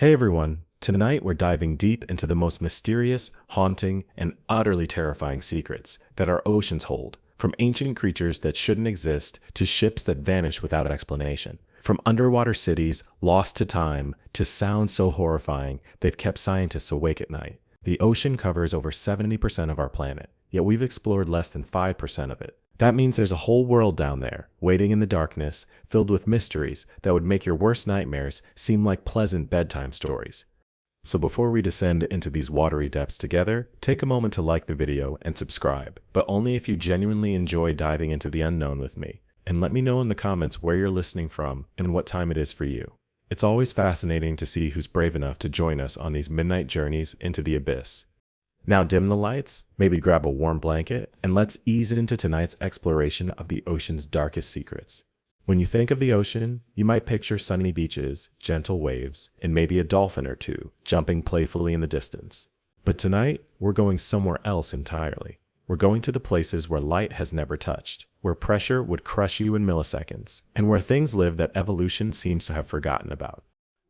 Hey everyone, tonight we're diving deep into the most mysterious, haunting, and utterly terrifying secrets that our oceans hold, from ancient creatures that shouldn't exist to ships that vanish without explanation. From underwater cities lost to time to sounds so horrifying they've kept scientists awake at night. The ocean covers over 70% of our planet, yet we've explored less than 5% of it. That means there's a whole world down there, waiting in the darkness, filled with mysteries that would make your worst nightmares seem like pleasant bedtime stories. So before we descend into these watery depths together, take a moment to like the video and subscribe, but only if you genuinely enjoy diving into the unknown with me. And let me know in the comments where you're listening from and what time it is for you. It's always fascinating to see who's brave enough to join us on these midnight journeys into the abyss. Now dim the lights, maybe grab a warm blanket, and let's ease into tonight's exploration of the ocean's darkest secrets. When you think of the ocean, you might picture sunny beaches, gentle waves, and maybe a dolphin or two jumping playfully in the distance. But tonight, we're going somewhere else entirely. We're going to the places where light has never touched, where pressure would crush you in milliseconds, and where things live that evolution seems to have forgotten about.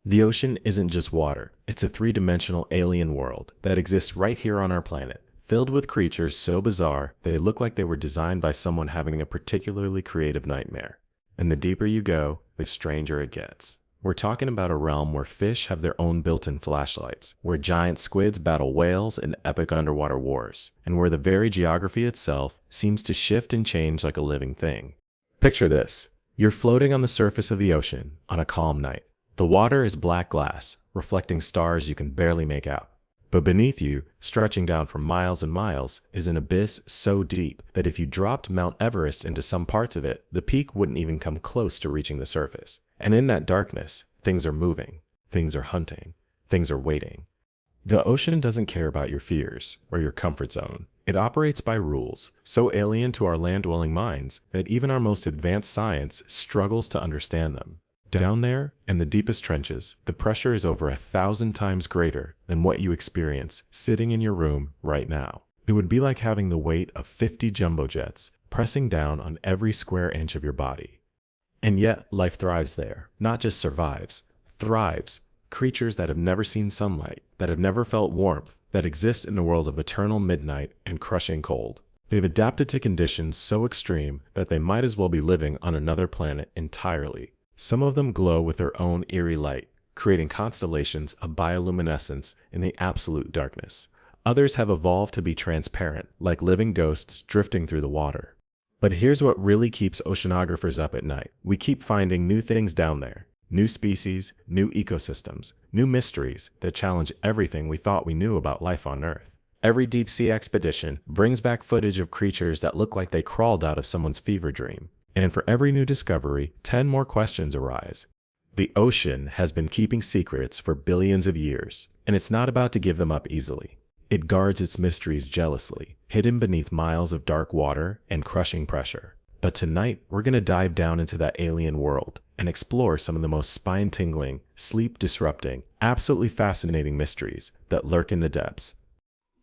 The ocean isn't just water, it's a three-dimensional alien world that exists right here on our planet, filled with creatures so bizarre they look like they were designed by someone having a particularly creative nightmare. And the deeper you go, the stranger it gets. We're talking about a realm where fish have their own built-in flashlights, where giant squids battle whales in epic underwater wars, and where the very geography itself seems to shift and change like a living thing. Picture this. You're floating on the surface of the ocean on a calm night. The water is black glass, reflecting stars you can barely make out. But beneath you, stretching down for miles and miles, is an abyss so deep that if you dropped Mount Everest into some parts of it, the peak wouldn't even come close to reaching the surface. And in that darkness, things are moving, things are hunting, things are waiting. The ocean doesn't care about your fears or your comfort zone. It operates by rules, so alien to our land-dwelling minds that even our most advanced science struggles to understand them. Down there, in the deepest trenches, the pressure is over 1,000 times greater than what you experience sitting in your room right now. It would be like having the weight of 50 jumbo jets pressing down on every square inch of your body. And yet, life thrives there. Not just survives, thrives. Creatures that have never seen sunlight, that have never felt warmth, that exist in a world of eternal midnight and crushing cold. They've adapted to conditions so extreme that they might as well be living on another planet entirely. Some of them glow with their own eerie light, creating constellations of bioluminescence in the absolute darkness. Others have evolved to be transparent, like living ghosts drifting through the water. But here's what really keeps oceanographers up at night. We keep finding new things down there. New species, new ecosystems, new mysteries that challenge everything we thought we knew about life on Earth. Every deep-sea expedition brings back footage of creatures that look like they crawled out of someone's fever dream. And for every new discovery, 10 more questions arise. The ocean has been keeping secrets for billions of years, and it's not about to give them up easily. It guards its mysteries jealously, hidden beneath miles of dark water and crushing pressure. But tonight, we're going to dive down into that alien world and explore some of the most spine-tingling, sleep-disrupting, absolutely fascinating mysteries that lurk in the depths.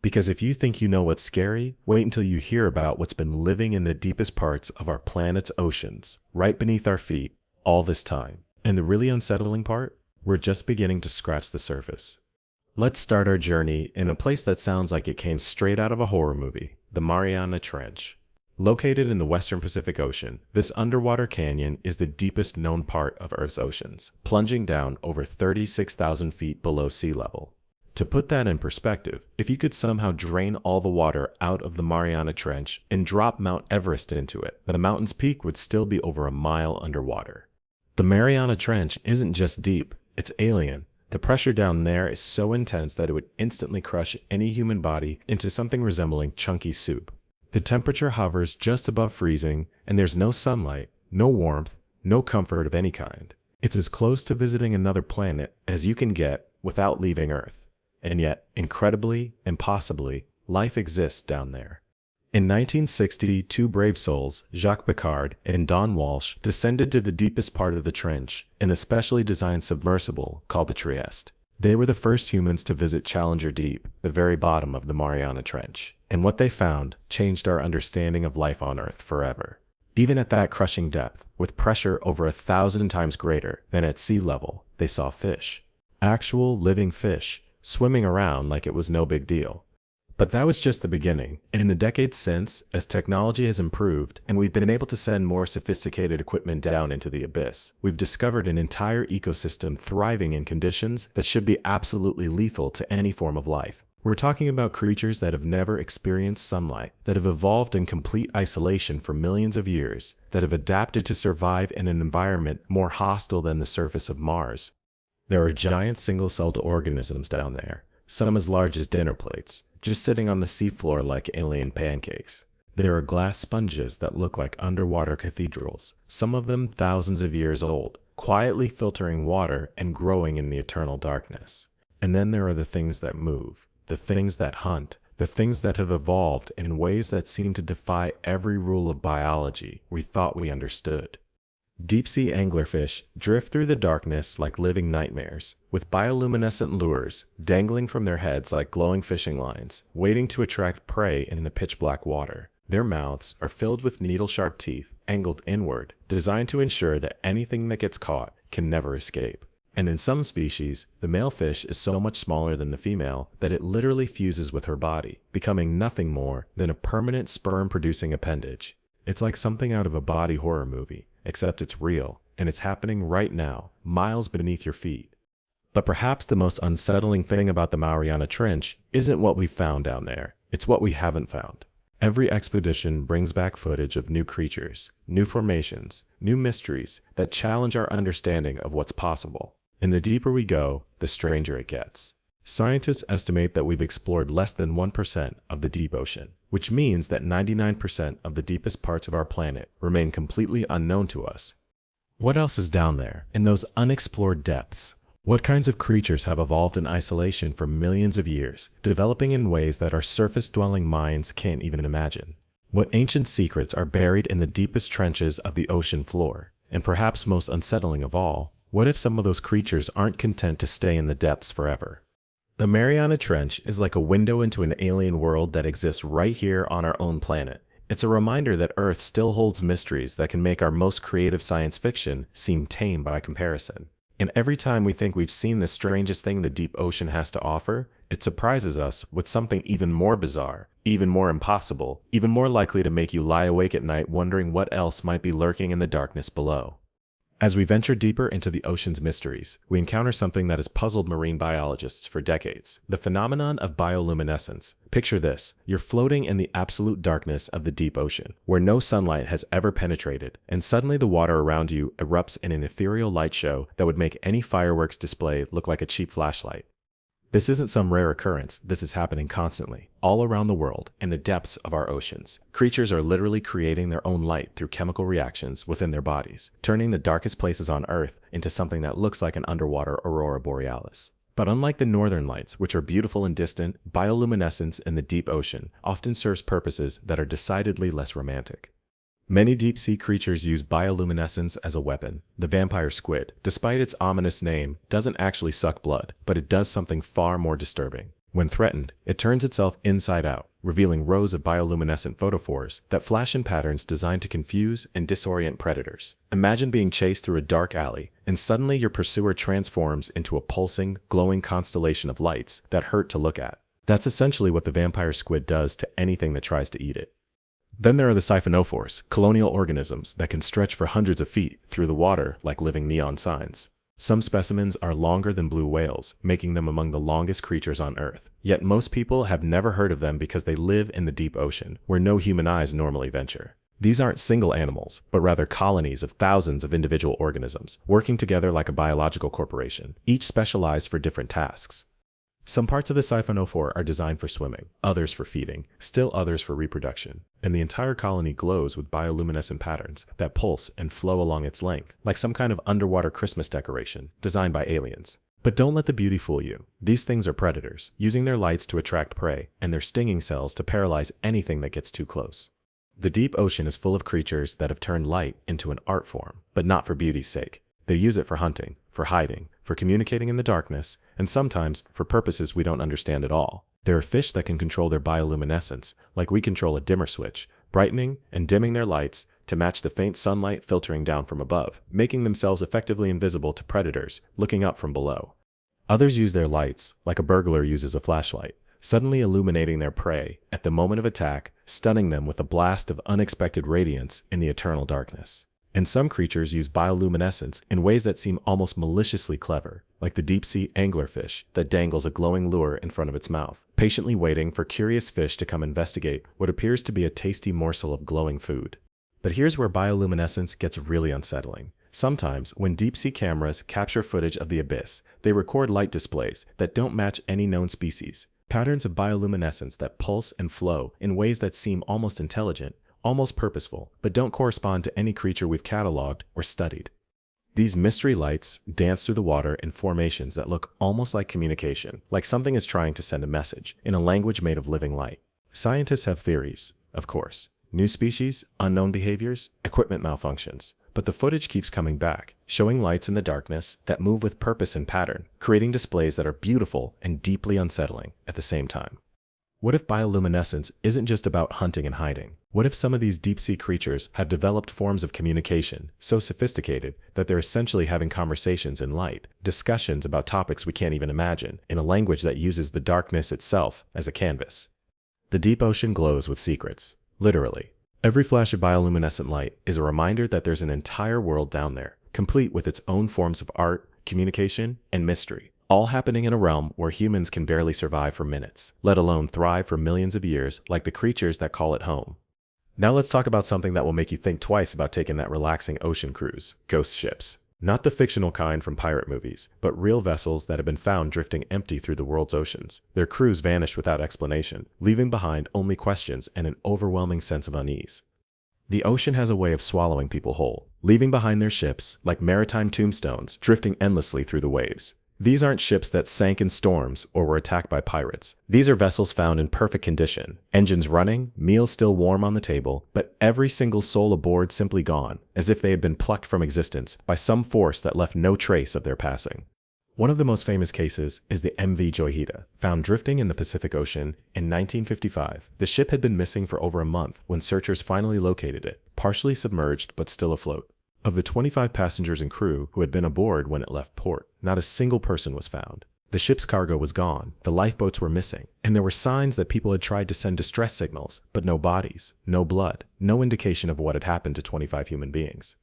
Because if you think you know what's scary, wait until you hear about what's been living in the deepest parts of our planet's oceans, right beneath our feet, all this time. And the really unsettling part? We're just beginning to scratch the surface. Let's start our journey in a place that sounds like it came straight out of a horror movie, the Mariana Trench. Located in the western Pacific Ocean, this underwater canyon is the deepest known part of Earth's oceans, plunging down over 36,000 feet below sea level. To put that in perspective, if you could somehow drain all the water out of the Mariana Trench and drop Mount Everest into it, the mountain's peak would still be over a mile underwater. The Mariana Trench isn't just deep, it's alien. The pressure down there is so intense that it would instantly crush any human body into something resembling chunky soup. The temperature hovers just above freezing, and there's no sunlight, no warmth, no comfort of any kind. It's as close to visiting another planet as you can get without leaving Earth. And yet, incredibly, impossibly, life exists down there. In 1960, two brave souls, Jacques Piccard and Don Walsh, descended to the deepest part of the trench in a specially designed submersible called the Trieste. They were the first humans to visit Challenger Deep, the very bottom of the Mariana Trench. And what they found changed our understanding of life on Earth forever. Even at that crushing depth, with pressure over 1,000 times greater than at sea level, they saw fish. Actual living fish, swimming around like it was no big deal. But that was just the beginning. And in the decades since, as technology has improved and we've been able to send more sophisticated equipment down into the abyss, we've discovered an entire ecosystem thriving in conditions that should be absolutely lethal to any form of life. We're talking about creatures that have never experienced sunlight, that have evolved in complete isolation for millions of years, that have adapted to survive in an environment more hostile than the surface of Mars. There are giant single-celled organisms down there, some as large as dinner plates, just sitting on the seafloor like alien pancakes. There are glass sponges that look like underwater cathedrals, some of them thousands of years old, quietly filtering water and growing in the eternal darkness. And then there are the things that move, the things that hunt, the things that have evolved in ways that seem to defy every rule of biology we thought we understood. Deep-sea anglerfish drift through the darkness like living nightmares, with bioluminescent lures dangling from their heads like glowing fishing lines, waiting to attract prey in the pitch-black water. Their mouths are filled with needle-sharp teeth, angled inward, designed to ensure that anything that gets caught can never escape. And in some species, the male fish is so much smaller than the female that it literally fuses with her body, becoming nothing more than a permanent sperm-producing appendage. It's like something out of a body horror movie, except it's real, and it's happening right now, miles beneath your feet. But perhaps the most unsettling thing about the Mariana Trench isn't what we found down there, it's what we haven't found. Every expedition brings back footage of new creatures, new formations, new mysteries that challenge our understanding of what's possible. And the deeper we go, the stranger it gets. Scientists estimate that we've explored less than 1% of the deep ocean, which means that 99% of the deepest parts of our planet remain completely unknown to us. What else is down there, in those unexplored depths? What kinds of creatures have evolved in isolation for millions of years, developing in ways that our surface-dwelling minds can't even imagine? What ancient secrets are buried in the deepest trenches of the ocean floor? And perhaps most unsettling of all, what if some of those creatures aren't content to stay in the depths forever? The Mariana Trench is like a window into an alien world that exists right here on our own planet. It's a reminder that Earth still holds mysteries that can make our most creative science fiction seem tame by comparison. And every time we think we've seen the strangest thing the deep ocean has to offer, it surprises us with something even more bizarre, even more impossible, even more likely to make you lie awake at night wondering what else might be lurking in the darkness below. As we venture deeper into the ocean's mysteries, we encounter something that has puzzled marine biologists for decades: the phenomenon of bioluminescence. Picture this: you're floating in the absolute darkness of the deep ocean, where no sunlight has ever penetrated, and suddenly the water around you erupts in an ethereal light show that would make any fireworks display look like a cheap flashlight. This isn't some rare occurrence, this is happening constantly, all around the world, in the depths of our oceans. Creatures are literally creating their own light through chemical reactions within their bodies, turning the darkest places on Earth into something that looks like an underwater aurora borealis. But unlike the northern lights, which are beautiful and distant, bioluminescence in the deep ocean often serves purposes that are decidedly less romantic. Many deep-sea creatures use bioluminescence as a weapon. The vampire squid, despite its ominous name, doesn't actually suck blood, but it does something far more disturbing. When threatened, it turns itself inside out, revealing rows of bioluminescent photophores that flash in patterns designed to confuse and disorient predators. Imagine being chased through a dark alley, and suddenly your pursuer transforms into a pulsing, glowing constellation of lights that hurt to look at. That's essentially what the vampire squid does to anything that tries to eat it. Then there are the siphonophores, colonial organisms that can stretch for hundreds of feet through the water like living neon signs. Some specimens are longer than blue whales, making them among the longest creatures on Earth. Yet most people have never heard of them because they live in the deep ocean, where no human eyes normally venture. These aren't single animals, but rather colonies of thousands of individual organisms, working together like a biological corporation, each specialized for different tasks. Some parts of the siphonophore are designed for swimming, others for feeding, still others for reproduction, and the entire colony glows with bioluminescent patterns that pulse and flow along its length, like some kind of underwater Christmas decoration designed by aliens. But don't let the beauty fool you. These things are predators, using their lights to attract prey, and their stinging cells to paralyze anything that gets too close. The deep ocean is full of creatures that have turned light into an art form, but not for beauty's sake. They use it for hunting, for hiding, for communicating in the darkness, and sometimes for purposes we don't understand at all. There are fish that can control their bioluminescence, like we control a dimmer switch, brightening and dimming their lights to match the faint sunlight filtering down from above, making themselves effectively invisible to predators looking up from below. Others use their lights, like a burglar uses a flashlight, suddenly illuminating their prey at the moment of attack, stunning them with a blast of unexpected radiance in the eternal darkness. And some creatures use bioluminescence in ways that seem almost maliciously clever, like the deep-sea anglerfish that dangles a glowing lure in front of its mouth, patiently waiting for curious fish to come investigate what appears to be a tasty morsel of glowing food. But here's where bioluminescence gets really unsettling. Sometimes, when deep-sea cameras capture footage of the abyss, they record light displays that don't match any known species, patterns of bioluminescence that pulse and flow in ways that seem almost intelligent, almost purposeful, but don't correspond to any creature we've cataloged or studied. These mystery lights dance through the water in formations that look almost like communication, like something is trying to send a message in a language made of living light. Scientists have theories, of course. New species, unknown behaviors, equipment malfunctions. But the footage keeps coming back, showing lights in the darkness that move with purpose and pattern, creating displays that are beautiful and deeply unsettling at the same time. What if bioluminescence isn't just about hunting and hiding? What if some of these deep-sea creatures have developed forms of communication so sophisticated that they're essentially having conversations in light, discussions about topics we can't even imagine, in a language that uses the darkness itself as a canvas? The deep ocean glows with secrets, literally. Every flash of bioluminescent light is a reminder that there's an entire world down there, complete with its own forms of art, communication, and mystery, all happening in a realm where humans can barely survive for minutes, let alone thrive for millions of years like the creatures that call it home. Now let's talk about something that will make you think twice about taking that relaxing ocean cruise: ghost ships. Not the fictional kind from pirate movies, but real vessels that have been found drifting empty through the world's oceans. Their crews vanished without explanation, leaving behind only questions and an overwhelming sense of unease. The ocean has a way of swallowing people whole, leaving behind their ships like maritime tombstones drifting endlessly through the waves. These aren't ships that sank in storms or were attacked by pirates. These are vessels found in perfect condition, engines running, meals still warm on the table, but every single soul aboard simply gone, as if they had been plucked from existence by some force that left no trace of their passing. One of the most famous cases is the MV Joyita, found drifting in the Pacific Ocean in 1955. The ship had been missing for over a month when searchers finally located it, partially submerged but still afloat. Of the 25 passengers and crew who had been aboard when it left port, not a single person was found. The ship's cargo was gone, the lifeboats were missing, and there were signs that people had tried to send distress signals, but no bodies, no blood, no indication of what had happened to 25 human beings.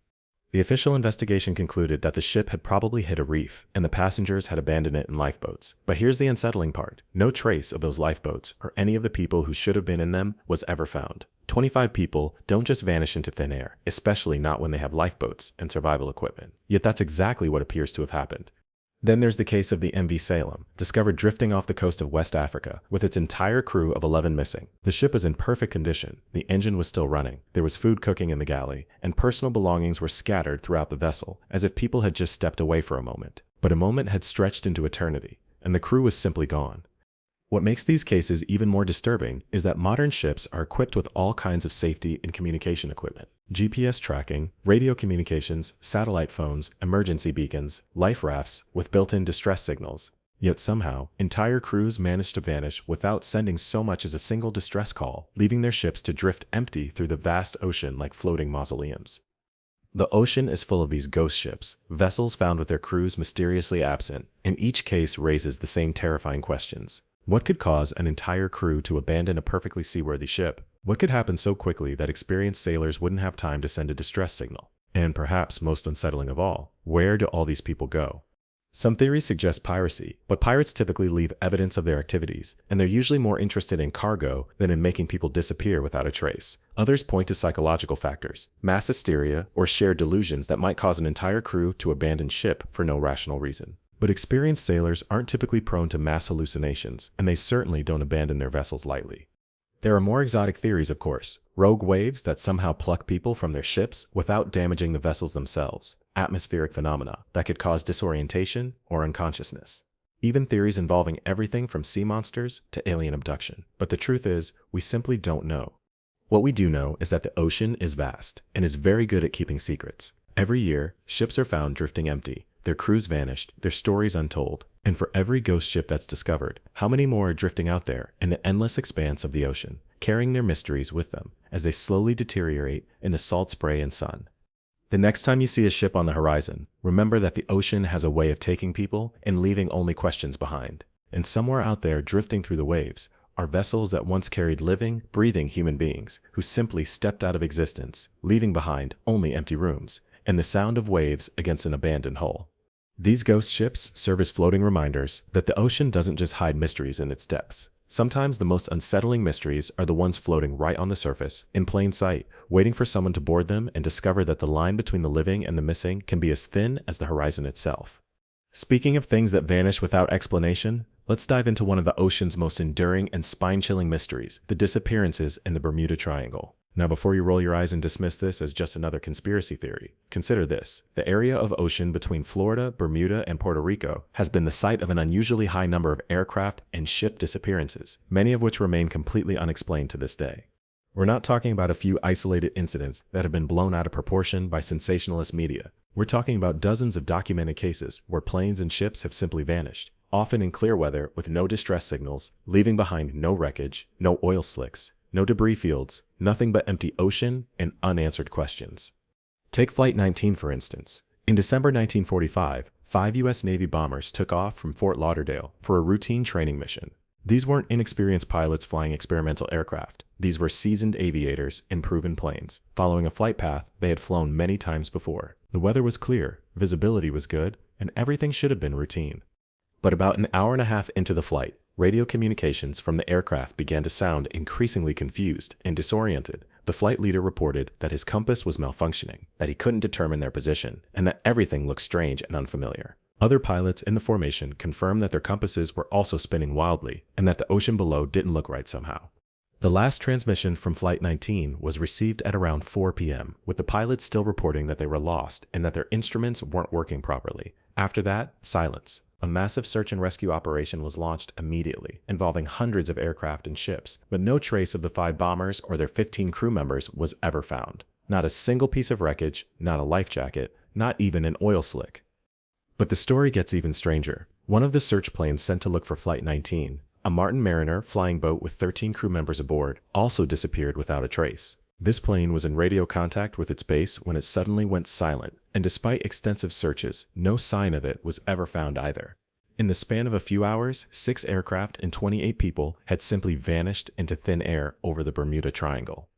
The official investigation concluded that the ship had probably hit a reef, and the passengers had abandoned it in lifeboats. But here's the unsettling part: no trace of those lifeboats or any of the people who should have been in them was ever found. 25 people don't just vanish into thin air, especially not when they have lifeboats and survival equipment. Yet that's exactly what appears to have happened. Then there's the case of the MV Salem, discovered drifting off the coast of West Africa, with its entire crew of 11 missing. The ship was in perfect condition, the engine was still running, there was food cooking in the galley, and personal belongings were scattered throughout the vessel, as if people had just stepped away for a moment. But a moment had stretched into eternity, and the crew was simply gone. What makes these cases even more disturbing is that modern ships are equipped with all kinds of safety and communication equipment. GPS tracking, radio communications, satellite phones, emergency beacons, life rafts with built-in distress signals. Yet somehow, entire crews managed to vanish without sending so much as a single distress call, leaving their ships to drift empty through the vast ocean like floating mausoleums. The ocean is full of these ghost ships, vessels found with their crews mysteriously absent, and each case raises the same terrifying questions. What could cause an entire crew to abandon a perfectly seaworthy ship? What could happen so quickly that experienced sailors wouldn't have time to send a distress signal? And perhaps most unsettling of all, where do all these people go? Some theories suggest piracy, but pirates typically leave evidence of their activities, and they're usually more interested in cargo than in making people disappear without a trace. Others point to psychological factors, mass hysteria, or shared delusions that might cause an entire crew to abandon ship for no rational reason. But experienced sailors aren't typically prone to mass hallucinations, and they certainly don't abandon their vessels lightly. There are more exotic theories, of course. Rogue waves that somehow pluck people from their ships without damaging the vessels themselves. Atmospheric phenomena that could cause disorientation or unconsciousness. Even theories involving everything from sea monsters to alien abduction. But the truth is, we simply don't know. What we do know is that the ocean is vast and is very good at keeping secrets. Every year, ships are found drifting empty. Their crews vanished, their stories untold, and for every ghost ship that's discovered, how many more are drifting out there in the endless expanse of the ocean, carrying their mysteries with them as they slowly deteriorate in the salt spray and sun? The next time you see a ship on the horizon, remember that the ocean has a way of taking people and leaving only questions behind. And somewhere out there drifting through the waves are vessels that once carried living, breathing human beings who simply stepped out of existence, leaving behind only empty rooms and the sound of waves against an abandoned hull. These ghost ships serve as floating reminders that the ocean doesn't just hide mysteries in its depths. Sometimes the most unsettling mysteries are the ones floating right on the surface, in plain sight, waiting for someone to board them and discover that the line between the living and the missing can be as thin as the horizon itself. Speaking of things that vanish without explanation, let's dive into one of the ocean's most enduring and spine-chilling mysteries, the disappearances in the Bermuda Triangle. Now, before you roll your eyes and dismiss this as just another conspiracy theory, consider this. The area of ocean between Florida, Bermuda, and Puerto Rico has been the site of an unusually high number of aircraft and ship disappearances, many of which remain completely unexplained to this day. We're not talking about a few isolated incidents that have been blown out of proportion by sensationalist media. We're talking about dozens of documented cases where planes and ships have simply vanished, often in clear weather with no distress signals, leaving behind no wreckage, no oil slicks, no debris fields, nothing but empty ocean and unanswered questions. Take Flight 19, for instance. In December 1945, 5 U.S. Navy bombers took off from Fort Lauderdale for a routine training mission. These weren't inexperienced pilots flying experimental aircraft. These were seasoned aviators in proven planes, following a flight path they had flown many times before. The weather was clear, visibility was good, and everything should have been routine. But about an hour and a half into the flight, radio communications from the aircraft began to sound increasingly confused and disoriented. The flight leader reported that his compass was malfunctioning, that he couldn't determine their position, and that everything looked strange and unfamiliar. Other pilots in the formation confirmed that their compasses were also spinning wildly, and that the ocean below didn't look right somehow. The last transmission from Flight 19 was received at around 4 p.m., with the pilots still reporting that they were lost and that their instruments weren't working properly. After that, silence. A massive search and rescue operation was launched immediately, involving hundreds of aircraft and ships, but no trace of the 5 bombers or their 15 crew members was ever found. Not a single piece of wreckage, not a life jacket, not even an oil slick. But the story gets even stranger. One of the search planes sent to look for Flight 19, a Martin Mariner flying boat with 13 crew members aboard, also disappeared without a trace. This plane was in radio contact with its base when it suddenly went silent, and despite extensive searches, no sign of it was ever found either. In the span of a few hours, 6 aircraft and 28 people had simply vanished into thin air over the Bermuda Triangle.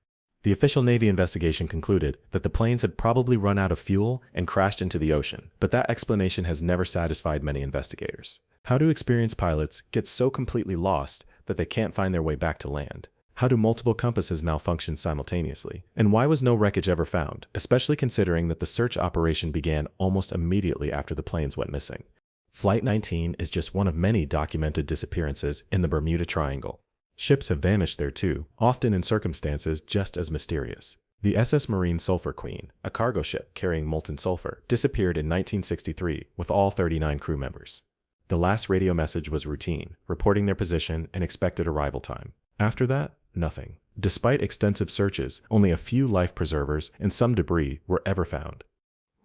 The official Navy investigation concluded that the planes had probably run out of fuel and crashed into the ocean, but that explanation has never satisfied many investigators. How do experienced pilots get so completely lost that they can't find their way back to land? How do multiple compasses malfunction simultaneously? And why was no wreckage ever found, especially considering that the search operation began almost immediately after the planes went missing? Flight 19 is just one of many documented disappearances in the Bermuda Triangle. Ships have vanished there too, often in circumstances just as mysterious. The SS Marine Sulphur Queen, a cargo ship carrying molten sulfur, disappeared in 1963 with all 39 crew members. The last radio message was routine, reporting their position and expected arrival time. After that, nothing. Despite extensive searches, only a few life preservers and some debris were ever found.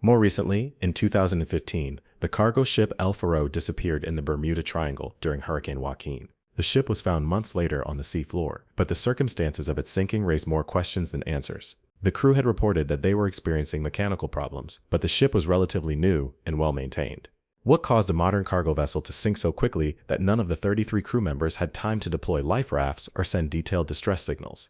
More recently, in 2015, the cargo ship El Faro disappeared in the Bermuda Triangle during Hurricane Joaquin. The ship was found months later on the seafloor, but the circumstances of its sinking raised more questions than answers. The crew had reported that they were experiencing mechanical problems, but the ship was relatively new and well maintained. What caused a modern cargo vessel to sink so quickly that none of the 33 crew members had time to deploy life rafts or send detailed distress signals?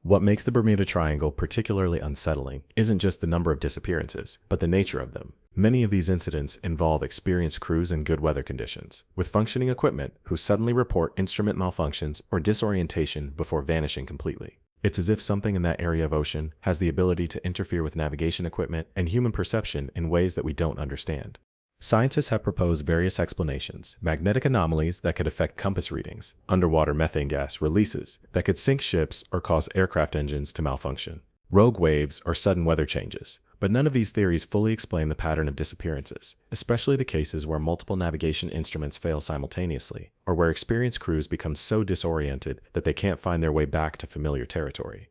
What makes the Bermuda Triangle particularly unsettling isn't just the number of disappearances, but the nature of them. Many of these incidents involve experienced crews in good weather conditions, with functioning equipment who suddenly report instrument malfunctions or disorientation before vanishing completely. It's as if something in that area of ocean has the ability to interfere with navigation equipment and human perception in ways that we don't understand. Scientists have proposed various explanations: magnetic anomalies that could affect compass readings, underwater methane gas releases that could sink ships or cause aircraft engines to malfunction, rogue waves, or sudden weather changes. But none of these theories fully explain the pattern of disappearances, especially the cases where multiple navigation instruments fail simultaneously, or where experienced crews become so disoriented that they can't find their way back to familiar territory.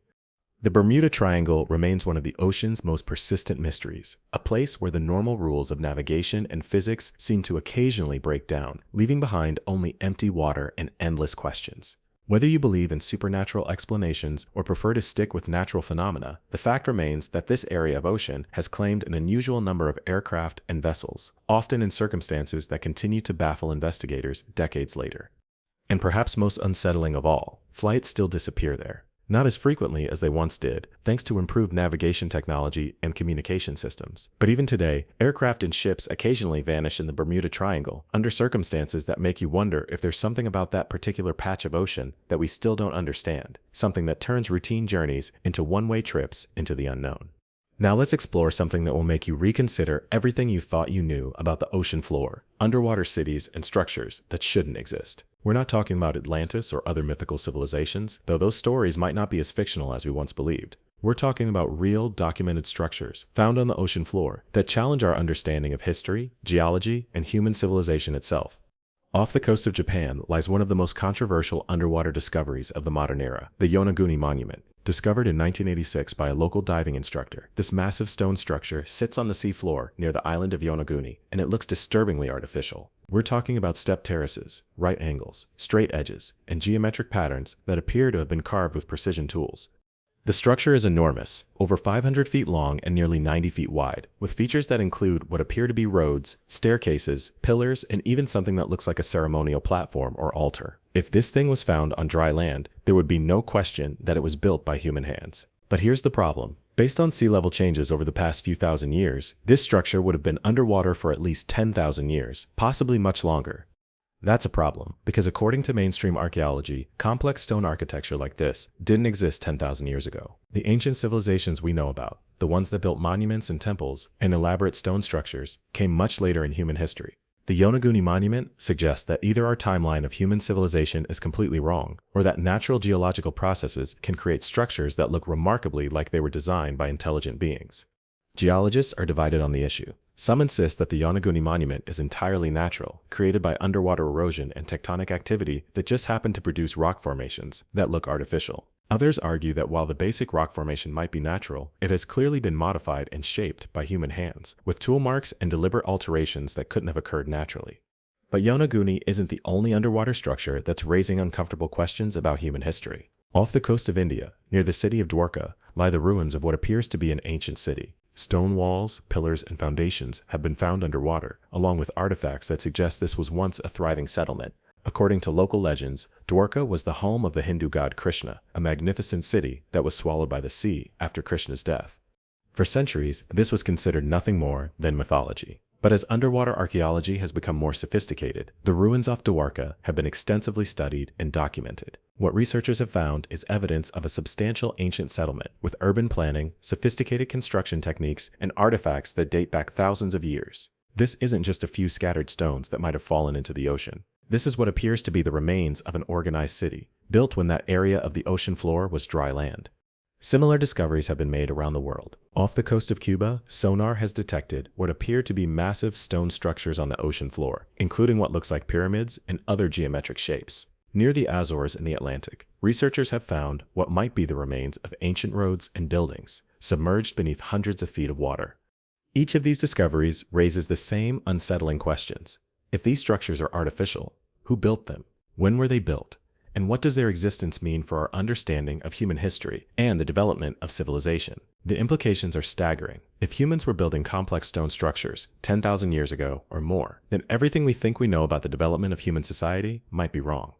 The Bermuda Triangle remains one of the ocean's most persistent mysteries, a place where the normal rules of navigation and physics seem to occasionally break down, leaving behind only empty water and endless questions. Whether you believe in supernatural explanations or prefer to stick with natural phenomena, the fact remains that this area of ocean has claimed an unusual number of aircraft and vessels, often in circumstances that continue to baffle investigators decades later. And perhaps most unsettling of all, flights still disappear there. Not as frequently as they once did, thanks to improved navigation technology and communication systems. But even today, aircraft and ships occasionally vanish in the Bermuda Triangle, under circumstances that make you wonder if there's something about that particular patch of ocean that we still don't understand, something that turns routine journeys into one-way trips into the unknown. Now let's explore something that will make you reconsider everything you thought you knew about the ocean floor, underwater cities, and structures that shouldn't exist. We're not talking about Atlantis or other mythical civilizations, though those stories might not be as fictional as we once believed. We're talking about real, documented structures found on the ocean floor that challenge our understanding of history, geology, and human civilization itself. Off the coast of Japan lies one of the most controversial underwater discoveries of the modern era, the Yonaguni Monument. Discovered in 1986 by a local diving instructor, this massive stone structure sits on the seafloor near the island of Yonaguni, and it looks disturbingly artificial. We're talking about step terraces, right angles, straight edges, and geometric patterns that appear to have been carved with precision tools. The structure is enormous, over 500 feet long and nearly 90 feet wide, with features that include what appear to be roads, staircases, pillars, and even something that looks like a ceremonial platform or altar. If this thing was found on dry land, there would be no question that it was built by human hands. But here's the problem. Based on sea level changes over the past few thousand years, this structure would have been underwater for at least 10,000 years, possibly much longer. That's a problem, because according to mainstream archaeology, complex stone architecture like this didn't exist 10,000 years ago. The ancient civilizations we know about, the ones that built monuments and temples and elaborate stone structures, came much later in human history. The Yonaguni Monument suggests that either our timeline of human civilization is completely wrong, or that natural geological processes can create structures that look remarkably like they were designed by intelligent beings. Geologists are divided on the issue. Some insist that the Yonaguni Monument is entirely natural, created by underwater erosion and tectonic activity that just happened to produce rock formations that look artificial. Others argue that while the basic rock formation might be natural, it has clearly been modified and shaped by human hands, with tool marks and deliberate alterations that couldn't have occurred naturally. But Yonaguni isn't the only underwater structure that's raising uncomfortable questions about human history. Off the coast of India, near the city of Dwarka, lie the ruins of what appears to be an ancient city. Stone walls, pillars, and foundations have been found underwater, along with artifacts that suggest this was once a thriving settlement. According to local legends, Dwarka was the home of the Hindu god Krishna, a magnificent city that was swallowed by the sea after Krishna's death. For centuries, this was considered nothing more than mythology. But as underwater archaeology has become more sophisticated, the ruins off Dwarka have been extensively studied and documented. What researchers have found is evidence of a substantial ancient settlement with urban planning, sophisticated construction techniques, and artifacts that date back thousands of years. This isn't just a few scattered stones that might have fallen into the ocean. This is what appears to be the remains of an organized city, built when that area of the ocean floor was dry land. Similar discoveries have been made around the world. Off the coast of Cuba, sonar has detected what appear to be massive stone structures on the ocean floor, including what looks like pyramids and other geometric shapes. Near the Azores in the Atlantic, researchers have found what might be the remains of ancient roads and buildings, submerged beneath hundreds of feet of water. Each of these discoveries raises the same unsettling questions. If these structures are artificial, who built them? When were they built? And what does their existence mean for our understanding of human history and the development of civilization? The implications are staggering. If humans were building complex stone structures 10,000 years ago or more, then everything we think we know about the development of human society might be wrong.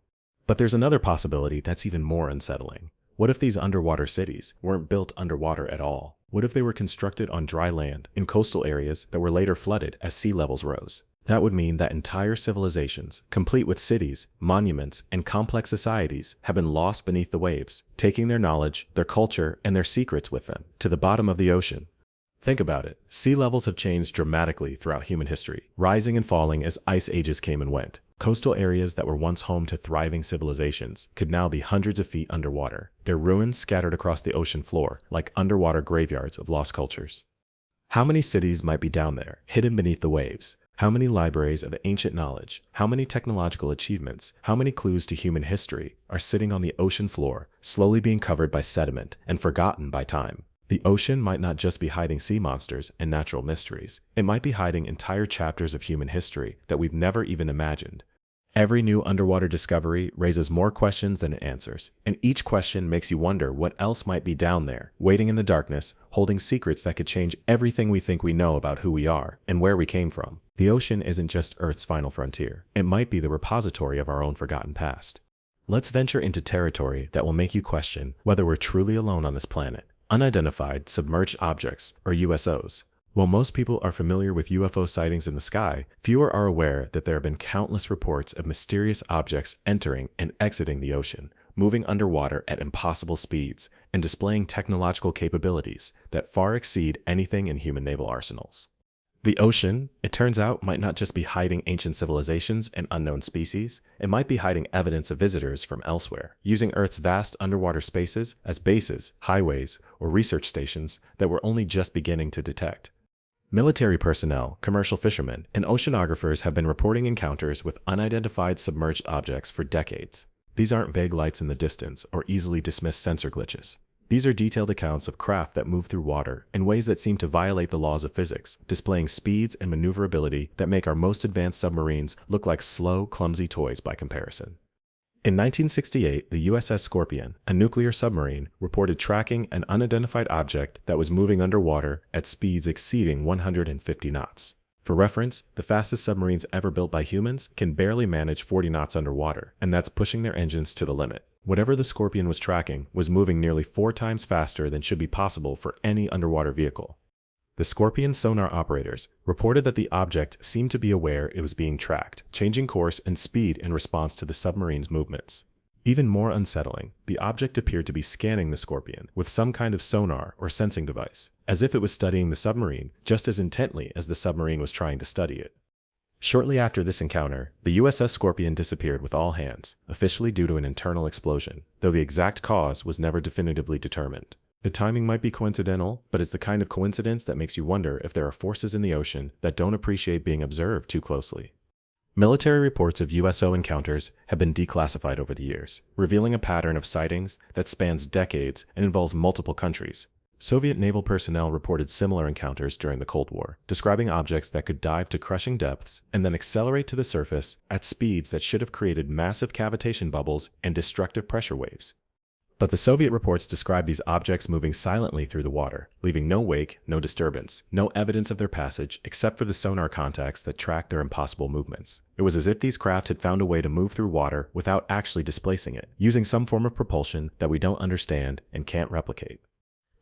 But there's another possibility that's even more unsettling. What if these underwater cities weren't built underwater at all? What if they were constructed on dry land in coastal areas that were later flooded as sea levels rose? That would mean that entire civilizations, complete with cities, monuments, and complex societies, have been lost beneath the waves, taking their knowledge, their culture, and their secrets with them to the bottom of the ocean. Think about it. Sea levels have changed dramatically throughout human history, rising and falling as ice ages came and went. Coastal areas that were once home to thriving civilizations could now be hundreds of feet underwater, their ruins scattered across the ocean floor like underwater graveyards of lost cultures. How many cities might be down there, hidden beneath the waves? How many libraries of ancient knowledge, how many technological achievements, how many clues to human history are sitting on the ocean floor, slowly being covered by sediment and forgotten by time? The ocean might not just be hiding sea monsters and natural mysteries. It might be hiding entire chapters of human history that we've never even imagined. Every new underwater discovery raises more questions than it answers, and each question makes you wonder what else might be down there, waiting in the darkness, holding secrets that could change everything we think we know about who we are and where we came from. The ocean isn't just Earth's final frontier. It might be the repository of our own forgotten past. Let's venture into territory that will make you question whether we're truly alone on this planet. Unidentified submerged objects, or USOs. While most people are familiar with UFO sightings in the sky, fewer are aware that there have been countless reports of mysterious objects entering and exiting the ocean, moving underwater at impossible speeds, and displaying technological capabilities that far exceed anything in human naval arsenals. The ocean, it turns out, might not just be hiding ancient civilizations and unknown species, it might be hiding evidence of visitors from elsewhere, using Earth's vast underwater spaces as bases, highways, or research stations that we're only just beginning to detect. Military personnel, commercial fishermen, and oceanographers have been reporting encounters with unidentified submerged objects for decades. These aren't vague lights in the distance or easily dismissed sensor glitches. These are detailed accounts of craft that move through water in ways that seem to violate the laws of physics, displaying speeds and maneuverability that make our most advanced submarines look like slow, clumsy toys by comparison. In 1968, the USS Scorpion, a nuclear submarine, reported tracking an unidentified object that was moving underwater at speeds exceeding 150 knots. For reference, the fastest submarines ever built by humans can barely manage 40 knots underwater, and that's pushing their engines to the limit. Whatever the Scorpion was tracking was moving nearly 4 times faster than should be possible for any underwater vehicle. The Scorpion sonar operators reported that the object seemed to be aware it was being tracked, changing course and speed in response to the submarine's movements. Even more unsettling, the object appeared to be scanning the Scorpion with some kind of sonar or sensing device, as if it was studying the submarine just as intently as the submarine was trying to study it. Shortly after this encounter, the USS Scorpion disappeared with all hands, officially due to an internal explosion, though the exact cause was never definitively determined. The timing might be coincidental, but it's the kind of coincidence that makes you wonder if there are forces in the ocean that don't appreciate being observed too closely. Military reports of USO encounters have been declassified over the years, revealing a pattern of sightings that spans decades and involves multiple countries. Soviet naval personnel reported similar encounters during the Cold War, describing objects that could dive to crushing depths and then accelerate to the surface at speeds that should have created massive cavitation bubbles and destructive pressure waves. But the Soviet reports describe these objects moving silently through the water, leaving no wake, no disturbance, no evidence of their passage except for the sonar contacts that tracked their impossible movements. It was as if these craft had found a way to move through water without actually displacing it, using some form of propulsion that we don't understand and can't replicate.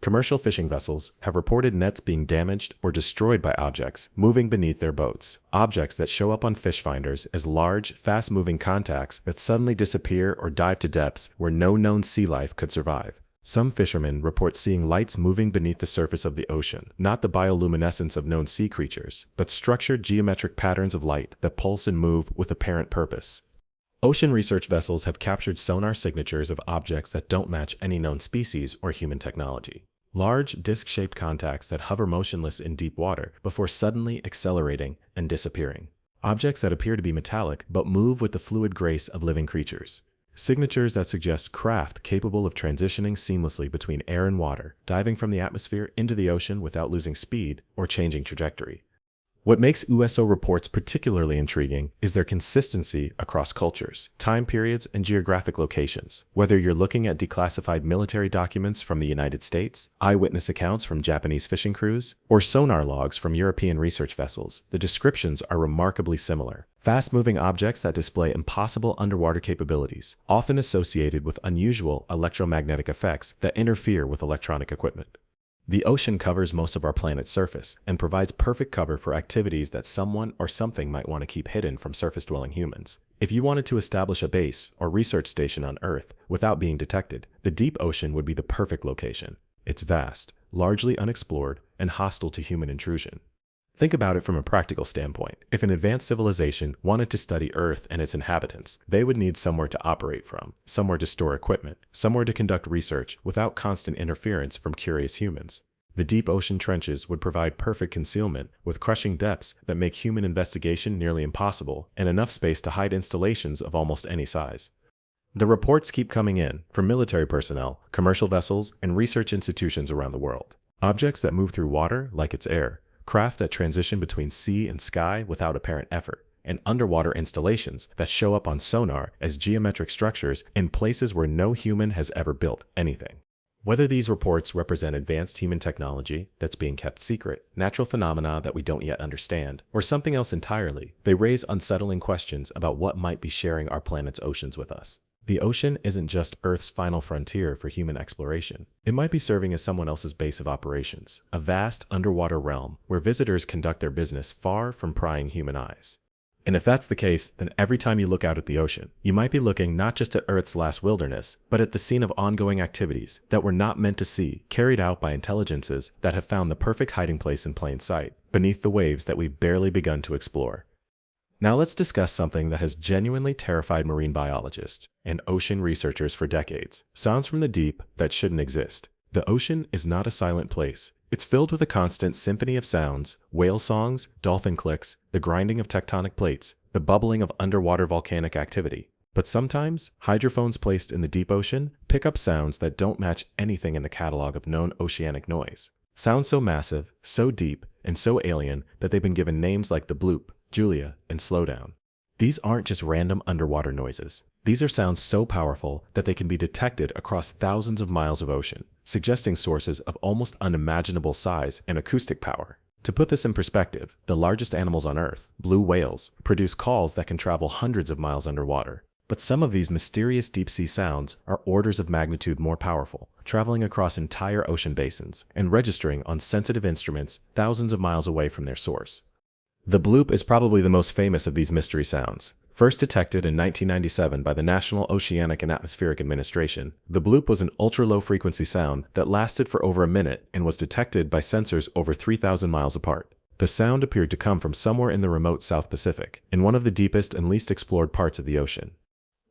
Commercial fishing vessels have reported nets being damaged or destroyed by objects moving beneath their boats, objects that show up on fish finders as large, fast-moving contacts that suddenly disappear or dive to depths where no known sea life could survive. Some fishermen report seeing lights moving beneath the surface of the ocean, not the bioluminescence of known sea creatures, but structured geometric patterns of light that pulse and move with apparent purpose. Ocean research vessels have captured sonar signatures of objects that don't match any known species or human technology. Large, disc-shaped contacts that hover motionless in deep water before suddenly accelerating and disappearing. Objects that appear to be metallic but move with the fluid grace of living creatures. Signatures that suggest craft capable of transitioning seamlessly between air and water, diving from the atmosphere into the ocean without losing speed or changing trajectory. What makes USO reports particularly intriguing is their consistency across cultures, time periods, and geographic locations. Whether you're looking at declassified military documents from the United States, eyewitness accounts from Japanese fishing crews, or sonar logs from European research vessels, the descriptions are remarkably similar. Fast-moving objects that display impossible underwater capabilities, often associated with unusual electromagnetic effects that interfere with electronic equipment. The ocean covers most of our planet's surface and provides perfect cover for activities that someone or something might want to keep hidden from surface-dwelling humans. If you wanted to establish a base or research station on Earth without being detected, the deep ocean would be the perfect location. It's vast, largely unexplored, and hostile to human intrusion. Think about it from a practical standpoint. If an advanced civilization wanted to study Earth and its inhabitants, they would need somewhere to operate from, somewhere to store equipment, somewhere to conduct research without constant interference from curious humans. The deep ocean trenches would provide perfect concealment, with crushing depths that make human investigation nearly impossible, and enough space to hide installations of almost any size. The reports keep coming in from military personnel, commercial vessels, and research institutions around the world. Objects that move through water like it's air. Craft that transition between sea and sky without apparent effort, and underwater installations that show up on sonar as geometric structures in places where no human has ever built anything. Whether these reports represent advanced human technology that's being kept secret, natural phenomena that we don't yet understand, or something else entirely, they raise unsettling questions about what might be sharing our planet's oceans with us. The ocean isn't just Earth's final frontier for human exploration. It might be serving as someone else's base of operations, a vast underwater realm where visitors conduct their business far from prying human eyes. And if that's the case, then every time you look out at the ocean, you might be looking not just at Earth's last wilderness, but at the scene of ongoing activities that we're not meant to see, carried out by intelligences that have found the perfect hiding place in plain sight, beneath the waves that we've barely begun to explore. Now let's discuss something that has genuinely terrified marine biologists and ocean researchers for decades: sounds from the deep that shouldn't exist. The ocean is not a silent place. It's filled with a constant symphony of sounds: whale songs, dolphin clicks, the grinding of tectonic plates, the bubbling of underwater volcanic activity. But sometimes, hydrophones placed in the deep ocean pick up sounds that don't match anything in the catalog of known oceanic noise. Sounds so massive, so deep, and so alien that they've been given names like the bloop, Julia, and slowdown. These aren't just random underwater noises. These are sounds so powerful that they can be detected across thousands of miles of ocean, suggesting sources of almost unimaginable size and acoustic power. To put this in perspective, the largest animals on Earth, blue whales, produce calls that can travel hundreds of miles underwater. But some of these mysterious deep-sea sounds are orders of magnitude more powerful, traveling across entire ocean basins and registering on sensitive instruments thousands of miles away from their source. The bloop is probably the most famous of these mystery sounds. First detected in 1997 by the National Oceanic and Atmospheric Administration, the bloop was an ultra-low frequency sound that lasted for over a minute and was detected by sensors over 3,000 miles apart. The sound appeared to come from somewhere in the remote South Pacific, in one of the deepest and least explored parts of the ocean.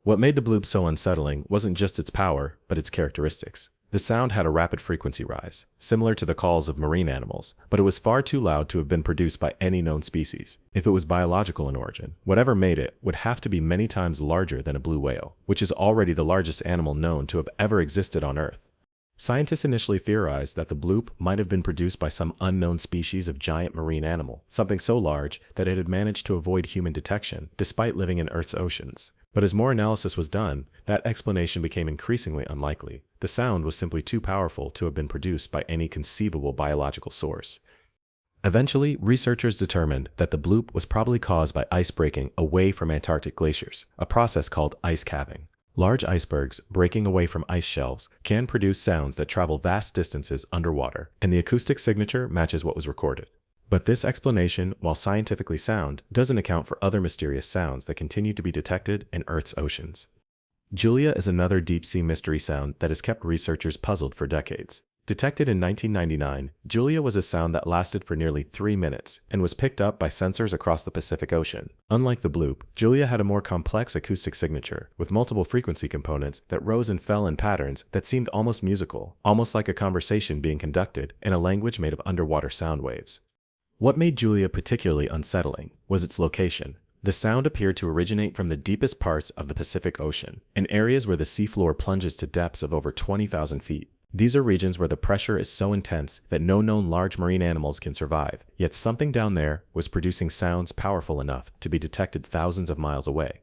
What made the bloop so unsettling wasn't just its power, but its characteristics. The sound had a rapid frequency rise, similar to the calls of marine animals, but it was far too loud to have been produced by any known species. If it was biological in origin, whatever made it would have to be many times larger than a blue whale, which is already the largest animal known to have ever existed on Earth. Scientists initially theorized that the bloop might have been produced by some unknown species of giant marine animal, something so large that it had managed to avoid human detection despite living in Earth's oceans. But as more analysis was done, that explanation became increasingly unlikely. The sound was simply too powerful to have been produced by any conceivable biological source. Eventually, researchers determined that the bloop was probably caused by ice breaking away from Antarctic glaciers, a process called ice calving. Large icebergs breaking away from ice shelves can produce sounds that travel vast distances underwater, and the acoustic signature matches what was recorded. But this explanation, while scientifically sound, doesn't account for other mysterious sounds that continue to be detected in Earth's oceans. Julia is another deep-sea mystery sound that has kept researchers puzzled for decades. Detected in 1999, Julia was a sound that lasted for nearly 3 minutes and was picked up by sensors across the Pacific Ocean. Unlike the bloop, Julia had a more complex acoustic signature, with multiple frequency components that rose and fell in patterns that seemed almost musical, almost like a conversation being conducted in a language made of underwater sound waves. What made Julia particularly unsettling was its location. The sound appeared to originate from the deepest parts of the Pacific Ocean, in areas where the seafloor plunges to depths of over 20,000 feet. These are regions where the pressure is so intense that no known large marine animals can survive, yet something down there was producing sounds powerful enough to be detected thousands of miles away.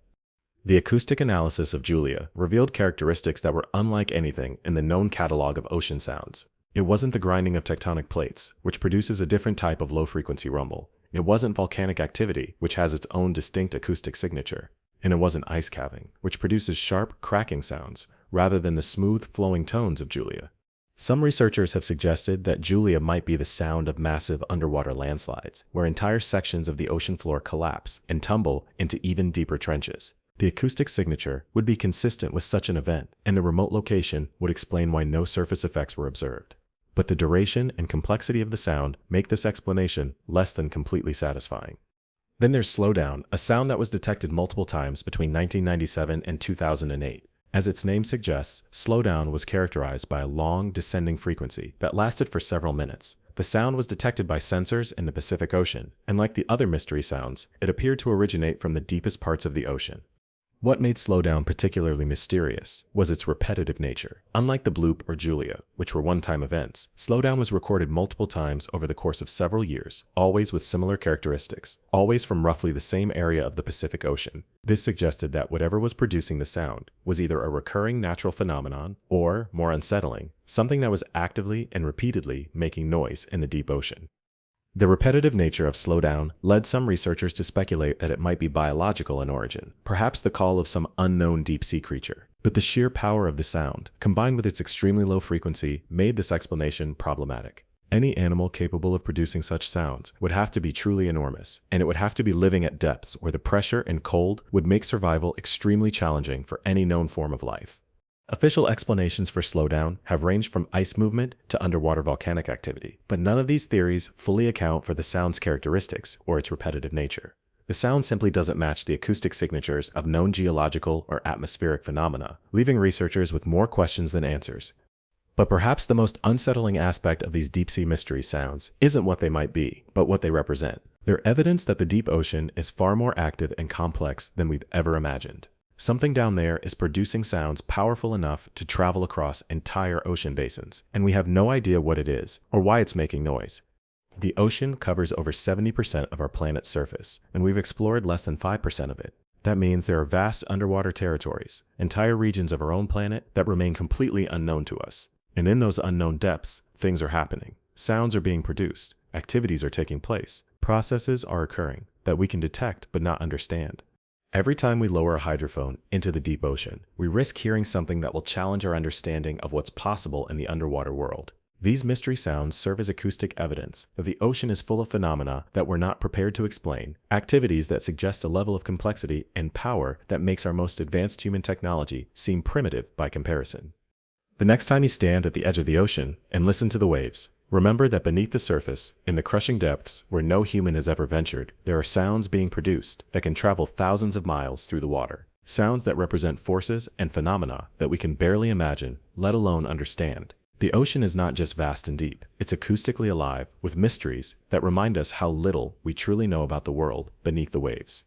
The acoustic analysis of Julia revealed characteristics that were unlike anything in the known catalog of ocean sounds. It wasn't the grinding of tectonic plates, which produces a different type of low-frequency rumble. It wasn't volcanic activity, which has its own distinct acoustic signature. And it wasn't ice calving, which produces sharp, cracking sounds, rather than the smooth, flowing tones of Julia. Some researchers have suggested that Julia might be the sound of massive underwater landslides, where entire sections of the ocean floor collapse and tumble into even deeper trenches. The acoustic signature would be consistent with such an event, and the remote location would explain why no surface effects were observed. But the duration and complexity of the sound make this explanation less than completely satisfying. Then there's slowdown, a sound that was detected multiple times between 1997 and 2008. As its name suggests, slowdown was characterized by a long, descending frequency that lasted for several minutes. The sound was detected by sensors in the Pacific Ocean, and like the other mystery sounds, it appeared to originate from the deepest parts of the ocean. What made slowdown particularly mysterious was its repetitive nature. Unlike the bloop or Julia, which were one-time events, slowdown was recorded multiple times over the course of several years, always with similar characteristics, always from roughly the same area of the Pacific Ocean. This suggested that whatever was producing the sound was either a recurring natural phenomenon or, more unsettling, something that was actively and repeatedly making noise in the deep ocean. The repetitive nature of slowdown led some researchers to speculate that it might be biological in origin, perhaps the call of some unknown deep-sea creature. But the sheer power of the sound, combined with its extremely low frequency, made this explanation problematic. Any animal capable of producing such sounds would have to be truly enormous, and it would have to be living at depths where the pressure and cold would make survival extremely challenging for any known form of life. Official explanations for slowdown have ranged from ice movement to underwater volcanic activity, but none of these theories fully account for the sound's characteristics or its repetitive nature. The sound simply doesn't match the acoustic signatures of known geological or atmospheric phenomena, leaving researchers with more questions than answers. But perhaps the most unsettling aspect of these deep-sea mystery sounds isn't what they might be, but what they represent. They're evidence that the deep ocean is far more active and complex than we've ever imagined. Something down there is producing sounds powerful enough to travel across entire ocean basins, and we have no idea what it is or why it's making noise. The ocean covers over 70% of our planet's surface, and we've explored less than 5% of it. That means there are vast underwater territories, entire regions of our own planet that remain completely unknown to us. And in those unknown depths, things are happening. Sounds are being produced, activities are taking place, processes are occurring that we can detect but not understand. Every time we lower a hydrophone into the deep ocean, we risk hearing something that will challenge our understanding of what's possible in the underwater world. These mystery sounds serve as acoustic evidence that the ocean is full of phenomena that we're not prepared to explain, activities that suggest a level of complexity and power that makes our most advanced human technology seem primitive by comparison. The next time you stand at the edge of the ocean and listen to the waves, remember that beneath the surface, in the crushing depths where no human has ever ventured, there are sounds being produced that can travel thousands of miles through the water. Sounds that represent forces and phenomena that we can barely imagine, let alone understand. The ocean is not just vast and deep, it's acoustically alive with mysteries that remind us how little we truly know about the world beneath the waves.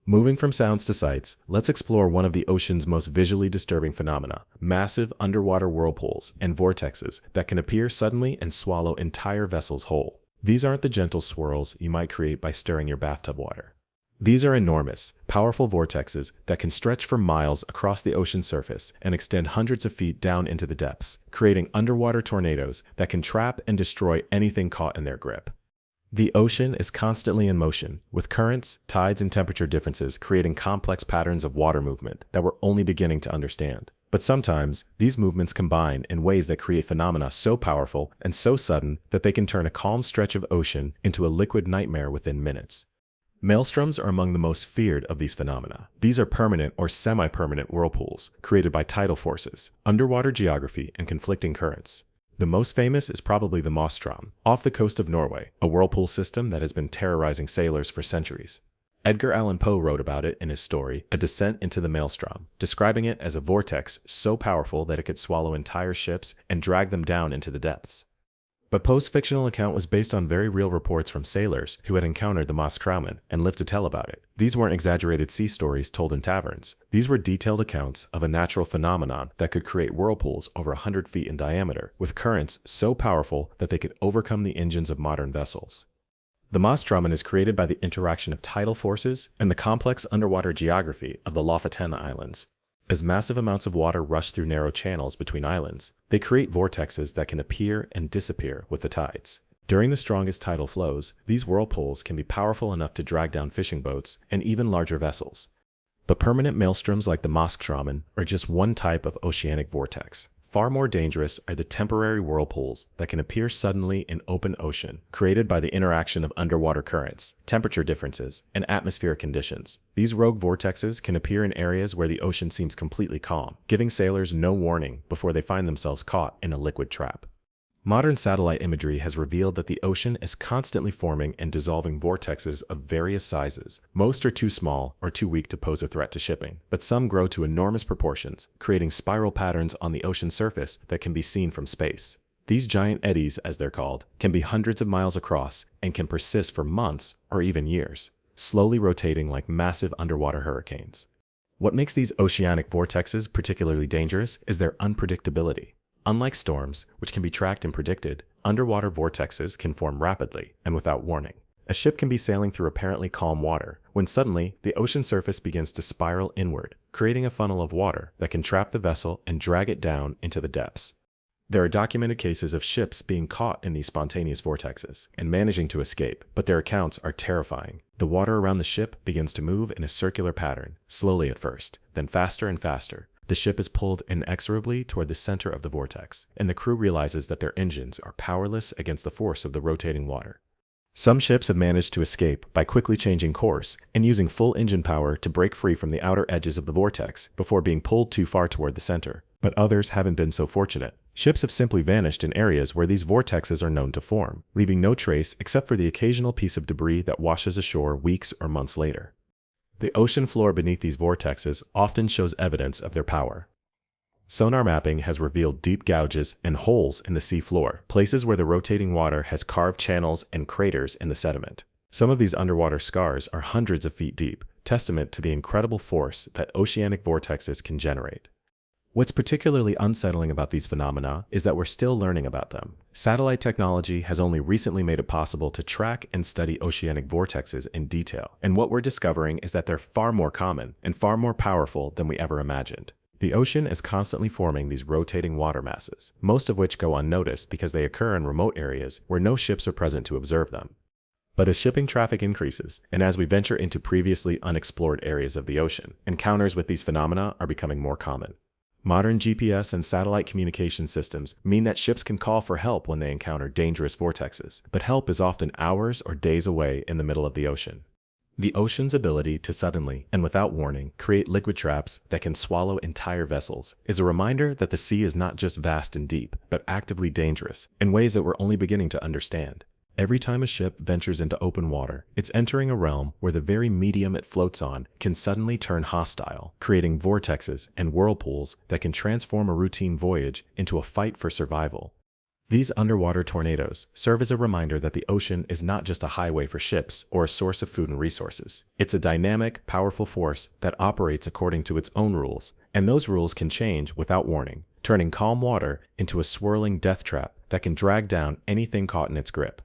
Moving from sounds to sights, let's explore one of the ocean's most visually disturbing phenomena, massive underwater whirlpools and vortexes that can appear suddenly and swallow entire vessels whole. These aren't the gentle swirls you might create by stirring your bathtub water. These are enormous, powerful vortexes that can stretch for miles across the ocean surface and extend hundreds of feet down into the depths, creating underwater tornadoes that can trap and destroy anything caught in their grip. The ocean is constantly in motion, with currents, tides, and temperature differences creating complex patterns of water movement that we're only beginning to understand. But sometimes, these movements combine in ways that create phenomena so powerful and so sudden that they can turn a calm stretch of ocean into a liquid nightmare within minutes. Maelstroms are among the most feared of these phenomena. These are permanent or semi-permanent whirlpools created by tidal forces, underwater geography, and conflicting currents. The most famous is probably the maelstrom, off the coast of Norway, a whirlpool system that has been terrorizing sailors for centuries. Edgar Allan Poe wrote about it in his story, A Descent into the Maelstrom, describing it as a vortex so powerful that it could swallow entire ships and drag them down into the depths. But Poe's fictional account was based on very real reports from sailors who had encountered the maelstrom and lived to tell about it. These weren't exaggerated sea stories told in taverns. These were detailed accounts of a natural phenomenon that could create whirlpools over 100 feet in diameter, with currents so powerful that they could overcome the engines of modern vessels. The maelstrom is created by the interaction of tidal forces and the complex underwater geography of the Lofoten Islands. As massive amounts of water rush through narrow channels between islands, they create vortexes that can appear and disappear with the tides. During the strongest tidal flows, these whirlpools can be powerful enough to drag down fishing boats and even larger vessels. But permanent maelstroms like the maelstrom are just one type of oceanic vortex. Far more dangerous are the temporary whirlpools that can appear suddenly in open ocean, created by the interaction of underwater currents, temperature differences, and atmospheric conditions. These rogue vortexes can appear in areas where the ocean seems completely calm, giving sailors no warning before they find themselves caught in a liquid trap. Modern satellite imagery has revealed that the ocean is constantly forming and dissolving vortexes of various sizes. Most are too small or too weak to pose a threat to shipping, but some grow to enormous proportions, creating spiral patterns on the ocean surface that can be seen from space. These giant eddies, as they're called, can be hundreds of miles across and can persist for months or even years, slowly rotating like massive underwater hurricanes. What makes these oceanic vortexes particularly dangerous is their unpredictability. Unlike storms, which can be tracked and predicted, underwater vortexes can form rapidly and without warning. A ship can be sailing through apparently calm water, when suddenly the ocean surface begins to spiral inward, creating a funnel of water that can trap the vessel and drag it down into the depths. There are documented cases of ships being caught in these spontaneous vortexes and managing to escape, but their accounts are terrifying. The water around the ship begins to move in a circular pattern, slowly at first, then faster and faster. The ship is pulled inexorably toward the center of the vortex, and the crew realizes that their engines are powerless against the force of the rotating water. Some ships have managed to escape by quickly changing course and using full engine power to break free from the outer edges of the vortex before being pulled too far toward the center. But others haven't been so fortunate. Ships have simply vanished in areas where these vortexes are known to form, leaving no trace except for the occasional piece of debris that washes ashore weeks or months later. The ocean floor beneath these vortexes often shows evidence of their power. Sonar mapping has revealed deep gouges and holes in the sea floor, places where the rotating water has carved channels and craters in the sediment. Some of these underwater scars are hundreds of feet deep, testament to the incredible force that oceanic vortexes can generate. What's particularly unsettling about these phenomena is that we're still learning about them. Satellite technology has only recently made it possible to track and study oceanic vortexes in detail, and what we're discovering is that they're far more common and far more powerful than we ever imagined. The ocean is constantly forming these rotating water masses, most of which go unnoticed because they occur in remote areas where no ships are present to observe them. But as shipping traffic increases, and as we venture into previously unexplored areas of the ocean, encounters with these phenomena are becoming more common. Modern GPS and satellite communication systems mean that ships can call for help when they encounter dangerous vortexes, but help is often hours or days away in the middle of the ocean. The ocean's ability to suddenly, and without warning, create liquid traps that can swallow entire vessels is a reminder that the sea is not just vast and deep, but actively dangerous, in ways that we're only beginning to understand. Every time a ship ventures into open water, it's entering a realm where the very medium it floats on can suddenly turn hostile, creating vortexes and whirlpools that can transform a routine voyage into a fight for survival. These underwater tornadoes serve as a reminder that the ocean is not just a highway for ships or a source of food and resources. It's a dynamic, powerful force that operates according to its own rules, and those rules can change without warning, turning calm water into a swirling death trap that can drag down anything caught in its grip.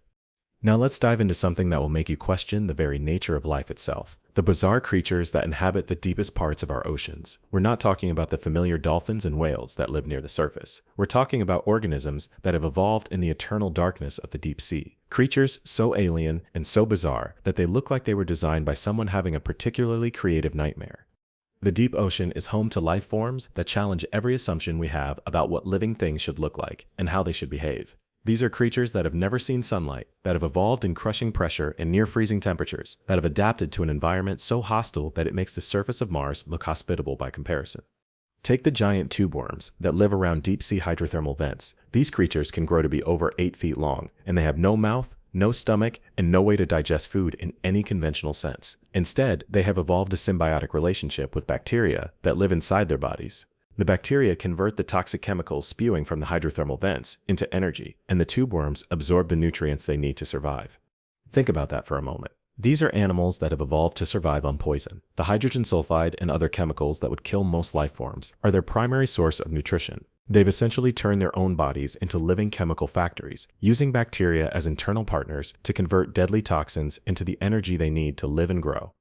Now let's dive into something that will make you question the very nature of life itself. The bizarre creatures that inhabit the deepest parts of our oceans. We're not talking about the familiar dolphins and whales that live near the surface. We're talking about organisms that have evolved in the eternal darkness of the deep sea. Creatures so alien and so bizarre that they look like they were designed by someone having a particularly creative nightmare. The deep ocean is home to life forms that challenge every assumption we have about what living things should look like and how they should behave. These are creatures that have never seen sunlight, that have evolved in crushing pressure and near-freezing temperatures, that have adapted to an environment so hostile that it makes the surface of Mars look hospitable by comparison. Take the giant tube worms that live around deep-sea hydrothermal vents. These creatures can grow to be over 8 feet long, and they have no mouth, no stomach, and no way to digest food in any conventional sense. Instead, they have evolved a symbiotic relationship with bacteria that live inside their bodies. The bacteria convert the toxic chemicals spewing from the hydrothermal vents into energy, and the tube worms absorb the nutrients they need to survive. Think about that for a moment. These are animals that have evolved to survive on poison. The hydrogen sulfide and other chemicals that would kill most life forms are their primary source of nutrition. They've essentially turned their own bodies into living chemical factories, using bacteria as internal partners to convert deadly toxins into the energy they need to live and grow.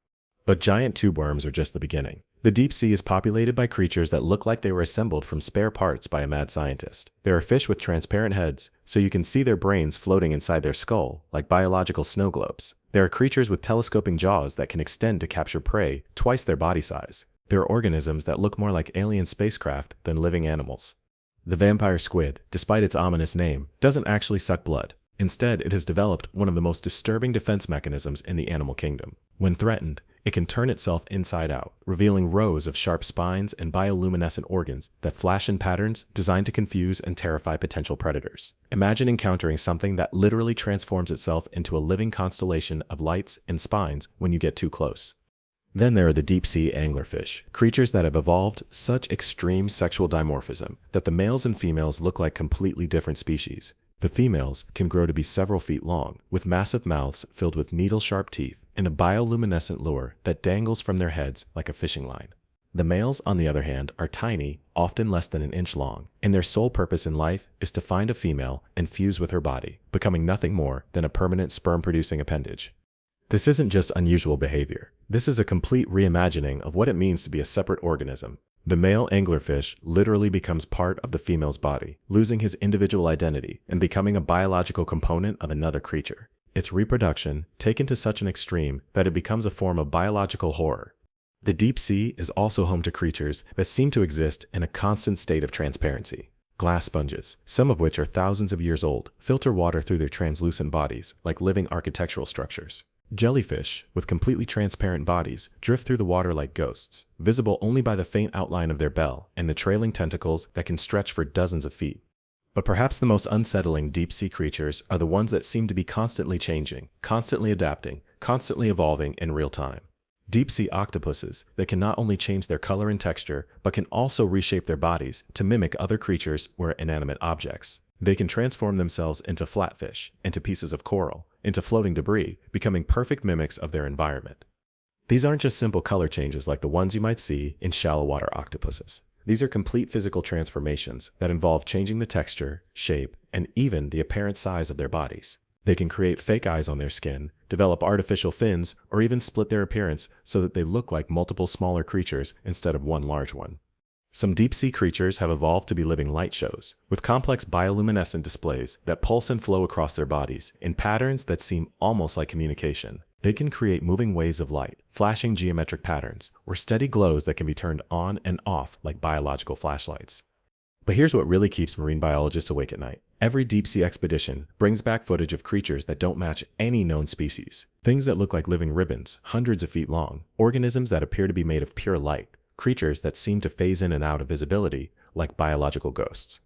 But giant tube worms are just the beginning. The deep sea is populated by creatures that look like they were assembled from spare parts by a mad scientist. There are fish with transparent heads, so you can see their brains floating inside their skull, like biological snow globes. There are creatures with telescoping jaws that can extend to capture prey twice their body size. There are organisms that look more like alien spacecraft than living animals. The vampire squid, despite its ominous name, doesn't actually suck blood. Instead, it has developed one of the most disturbing defense mechanisms in the animal kingdom. When threatened, it can turn itself inside out, revealing rows of sharp spines and bioluminescent organs that flash in patterns designed to confuse and terrify potential predators. Imagine encountering something that literally transforms itself into a living constellation of lights and spines when you get too close. Then there are the deep-sea anglerfish, creatures that have evolved such extreme sexual dimorphism that the males and females look like completely different species. The females can grow to be several feet long, with massive mouths filled with needle-sharp teeth and a bioluminescent lure that dangles from their heads like a fishing line. The males, on the other hand, are tiny, often less than an inch long, and their sole purpose in life is to find a female and fuse with her body, becoming nothing more than a permanent sperm-producing appendage. This isn't just unusual behavior. This is a complete reimagining of what it means to be a separate organism. The male anglerfish literally becomes part of the female's body, losing his individual identity and becoming a biological component of another creature. Its reproduction taken to such an extreme that it becomes a form of biological horror. The deep sea is also home to creatures that seem to exist in a constant state of transparency. Glass sponges, some of which are thousands of years old, filter water through their translucent bodies like living architectural structures. Jellyfish, with completely transparent bodies, drift through the water like ghosts, visible only by the faint outline of their bell and the trailing tentacles that can stretch for dozens of feet. But perhaps the most unsettling deep-sea creatures are the ones that seem to be constantly changing, constantly adapting, constantly evolving in real time. Deep-sea octopuses that can not only change their color and texture, but can also reshape their bodies to mimic other creatures or inanimate objects. They can transform themselves into flatfish, into pieces of coral, into floating debris, becoming perfect mimics of their environment. These aren't just simple color changes like the ones you might see in shallow water octopuses. These are complete physical transformations that involve changing the texture, shape, and even the apparent size of their bodies. They can create fake eyes on their skin, develop artificial fins, or even split their appearance so that they look like multiple smaller creatures instead of one large one. Some deep-sea creatures have evolved to be living light shows, with complex bioluminescent displays that pulse and flow across their bodies in patterns that seem almost like communication. They can create moving waves of light, flashing geometric patterns, or steady glows that can be turned on and off like biological flashlights. But here's what really keeps marine biologists awake at night. Every deep-sea expedition brings back footage of creatures that don't match any known species. Things that look like living ribbons, hundreds of feet long, organisms that appear to be made of pure light, creatures that seem to phase in and out of visibility like biological ghosts.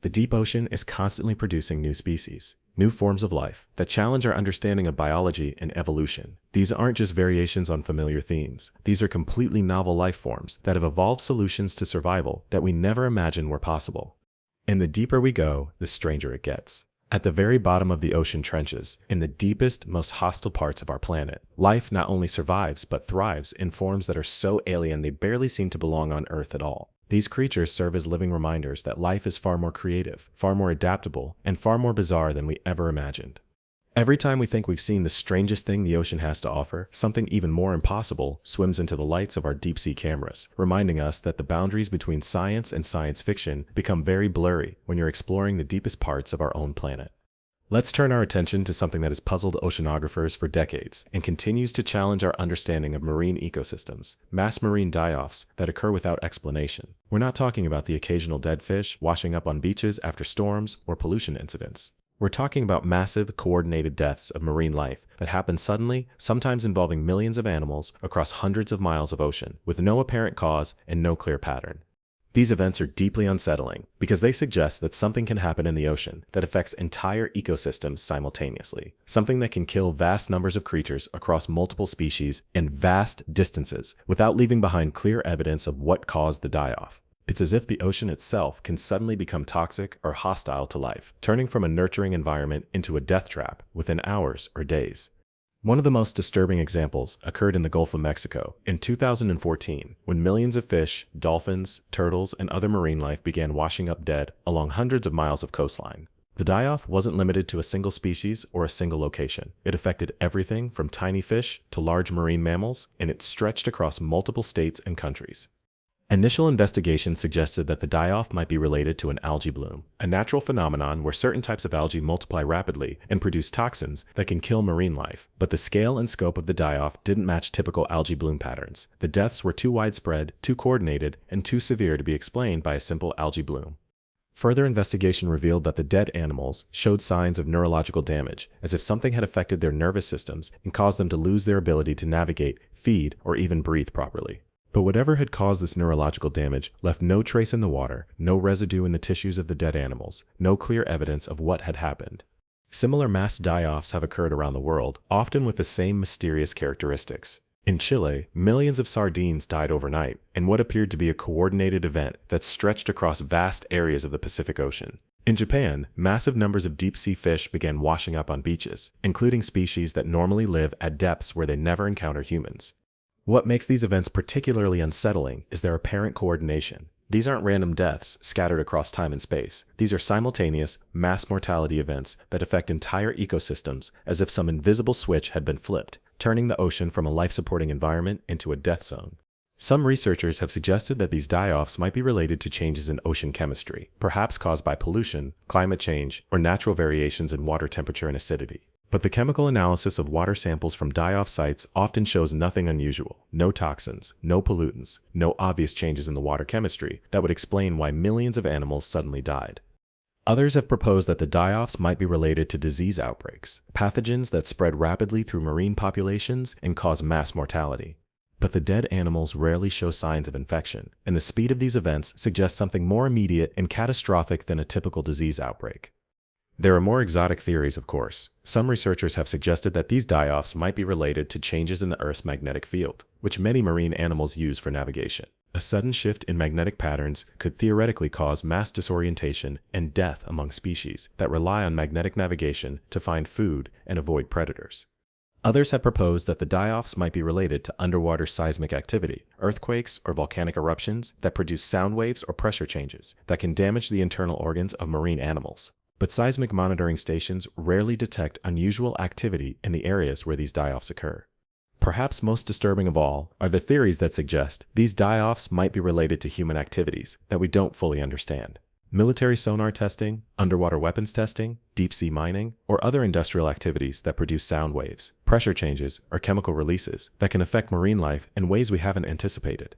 The deep ocean is constantly producing new species, new forms of life that challenge our understanding of biology and evolution. These aren't just variations on familiar themes. These are completely novel life forms that have evolved solutions to survival that we never imagined were possible. And the deeper we go, the stranger it gets. At the very bottom of the ocean trenches, in the deepest, most hostile parts of our planet, life not only survives but thrives in forms that are so alien they barely seem to belong on Earth at all. These creatures serve as living reminders that life is far more creative, far more adaptable, and far more bizarre than we ever imagined. Every time we think we've seen the strangest thing the ocean has to offer, something even more impossible swims into the lights of our deep-sea cameras, reminding us that the boundaries between science and science fiction become very blurry when you're exploring the deepest parts of our own planet. Let's turn our attention to something that has puzzled oceanographers for decades and continues to challenge our understanding of marine ecosystems: mass marine die-offs that occur without explanation. We're not talking about the occasional dead fish washing up on beaches after storms or pollution incidents. We're talking about massive, coordinated deaths of marine life that happen suddenly, sometimes involving millions of animals across hundreds of miles of ocean, with no apparent cause and no clear pattern. These events are deeply unsettling because they suggest that something can happen in the ocean that affects entire ecosystems simultaneously, something that can kill vast numbers of creatures across multiple species and vast distances without leaving behind clear evidence of what caused the die-off. It's as if the ocean itself can suddenly become toxic or hostile to life, turning from a nurturing environment into a death trap within hours or days. One of the most disturbing examples occurred in the Gulf of Mexico in 2014, when millions of fish, dolphins, turtles, and other marine life began washing up dead along hundreds of miles of coastline. The die-off wasn't limited to a single species or a single location. It affected everything from tiny fish to large marine mammals, and it stretched across multiple states and countries. Initial investigations suggested that the die-off might be related to an algae bloom, a natural phenomenon where certain types of algae multiply rapidly and produce toxins that can kill marine life. But the scale and scope of the die-off didn't match typical algae bloom patterns. The deaths were too widespread, too coordinated, and too severe to be explained by a simple algae bloom. Further investigation revealed that the dead animals showed signs of neurological damage, as if something had affected their nervous systems and caused them to lose their ability to navigate, feed, or even breathe properly. But whatever had caused this neurological damage left no trace in the water, no residue in the tissues of the dead animals, no clear evidence of what had happened. Similar mass die-offs have occurred around the world, often with the same mysterious characteristics. In Chile, millions of sardines died overnight in what appeared to be a coordinated event that stretched across vast areas of the Pacific Ocean. In Japan, massive numbers of deep-sea fish began washing up on beaches, including species that normally live at depths where they never encounter humans. What makes these events particularly unsettling is their apparent coordination. These aren't random deaths scattered across time and space. These are simultaneous, mass mortality events that affect entire ecosystems as if some invisible switch had been flipped, turning the ocean from a life-supporting environment into a death zone. Some researchers have suggested that these die-offs might be related to changes in ocean chemistry, perhaps caused by pollution, climate change, or natural variations in water temperature and acidity. But the chemical analysis of water samples from die-off sites often shows nothing unusual. No toxins, no pollutants, no obvious changes in the water chemistry that would explain why millions of animals suddenly died. Others have proposed that the die-offs might be related to disease outbreaks, pathogens that spread rapidly through marine populations and cause mass mortality. But the dead animals rarely show signs of infection, and the speed of these events suggests something more immediate and catastrophic than a typical disease outbreak. There are more exotic theories, of course. Some researchers have suggested that these die-offs might be related to changes in the Earth's magnetic field, which many marine animals use for navigation. A sudden shift in magnetic patterns could theoretically cause mass disorientation and death among species that rely on magnetic navigation to find food and avoid predators. Others have proposed that the die-offs might be related to underwater seismic activity, earthquakes or volcanic eruptions that produce sound waves or pressure changes that can damage the internal organs of marine animals. But seismic monitoring stations rarely detect unusual activity in the areas where these die-offs occur. Perhaps most disturbing of all are the theories that suggest these die-offs might be related to human activities that we don't fully understand. Military sonar testing, underwater weapons testing, deep-sea mining, or other industrial activities that produce sound waves, pressure changes, or chemical releases that can affect marine life in ways we haven't anticipated.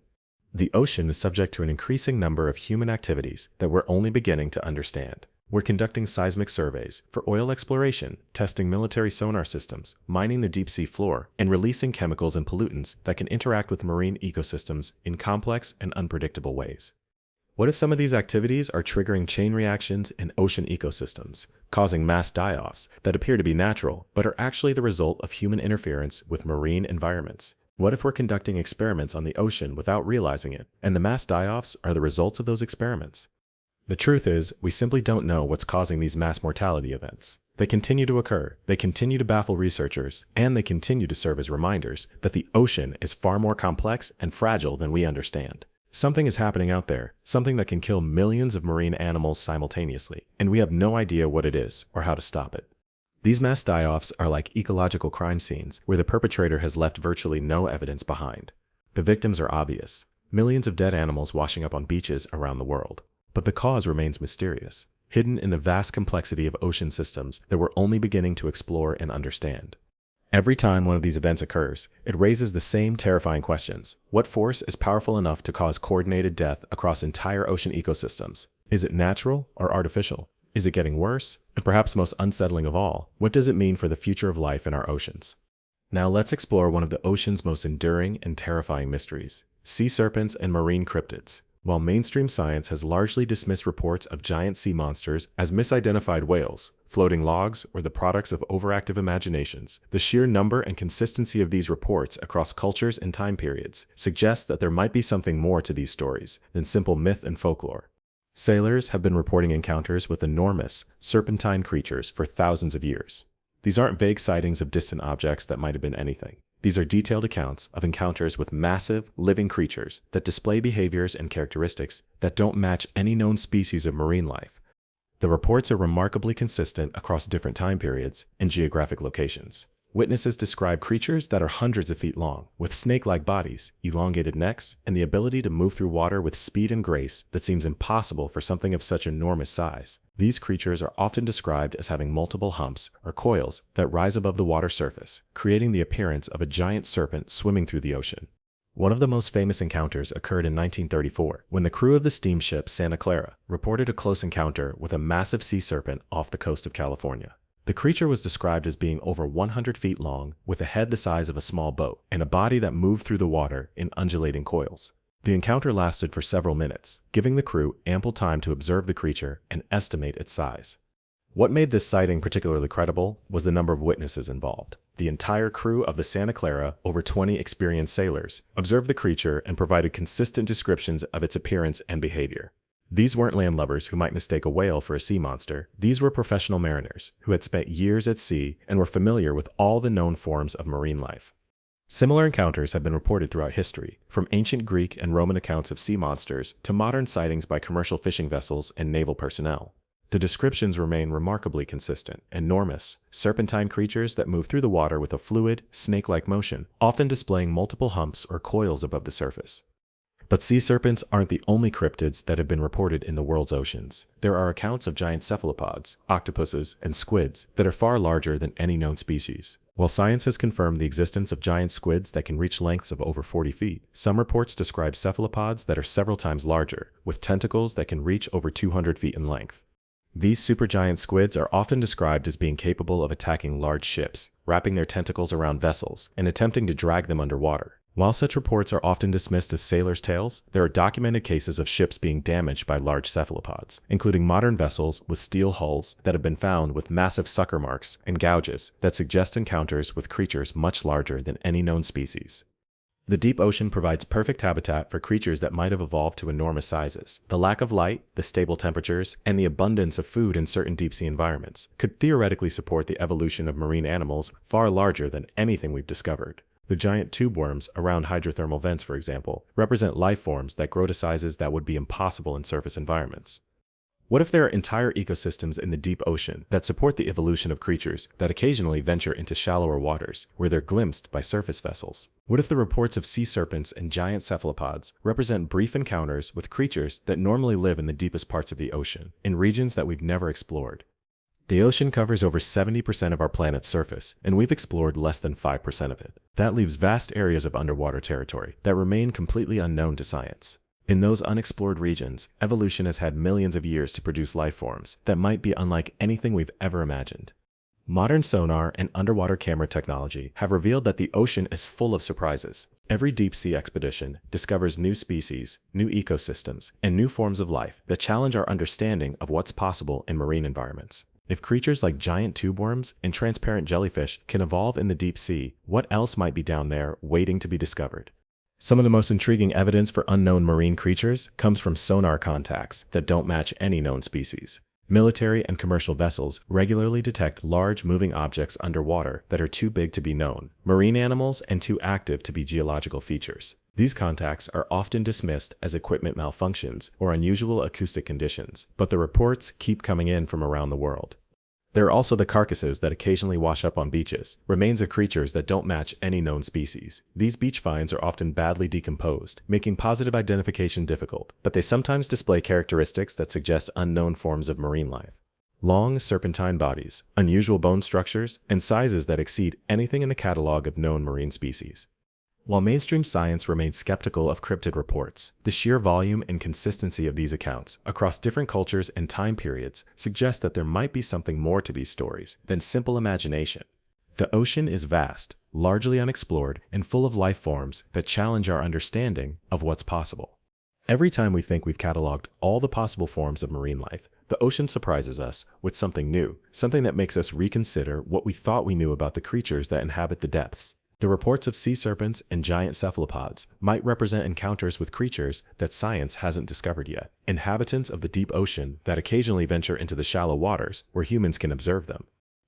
The ocean is subject to an increasing number of human activities that we're only beginning to understand. We're conducting seismic surveys for oil exploration, testing military sonar systems, mining the deep-sea floor, and releasing chemicals and pollutants that can interact with marine ecosystems in complex and unpredictable ways. What if some of these activities are triggering chain reactions in ocean ecosystems, causing mass die-offs that appear to be natural but are actually the result of human interference with marine environments? What if we're conducting experiments on the ocean without realizing it, and the mass die-offs are the results of those experiments? The truth is, we simply don't know what's causing these mass mortality events. They continue to occur, they continue to baffle researchers, and they continue to serve as reminders that the ocean is far more complex and fragile than we understand. Something is happening out there, something that can kill millions of marine animals simultaneously, and we have no idea what it is or how to stop it. These mass die-offs are like ecological crime scenes where the perpetrator has left virtually no evidence behind. The victims are obvious, millions of dead animals washing up on beaches around the world. But the cause remains mysterious, hidden in the vast complexity of ocean systems that we're only beginning to explore and understand. Every time one of these events occurs, it raises the same terrifying questions. What force is powerful enough to cause coordinated death across entire ocean ecosystems? Is it natural or artificial? Is it getting worse? And perhaps most unsettling of all, what does it mean for the future of life in our oceans? Now let's explore one of the ocean's most enduring and terrifying mysteries: sea serpents and marine cryptids. While mainstream science has largely dismissed reports of giant sea monsters as misidentified whales, floating logs, or the products of overactive imaginations, the sheer number and consistency of these reports across cultures and time periods suggests that there might be something more to these stories than simple myth and folklore. Sailors have been reporting encounters with enormous, serpentine creatures for thousands of years. These aren't vague sightings of distant objects that might have been anything. These are detailed accounts of encounters with massive, living creatures that display behaviors and characteristics that don't match any known species of marine life. The reports are remarkably consistent across different time periods and geographic locations. Witnesses describe creatures that are hundreds of feet long, with snake-like bodies, elongated necks, and the ability to move through water with speed and grace that seems impossible for something of such enormous size. These creatures are often described as having multiple humps or coils that rise above the water surface, creating the appearance of a giant serpent swimming through the ocean. One of the most famous encounters occurred in 1934, when the crew of the steamship Santa Clara reported a close encounter with a massive sea serpent off the coast of California. The creature was described as being over 100 feet long, with a head the size of a small boat, and a body that moved through the water in undulating coils. The encounter lasted for several minutes, giving the crew ample time to observe the creature and estimate its size. What made this sighting particularly credible was the number of witnesses involved. The entire crew of the Santa Clara, over 20 experienced sailors, observed the creature and provided consistent descriptions of its appearance and behavior. These weren't landlubbers who might mistake a whale for a sea monster. These were professional mariners who had spent years at sea and were familiar with all the known forms of marine life. Similar encounters have been reported throughout history, from ancient Greek and Roman accounts of sea monsters to modern sightings by commercial fishing vessels and naval personnel. The descriptions remain remarkably consistent: enormous, serpentine creatures that move through the water with a fluid, snake-like motion, often displaying multiple humps or coils above the surface. But sea serpents aren't the only cryptids that have been reported in the world's oceans. There are accounts of giant cephalopods, octopuses, and squids that are far larger than any known species. While science has confirmed the existence of giant squids that can reach lengths of over 40 feet, some reports describe cephalopods that are several times larger, with tentacles that can reach over 200 feet in length. These supergiant squids are often described as being capable of attacking large ships, wrapping their tentacles around vessels, and attempting to drag them underwater. While such reports are often dismissed as sailors' tales, there are documented cases of ships being damaged by large cephalopods, including modern vessels with steel hulls that have been found with massive sucker marks and gouges that suggest encounters with creatures much larger than any known species. The deep ocean provides perfect habitat for creatures that might have evolved to enormous sizes. The lack of light, the stable temperatures, and the abundance of food in certain deep-sea environments could theoretically support the evolution of marine animals far larger than anything we've discovered. The giant tube worms around hydrothermal vents, for example, represent life forms that grow to sizes that would be impossible in surface environments. What if there are entire ecosystems in the deep ocean that support the evolution of creatures that occasionally venture into shallower waters, where they're glimpsed by surface vessels? What if the reports of sea serpents and giant cephalopods represent brief encounters with creatures that normally live in the deepest parts of the ocean, in regions that we've never explored? The ocean covers over 70% of our planet's surface, and we've explored less than 5% of it. That leaves vast areas of underwater territory that remain completely unknown to science. In those unexplored regions, evolution has had millions of years to produce life forms that might be unlike anything we've ever imagined. Modern sonar and underwater camera technology have revealed that the ocean is full of surprises. Every deep-sea expedition discovers new species, new ecosystems, and new forms of life that challenge our understanding of what's possible in marine environments. If creatures like giant tube worms and transparent jellyfish can evolve in the deep sea, what else might be down there waiting to be discovered? Some of the most intriguing evidence for unknown marine creatures comes from sonar contacts that don't match any known species. Military and commercial vessels regularly detect large moving objects underwater that are too big to be known, marine animals, and too active to be geological features. These contacts are often dismissed as equipment malfunctions or unusual acoustic conditions, but the reports keep coming in from around the world. There are also the carcasses that occasionally wash up on beaches, remains of creatures that don't match any known species. These beach finds are often badly decomposed, making positive identification difficult, but they sometimes display characteristics that suggest unknown forms of marine life. Long, serpentine bodies, unusual bone structures, and sizes that exceed anything in the catalog of known marine species. While mainstream science remains skeptical of cryptid reports, the sheer volume and consistency of these accounts across different cultures and time periods suggest that there might be something more to these stories than simple imagination. The ocean is vast, largely unexplored, and full of life forms that challenge our understanding of what's possible. Every time we think we've cataloged all the possible forms of marine life, the ocean surprises us with something new, something that makes us reconsider what we thought we knew about the creatures that inhabit the depths. The reports of sea serpents and giant cephalopods might represent encounters with creatures that science hasn't discovered yet, inhabitants of the deep ocean that occasionally venture into the shallow waters where humans can observe them.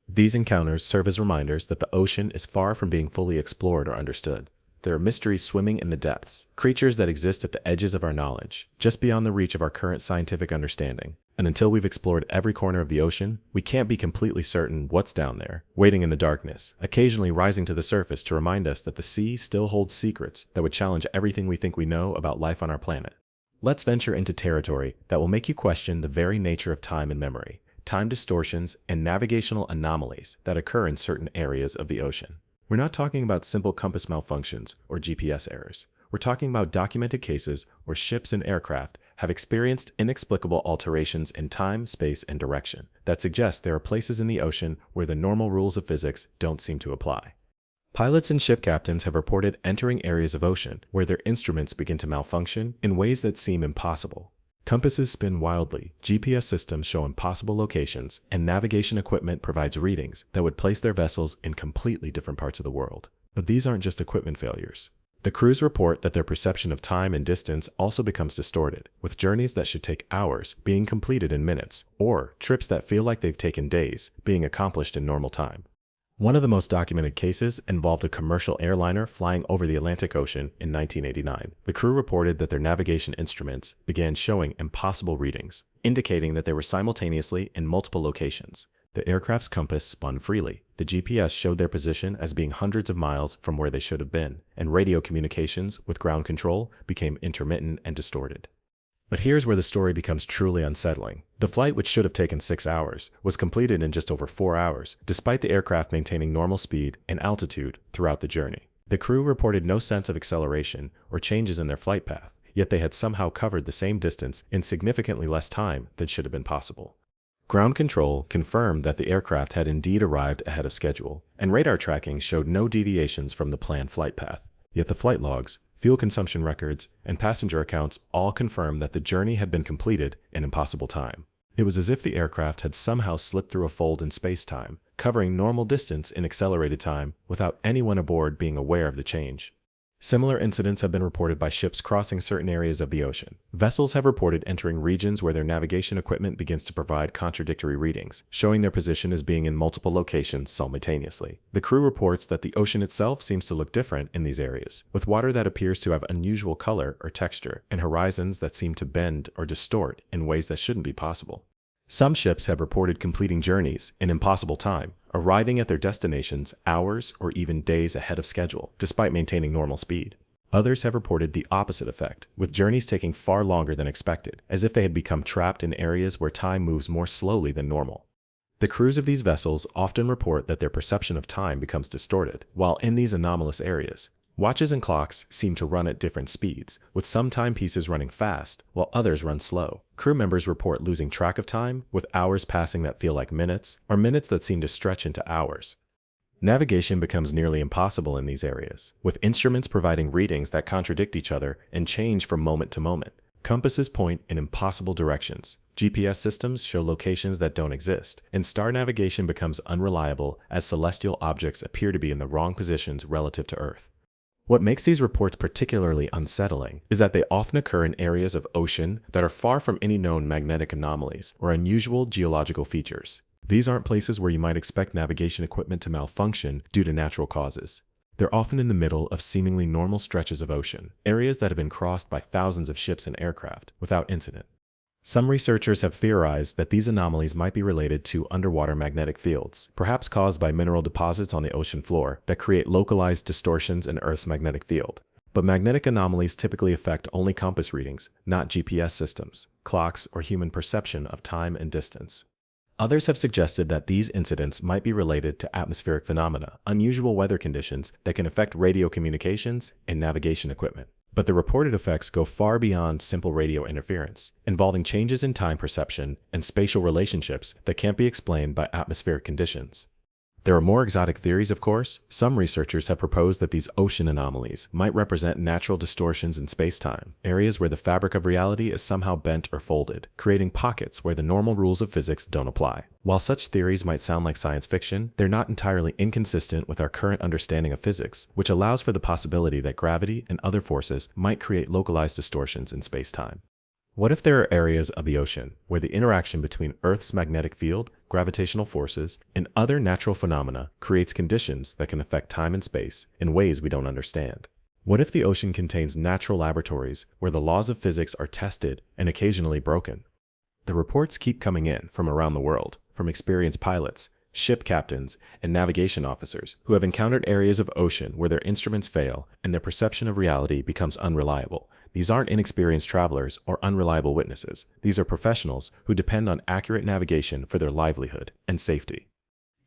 These encounters serve as reminders that the ocean is far from being fully explored or understood. There are mysteries swimming in the depths, creatures that exist at the edges of our knowledge, just beyond the reach of our current scientific understanding. And until we've explored every corner of the ocean, we can't be completely certain what's down there, waiting in the darkness, occasionally rising to the surface to remind us that the sea still holds secrets that would challenge everything we think we know about life on our planet. Let's venture into territory that will make you question the very nature of time and memory, time distortions, and navigational anomalies that occur in certain areas of the ocean. We're not talking about simple compass malfunctions or GPS errors. We're talking about documented cases where ships and aircraft have experienced inexplicable alterations in time, space, and direction that suggest there are places in the ocean where the normal rules of physics don't seem to apply. Pilots and ship captains have reported entering areas of ocean where their instruments begin to malfunction in ways that seem impossible. Compasses spin wildly, GPS systems show impossible locations, and navigation equipment provides readings that would place their vessels in completely different parts of the world. But these aren't just equipment failures. The crews report that their perception of time and distance also becomes distorted, with journeys that should take hours being completed in minutes, or trips that feel like they've taken days being accomplished in normal time. One of the most documented cases involved a commercial airliner flying over the Atlantic Ocean in 1989. The crew reported that their navigation instruments began showing impossible readings, indicating that they were simultaneously in multiple locations. The aircraft's compass spun freely. The GPS showed their position as being hundreds of miles from where they should have been, and radio communications with ground control became intermittent and distorted. But here's where the story becomes truly unsettling. The flight, which should have taken 6 hours, was completed in just over 4 hours, despite the aircraft maintaining normal speed and altitude throughout the journey. The crew reported no sense of acceleration or changes in their flight path, yet they had somehow covered the same distance in significantly less time than should have been possible. Ground control confirmed that the aircraft had indeed arrived ahead of schedule, and radar tracking showed no deviations from the planned flight path. Yet the flight logs, fuel consumption records, and passenger accounts all confirmed that the journey had been completed in impossible time. It was as if the aircraft had somehow slipped through a fold in space-time, covering normal distance in accelerated time without anyone aboard being aware of the change. Similar incidents have been reported by ships crossing certain areas of the ocean. Vessels have reported entering regions where their navigation equipment begins to provide contradictory readings, showing their position as being in multiple locations simultaneously. The crew reports that the ocean itself seems to look different in these areas, with water that appears to have unusual color or texture, and horizons that seem to bend or distort in ways that shouldn't be possible. Some ships have reported completing journeys in impossible time, arriving at their destinations hours or even days ahead of schedule, despite maintaining normal speed. Others have reported the opposite effect, with journeys taking far longer than expected, as if they had become trapped in areas where time moves more slowly than normal. The crews of these vessels often report that their perception of time becomes distorted while in these anomalous areas. Watches and clocks seem to run at different speeds, with some timepieces running fast while others run slow. Crew members report losing track of time, with hours passing that feel like minutes, or minutes that seem to stretch into hours. Navigation becomes nearly impossible in these areas, with instruments providing readings that contradict each other and change from moment to moment. Compasses point in impossible directions. GPS systems show locations that don't exist, and star navigation becomes unreliable as celestial objects appear to be in the wrong positions relative to Earth. What makes these reports particularly unsettling is that they often occur in areas of ocean that are far from any known magnetic anomalies or unusual geological features. These aren't places where you might expect navigation equipment to malfunction due to natural causes. They're often in the middle of seemingly normal stretches of ocean, areas that have been crossed by thousands of ships and aircraft without incident. Some researchers have theorized that these anomalies might be related to underwater magnetic fields, perhaps caused by mineral deposits on the ocean floor that create localized distortions in Earth's magnetic field. But magnetic anomalies typically affect only compass readings, not GPS systems, clocks, or human perception of time and distance. Others have suggested that these incidents might be related to atmospheric phenomena, unusual weather conditions that can affect radio communications and navigation equipment. But the reported effects go far beyond simple radio interference, involving changes in time perception and spatial relationships that can't be explained by atmospheric conditions. There are more exotic theories, of course. Some researchers have proposed that these ocean anomalies might represent natural distortions in space-time, areas where the fabric of reality is somehow bent or folded, creating pockets where the normal rules of physics don't apply. While such theories might sound like science fiction, they're not entirely inconsistent with our current understanding of physics, which allows for the possibility that gravity and other forces might create localized distortions in space-time. What if there are areas of the ocean where the interaction between Earth's magnetic field, gravitational forces, and other natural phenomena creates conditions that can affect time and space in ways we don't understand? What if the ocean contains natural laboratories where the laws of physics are tested and occasionally broken? The reports keep coming in from around the world, from experienced pilots, ship captains, and navigation officers who have encountered areas of ocean where their instruments fail and their perception of reality becomes unreliable. These aren't inexperienced travelers or unreliable witnesses. These are professionals who depend on accurate navigation for their livelihood and safety.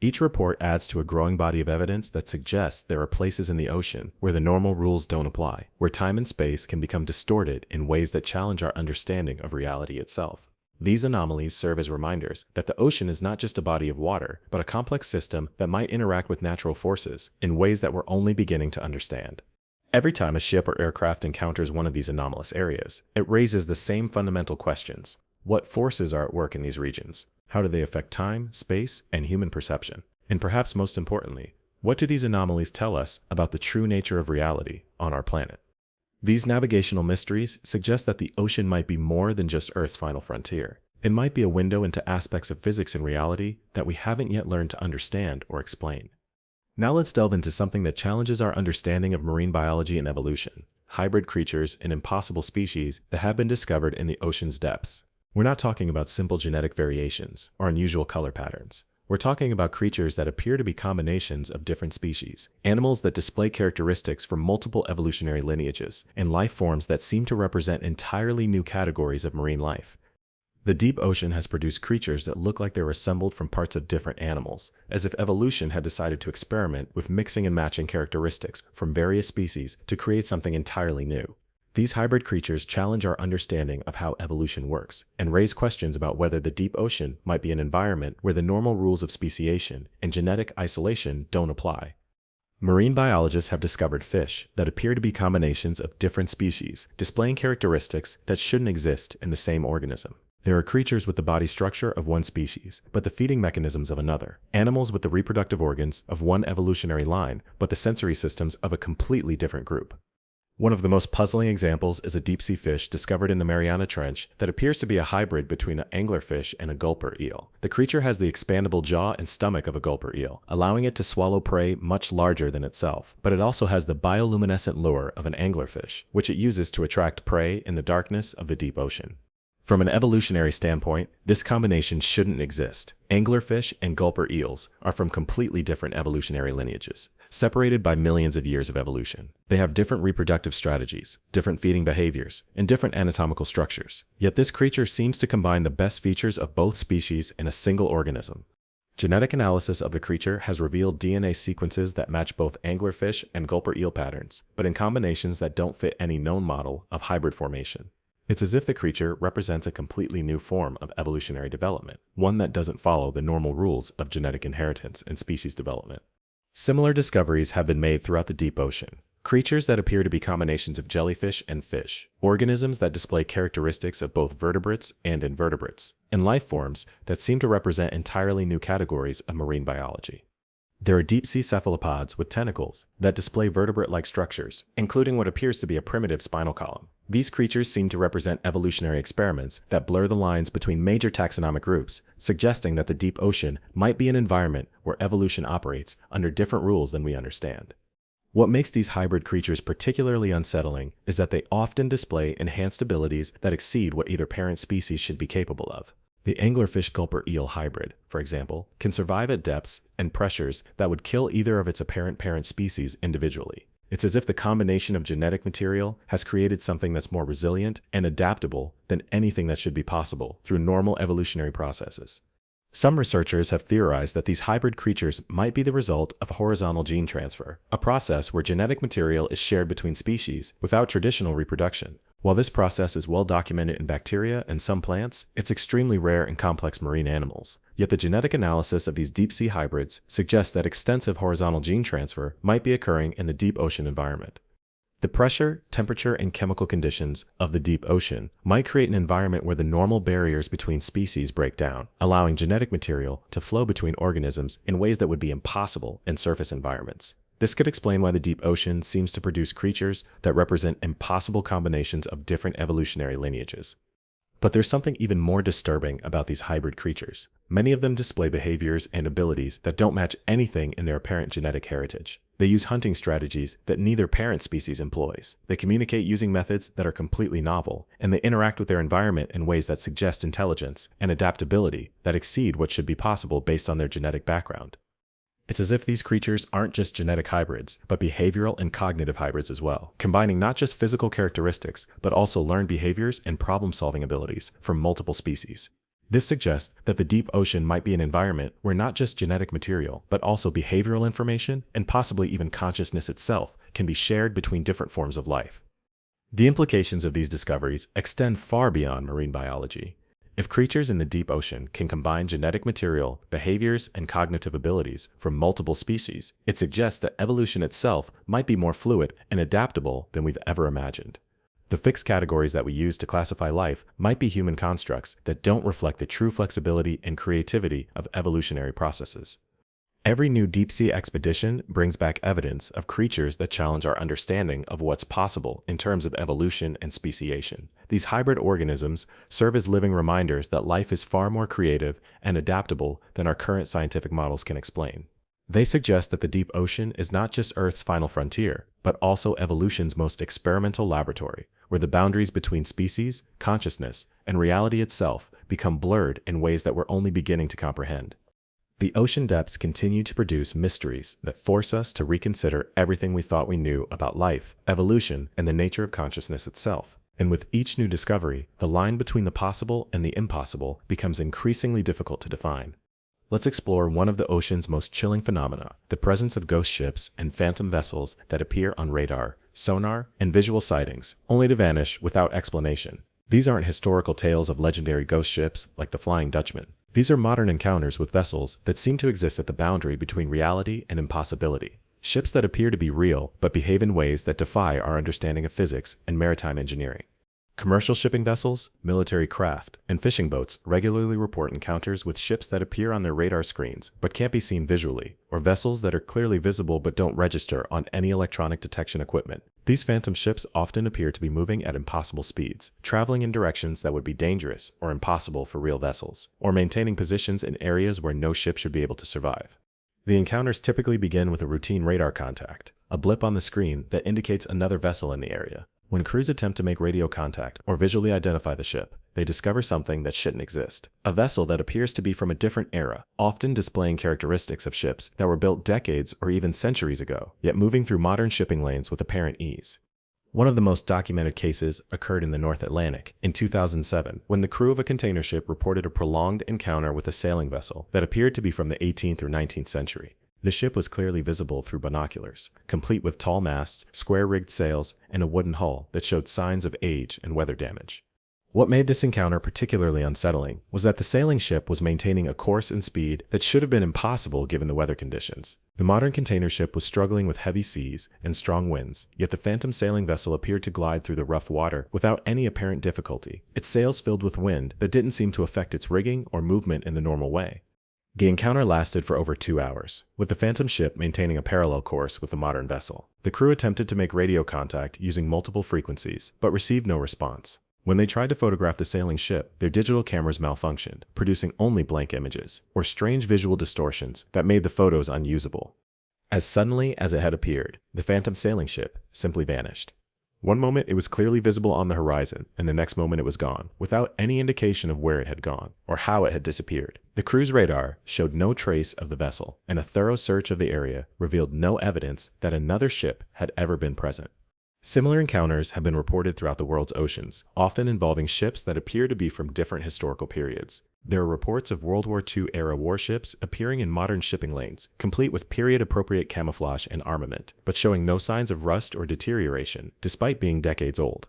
Each report adds to a growing body of evidence that suggests there are places in the ocean where the normal rules don't apply, where time and space can become distorted in ways that challenge our understanding of reality itself. These anomalies serve as reminders that the ocean is not just a body of water, but a complex system that might interact with natural forces in ways that we're only beginning to understand. Every time a ship or aircraft encounters one of these anomalous areas, it raises the same fundamental questions. What forces are at work in these regions? How do they affect time, space, and human perception? And perhaps most importantly, what do these anomalies tell us about the true nature of reality on our planet? These navigational mysteries suggest that the ocean might be more than just Earth's final frontier. It might be a window into aspects of physics and reality that we haven't yet learned to understand or explain. Now let's delve into something that challenges our understanding of marine biology and evolution: hybrid creatures and impossible species that have been discovered in the ocean's depths. We're not talking about simple genetic variations or unusual color patterns. We're talking about creatures that appear to be combinations of different species, animals that display characteristics from multiple evolutionary lineages, and life forms that seem to represent entirely new categories of marine life. The deep ocean has produced creatures that look like they were assembled from parts of different animals, as if evolution had decided to experiment with mixing and matching characteristics from various species to create something entirely new. These hybrid creatures challenge our understanding of how evolution works and raise questions about whether the deep ocean might be an environment where the normal rules of speciation and genetic isolation don't apply. Marine biologists have discovered fish that appear to be combinations of different species, displaying characteristics that shouldn't exist in the same organism. There are creatures with the body structure of one species, but the feeding mechanisms of another. Animals with the reproductive organs of one evolutionary line, but the sensory systems of a completely different group. One of the most puzzling examples is a deep-sea fish discovered in the Mariana Trench that appears to be a hybrid between an anglerfish and a gulper eel. The creature has the expandable jaw and stomach of a gulper eel, allowing it to swallow prey much larger than itself, but it also has the bioluminescent lure of an anglerfish, which it uses to attract prey in the darkness of the deep ocean. From an evolutionary standpoint, this combination shouldn't exist. Anglerfish and gulper eels are from completely different evolutionary lineages, separated by millions of years of evolution. They have different reproductive strategies, different feeding behaviors, and different anatomical structures. Yet this creature seems to combine the best features of both species in a single organism. Genetic analysis of the creature has revealed DNA sequences that match both anglerfish and gulper eel patterns, but in combinations that don't fit any known model of hybrid formation. It's as if the creature represents a completely new form of evolutionary development, one that doesn't follow the normal rules of genetic inheritance and species development. Similar discoveries have been made throughout the deep ocean. Creatures that appear to be combinations of jellyfish and fish, organisms that display characteristics of both vertebrates and invertebrates, and life forms that seem to represent entirely new categories of marine biology. There are deep-sea cephalopods with tentacles that display vertebrate-like structures, including what appears to be a primitive spinal column. These creatures seem to represent evolutionary experiments that blur the lines between major taxonomic groups, suggesting that the deep ocean might be an environment where evolution operates under different rules than we understand. What makes these hybrid creatures particularly unsettling is that they often display enhanced abilities that exceed what either parent species should be capable of. The anglerfish gulper eel hybrid, for example, can survive at depths and pressures that would kill either of its apparent parent species individually. It's as if the combination of genetic material has created something that's more resilient and adaptable than anything that should be possible through normal evolutionary processes. Some researchers have theorized that these hybrid creatures might be the result of horizontal gene transfer, a process where genetic material is shared between species without traditional reproduction. While this process is well documented in bacteria and some plants, it's extremely rare in complex marine animals. Yet the genetic analysis of these deep-sea hybrids suggests that extensive horizontal gene transfer might be occurring in the deep ocean environment. The pressure, temperature, and chemical conditions of the deep ocean might create an environment where the normal barriers between species break down, allowing genetic material to flow between organisms in ways that would be impossible in surface environments. This could explain why the deep ocean seems to produce creatures that represent impossible combinations of different evolutionary lineages. But there's something even more disturbing about these hybrid creatures. Many of them display behaviors and abilities that don't match anything in their apparent genetic heritage. They use hunting strategies that neither parent species employs. They communicate using methods that are completely novel, and they interact with their environment in ways that suggest intelligence and adaptability that exceed what should be possible based on their genetic background. It's as if these creatures aren't just genetic hybrids, but behavioral and cognitive hybrids as well, combining not just physical characteristics, but also learned behaviors and problem-solving abilities from multiple species. This suggests that the deep ocean might be an environment where not just genetic material, but also behavioral information and possibly even consciousness itself can be shared between different forms of life. The implications of these discoveries extend far beyond marine biology. If creatures in the deep ocean can combine genetic material, behaviors, and cognitive abilities from multiple species, it suggests that evolution itself might be more fluid and adaptable than we've ever imagined. The fixed categories that we use to classify life might be human constructs that don't reflect the true flexibility and creativity of evolutionary processes. Every new deep-sea expedition brings back evidence of creatures that challenge our understanding of what's possible in terms of evolution and speciation. These hybrid organisms serve as living reminders that life is far more creative and adaptable than our current scientific models can explain. They suggest that the deep ocean is not just Earth's final frontier, but also evolution's most experimental laboratory, where the boundaries between species, consciousness, and reality itself become blurred in ways that we're only beginning to comprehend. The ocean depths continue to produce mysteries that force us to reconsider everything we thought we knew about life, evolution, and the nature of consciousness itself. And with each new discovery, the line between the possible and the impossible becomes increasingly difficult to define. Let's explore one of the ocean's most chilling phenomena, the presence of ghost ships and phantom vessels that appear on radar, sonar, and visual sightings, only to vanish without explanation. These aren't historical tales of legendary ghost ships like the Flying Dutchman. These are modern encounters with vessels that seem to exist at the boundary between reality and impossibility. Ships that appear to be real, but behave in ways that defy our understanding of physics and maritime engineering. Commercial shipping vessels, military craft, and fishing boats regularly report encounters with ships that appear on their radar screens but can't be seen visually, or vessels that are clearly visible but don't register on any electronic detection equipment. These phantom ships often appear to be moving at impossible speeds, traveling in directions that would be dangerous or impossible for real vessels, or maintaining positions in areas where no ship should be able to survive. The encounters typically begin with a routine radar contact, a blip on the screen that indicates another vessel in the area. When crews attempt to make radio contact or visually identify the ship, they discover something that shouldn't exist. A vessel that appears to be from a different era, often displaying characteristics of ships that were built decades or even centuries ago, yet moving through modern shipping lanes with apparent ease. One of the most documented cases occurred in the North Atlantic in 2007, when the crew of a container ship reported a prolonged encounter with a sailing vessel that appeared to be from the 18th or 19th century. The ship was clearly visible through binoculars, complete with tall masts, square-rigged sails, and a wooden hull that showed signs of age and weather damage. What made this encounter particularly unsettling was that the sailing ship was maintaining a course and speed that should have been impossible given the weather conditions. The modern container ship was struggling with heavy seas and strong winds, yet the phantom sailing vessel appeared to glide through the rough water without any apparent difficulty, its sails filled with wind that didn't seem to affect its rigging or movement in the normal way. The encounter lasted for over 2 hours, with the phantom ship maintaining a parallel course with the modern vessel. The crew attempted to make radio contact using multiple frequencies, but received no response. When they tried to photograph the sailing ship, their digital cameras malfunctioned, producing only blank images, or strange visual distortions that made the photos unusable. As suddenly as it had appeared, the phantom sailing ship simply vanished. One moment it was clearly visible on the horizon, and the next moment it was gone, without any indication of where it had gone, or how it had disappeared. The crew's radar showed no trace of the vessel, and a thorough search of the area revealed no evidence that another ship had ever been present. Similar encounters have been reported throughout the world's oceans, often involving ships that appear to be from different historical periods. There are reports of World War II-era warships appearing in modern shipping lanes, complete with period-appropriate camouflage and armament, but showing no signs of rust or deterioration, despite being decades old.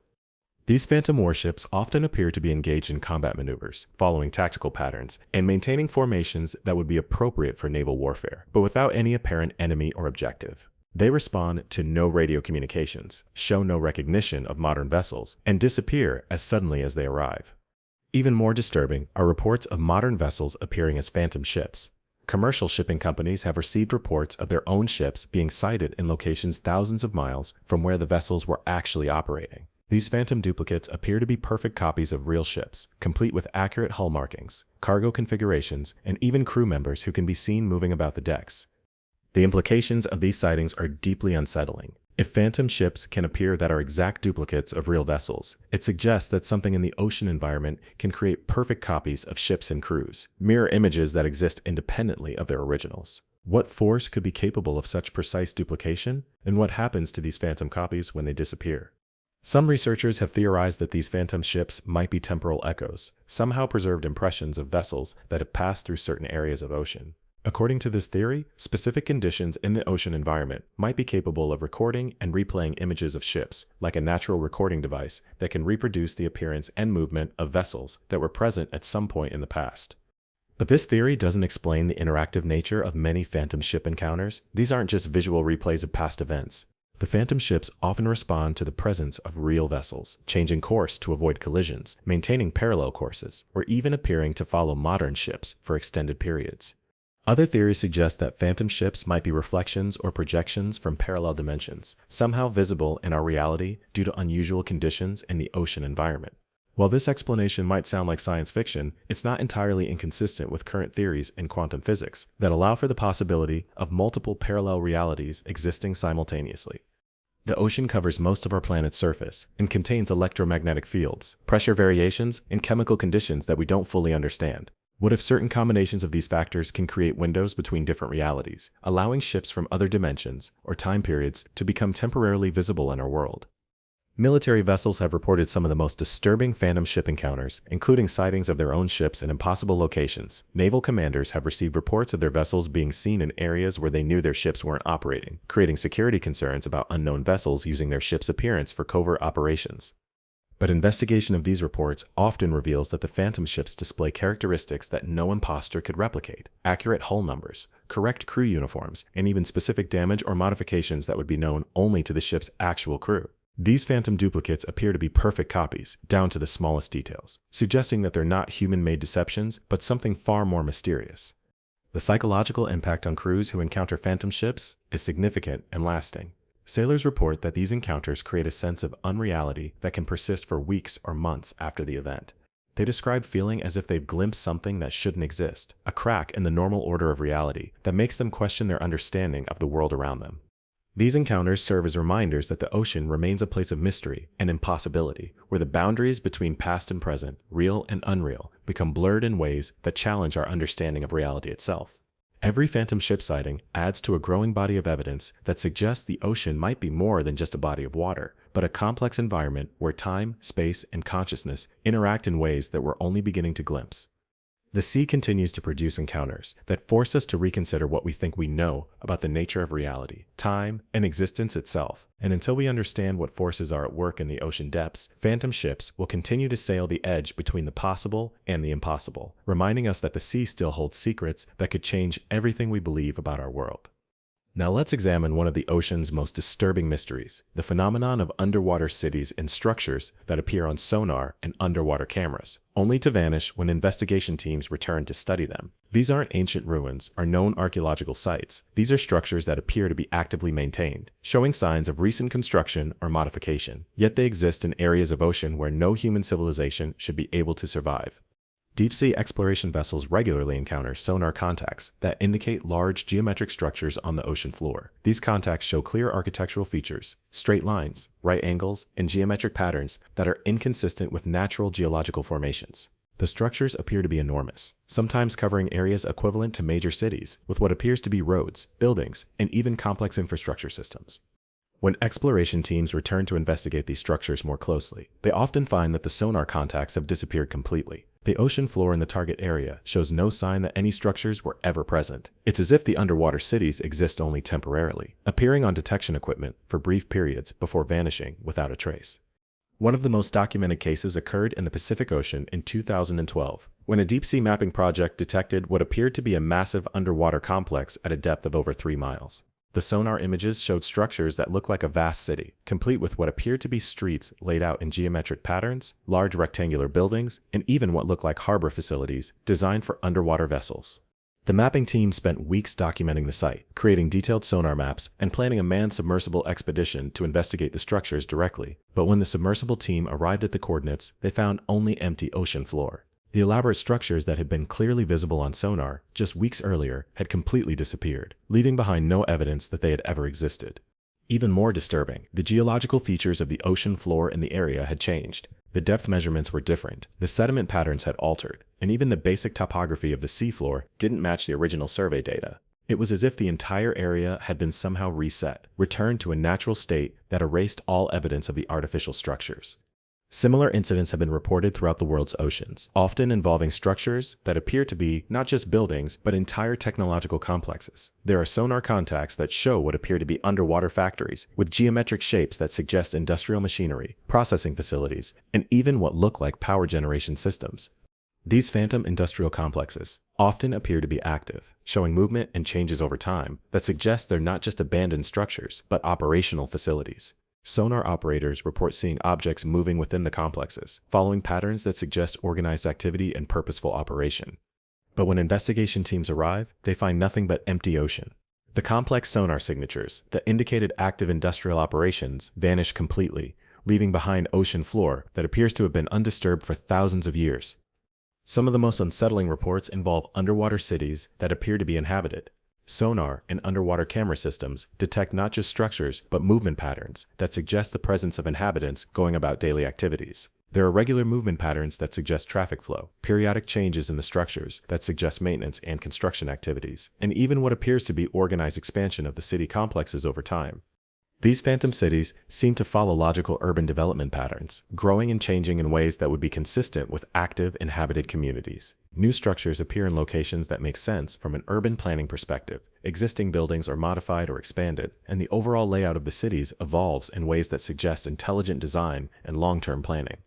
These phantom warships often appear to be engaged in combat maneuvers, following tactical patterns, and maintaining formations that would be appropriate for naval warfare, but without any apparent enemy or objective. They respond to no radio communications, show no recognition of modern vessels, and disappear as suddenly as they arrive. Even more disturbing are reports of modern vessels appearing as phantom ships. Commercial shipping companies have received reports of their own ships being sighted in locations thousands of miles from where the vessels were actually operating. These phantom duplicates appear to be perfect copies of real ships, complete with accurate hull markings, cargo configurations, and even crew members who can be seen moving about the decks. The implications of these sightings are deeply unsettling. If phantom ships can appear that are exact duplicates of real vessels, it suggests that something in the ocean environment can create perfect copies of ships and crews, mirror images that exist independently of their originals. What force could be capable of such precise duplication, and what happens to these phantom copies when they disappear? Some researchers have theorized that these phantom ships might be temporal echoes, somehow preserved impressions of vessels that have passed through certain areas of ocean. According to this theory, specific conditions in the ocean environment might be capable of recording and replaying images of ships, like a natural recording device that can reproduce the appearance and movement of vessels that were present at some point in the past. But this theory doesn't explain the interactive nature of many phantom ship encounters. These aren't just visual replays of past events. The phantom ships often respond to the presence of real vessels, changing course to avoid collisions, maintaining parallel courses, or even appearing to follow modern ships for extended periods. Other theories suggest that phantom ships might be reflections or projections from parallel dimensions, somehow visible in our reality due to unusual conditions in the ocean environment. While this explanation might sound like science fiction, it's not entirely inconsistent with current theories in quantum physics that allow for the possibility of multiple parallel realities existing simultaneously. The ocean covers most of our planet's surface and contains electromagnetic fields, pressure variations, and chemical conditions that we don't fully understand. What if certain combinations of these factors can create windows between different realities, allowing ships from other dimensions or time periods to become temporarily visible in our world? Military vessels have reported some of the most disturbing phantom ship encounters, including sightings of their own ships in impossible locations. Naval commanders have received reports of their vessels being seen in areas where they knew their ships weren't operating, creating security concerns about unknown vessels using their ship's appearance for covert operations. But investigation of these reports often reveals that the phantom ships display characteristics that no imposter could replicate: accurate hull numbers, correct crew uniforms, and even specific damage or modifications that would be known only to the ship's actual crew. These phantom duplicates appear to be perfect copies, down to the smallest details, suggesting that they're not human-made deceptions, but something far more mysterious. The psychological impact on crews who encounter phantom ships is significant and lasting. Sailors report that these encounters create a sense of unreality that can persist for weeks or months after the event. They describe feeling as if they've glimpsed something that shouldn't exist, a crack in the normal order of reality that makes them question their understanding of the world around them. These encounters serve as reminders that the ocean remains a place of mystery and impossibility, where the boundaries between past and present, real and unreal, become blurred in ways that challenge our understanding of reality itself. Every phantom ship sighting adds to a growing body of evidence that suggests the ocean might be more than just a body of water, but a complex environment where time, space, and consciousness interact in ways that we're only beginning to glimpse. The sea continues to produce encounters that force us to reconsider what we think we know about the nature of reality, time, and existence itself. And until we understand what forces are at work in the ocean depths, phantom ships will continue to sail the edge between the possible and the impossible, reminding us that the sea still holds secrets that could change everything we believe about our world. Now let's examine one of the ocean's most disturbing mysteries, the phenomenon of underwater cities and structures that appear on sonar and underwater cameras, only to vanish when investigation teams return to study them. These aren't ancient ruins or known archaeological sites. These are structures that appear to be actively maintained, showing signs of recent construction or modification. Yet they exist in areas of ocean where no human civilization should be able to survive. Deep-sea exploration vessels regularly encounter sonar contacts that indicate large geometric structures on the ocean floor. These contacts show clear architectural features, straight lines, right angles, and geometric patterns that are inconsistent with natural geological formations. The structures appear to be enormous, sometimes covering areas equivalent to major cities, with what appears to be roads, buildings, and even complex infrastructure systems. When exploration teams return to investigate these structures more closely, they often find that the sonar contacts have disappeared completely. The ocean floor in the target area shows no sign that any structures were ever present. It's as if the underwater cities exist only temporarily, appearing on detection equipment for brief periods before vanishing without a trace. One of the most documented cases occurred in the Pacific Ocean in 2012, when a deep-sea mapping project detected what appeared to be a massive underwater complex at a depth of over 3 miles. The sonar images showed structures that looked like a vast city, complete with what appeared to be streets laid out in geometric patterns, large rectangular buildings, and even what looked like harbor facilities designed for underwater vessels. The mapping team spent weeks documenting the site, creating detailed sonar maps, and planning a manned submersible expedition to investigate the structures directly. But when the submersible team arrived at the coordinates, they found only empty ocean floor. The elaborate structures that had been clearly visible on sonar just weeks earlier had completely disappeared, leaving behind no evidence that they had ever existed. Even more disturbing, the geological features of the ocean floor in the area had changed. The depth measurements were different, the sediment patterns had altered, and even the basic topography of the seafloor didn't match the original survey data. It was as if the entire area had been somehow reset, returned to a natural state that erased all evidence of the artificial structures. Similar incidents have been reported throughout the world's oceans, often involving structures that appear to be not just buildings, but entire technological complexes. There are sonar contacts that show what appear to be underwater factories, with geometric shapes that suggest industrial machinery, processing facilities, and even what look like power generation systems. These phantom industrial complexes often appear to be active, showing movement and changes over time that suggest they're not just abandoned structures, but operational facilities. Sonar operators report seeing objects moving within the complexes, following patterns that suggest organized activity and purposeful operation. But when investigation teams arrive, they find nothing but empty ocean. The complex sonar signatures that indicated active industrial operations vanish completely, leaving behind ocean floor that appears to have been undisturbed for thousands of years. Some of the most unsettling reports involve underwater cities that appear to be inhabited. Sonar and underwater camera systems detect not just structures, but movement patterns that suggest the presence of inhabitants going about daily activities. There are regular movement patterns that suggest traffic flow, periodic changes in the structures that suggest maintenance and construction activities, and even what appears to be organized expansion of the city complexes over time. These phantom cities seem to follow logical urban development patterns, growing and changing in ways that would be consistent with active inhabited communities. New structures appear in locations that make sense from an urban planning perspective. Existing buildings are modified or expanded, and the overall layout of the cities evolves in ways that suggest intelligent design and long-term planning.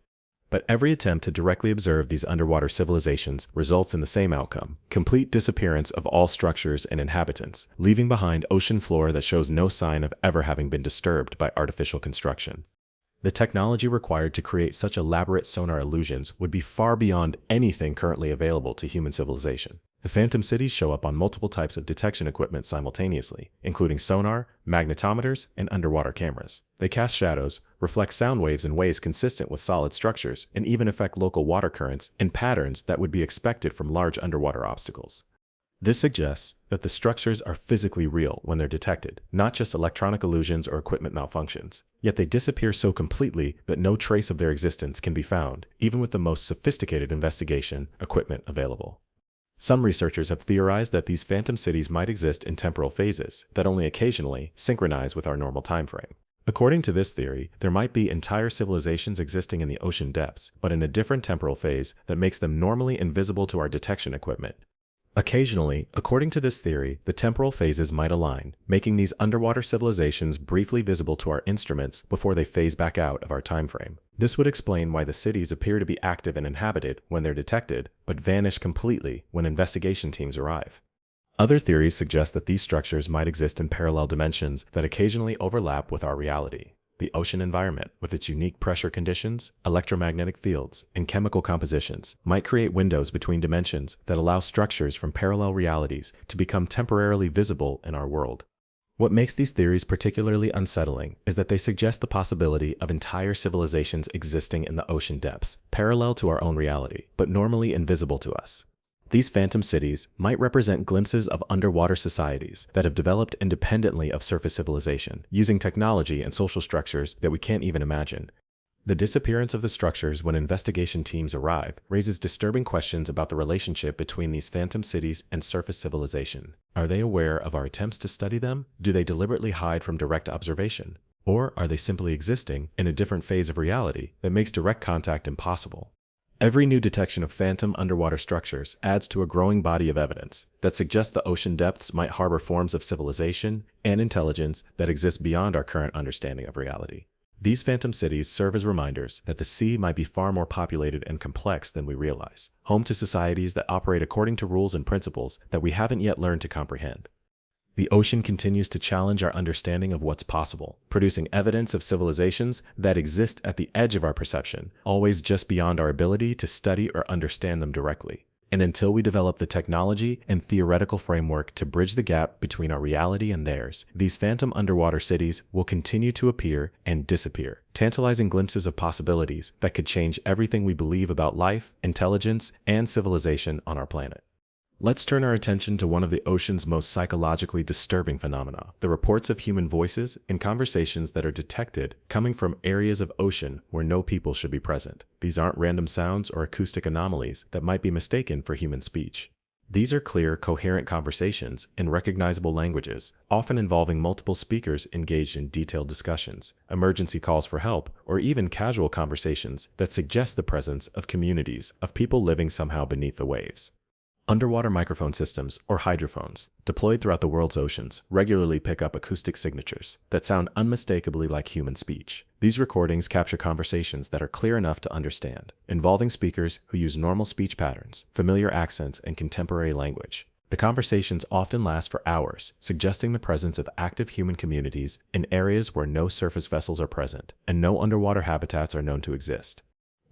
But every attempt to directly observe these underwater civilizations results in the same outcome: complete disappearance of all structures and inhabitants, leaving behind ocean floor that shows no sign of ever having been disturbed by artificial construction. The technology required to create such elaborate sonar illusions would be far beyond anything currently available to human civilization. The phantom cities show up on multiple types of detection equipment simultaneously, including sonar, magnetometers, and underwater cameras. They cast shadows, reflect sound waves in ways consistent with solid structures, and even affect local water currents in patterns that would be expected from large underwater obstacles. This suggests that the structures are physically real when they're detected, not just electronic illusions or equipment malfunctions. Yet they disappear so completely that no trace of their existence can be found, even with the most sophisticated investigation equipment available. Some researchers have theorized that these phantom cities might exist in temporal phases that only occasionally synchronize with our normal time frame. According to this theory, there might be entire civilizations existing in the ocean depths, but in a different temporal phase that makes them normally invisible to our detection equipment. Occasionally, according to this theory, the temporal phases might align, making these underwater civilizations briefly visible to our instruments before they phase back out of our time frame. This would explain why the cities appear to be active and inhabited when they're detected, but vanish completely when investigation teams arrive. Other theories suggest that these structures might exist in parallel dimensions that occasionally overlap with our reality. The ocean environment, with its unique pressure conditions, electromagnetic fields, and chemical compositions, might create windows between dimensions that allow structures from parallel realities to become temporarily visible in our world. What makes these theories particularly unsettling is that they suggest the possibility of entire civilizations existing in the ocean depths, parallel to our own reality, but normally invisible to us. These phantom cities might represent glimpses of underwater societies that have developed independently of surface civilization, using technology and social structures that we can't even imagine. The disappearance of the structures when investigation teams arrive raises disturbing questions about the relationship between these phantom cities and surface civilization. Are they aware of our attempts to study them? Do they deliberately hide from direct observation? Or are they simply existing in a different phase of reality that makes direct contact impossible? Every new detection of phantom underwater structures adds to a growing body of evidence that suggests the ocean depths might harbor forms of civilization and intelligence that exist beyond our current understanding of reality. These phantom cities serve as reminders that the sea might be far more populated and complex than we realize, home to societies that operate according to rules and principles that we haven't yet learned to comprehend. The ocean continues to challenge our understanding of what's possible, producing evidence of civilizations that exist at the edge of our perception, always just beyond our ability to study or understand them directly. And until we develop the technology and theoretical framework to bridge the gap between our reality and theirs, these phantom underwater cities will continue to appear and disappear, tantalizing glimpses of possibilities that could change everything we believe about life, intelligence, and civilization on our planet. Let's turn our attention to one of the ocean's most psychologically disturbing phenomena: the reports of human voices and conversations that are detected coming from areas of ocean where no people should be present. These aren't random sounds or acoustic anomalies that might be mistaken for human speech. These are clear, coherent conversations in recognizable languages, often involving multiple speakers engaged in detailed discussions, emergency calls for help, or even casual conversations that suggest the presence of communities of people living somehow beneath the waves. Underwater microphone systems, or hydrophones, deployed throughout the world's oceans, regularly pick up acoustic signatures that sound unmistakably like human speech. These recordings capture conversations that are clear enough to understand, involving speakers who use normal speech patterns, familiar accents, and contemporary language. The conversations often last for hours, suggesting the presence of active human communities in areas where no surface vessels are present, and no underwater habitats are known to exist.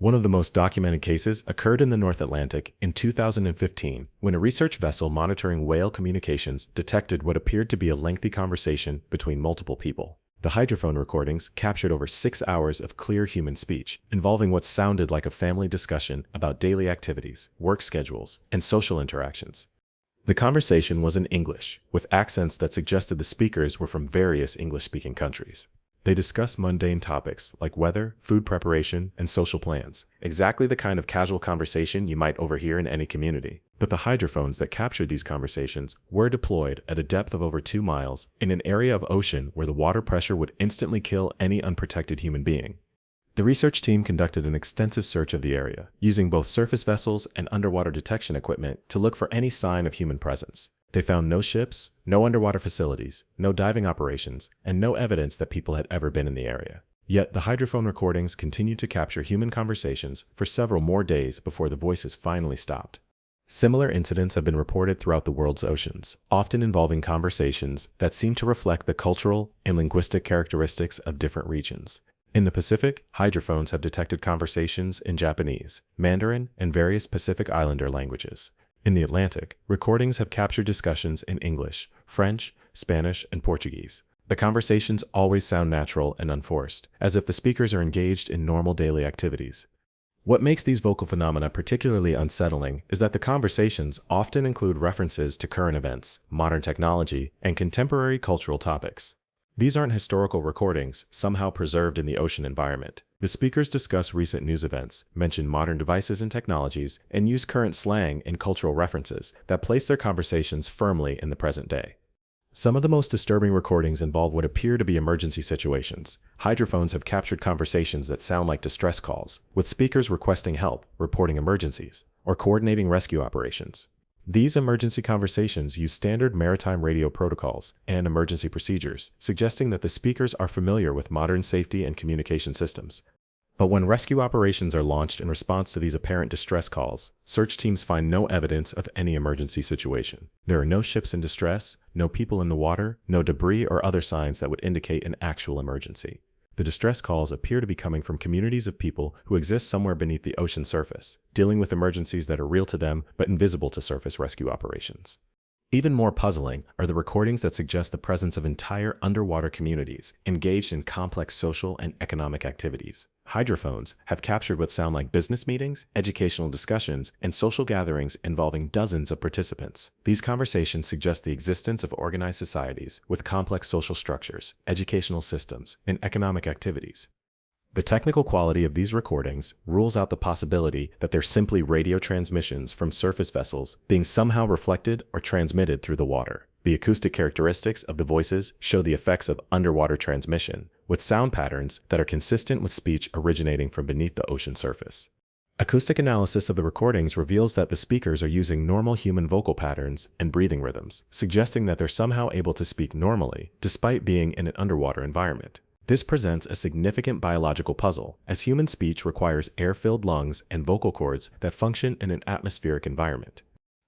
One of the most documented cases occurred in the North Atlantic in 2015, when a research vessel monitoring whale communications detected what appeared to be a lengthy conversation between multiple people. The hydrophone recordings captured over 6 hours of clear human speech, involving what sounded like a family discussion about daily activities, work schedules, and social interactions. The conversation was in English, with accents that suggested the speakers were from various English-speaking countries. They discussed mundane topics like weather, food preparation, and social plans, exactly the kind of casual conversation you might overhear in any community. But the hydrophones that captured these conversations were deployed at a depth of over 2 miles in an area of ocean where the water pressure would instantly kill any unprotected human being. The research team conducted an extensive search of the area, using both surface vessels and underwater detection equipment to look for any sign of human presence. They found no ships, no underwater facilities, no diving operations, and no evidence that people had ever been in the area. Yet the hydrophone recordings continued to capture human conversations for several more days before the voices finally stopped. Similar incidents have been reported throughout the world's oceans, often involving conversations that seem to reflect the cultural and linguistic characteristics of different regions. In the Pacific, hydrophones have detected conversations in Japanese, Mandarin, and various Pacific Islander languages. In the Atlantic, recordings have captured discussions in English, French, Spanish, and Portuguese. The conversations always sound natural and unforced, as if the speakers are engaged in normal daily activities. What makes these vocal phenomena particularly unsettling is that the conversations often include references to current events, modern technology, and contemporary cultural topics. These aren't historical recordings somehow preserved in the ocean environment. The speakers discuss recent news events, mention modern devices and technologies, and use current slang and cultural references that place their conversations firmly in the present day. Some of the most disturbing recordings involve what appear to be emergency situations. Hydrophones have captured conversations that sound like distress calls, with speakers requesting help, reporting emergencies, or coordinating rescue operations. These emergency conversations use standard maritime radio protocols and emergency procedures, suggesting that the speakers are familiar with modern safety and communication systems. But when rescue operations are launched in response to these apparent distress calls, search teams find no evidence of any emergency situation. There are no ships in distress, no people in the water, no debris or other signs that would indicate an actual emergency. The distress calls appear to be coming from communities of people who exist somewhere beneath the ocean surface, dealing with emergencies that are real to them but invisible to surface rescue operations. Even more puzzling are the recordings that suggest the presence of entire underwater communities engaged in complex social and economic activities. Hydrophones have captured what sound like business meetings, educational discussions, and social gatherings involving dozens of participants. These conversations suggest the existence of organized societies with complex social structures, educational systems, and economic activities. The technical quality of these recordings rules out the possibility that they're simply radio transmissions from surface vessels being somehow reflected or transmitted through the water. The acoustic characteristics of the voices show the effects of underwater transmission, with sound patterns that are consistent with speech originating from beneath the ocean surface. Acoustic analysis of the recordings reveals that the speakers are using normal human vocal patterns and breathing rhythms, suggesting that they're somehow able to speak normally despite being in an underwater environment. This presents a significant biological puzzle, as human speech requires air-filled lungs and vocal cords that function in an atmospheric environment.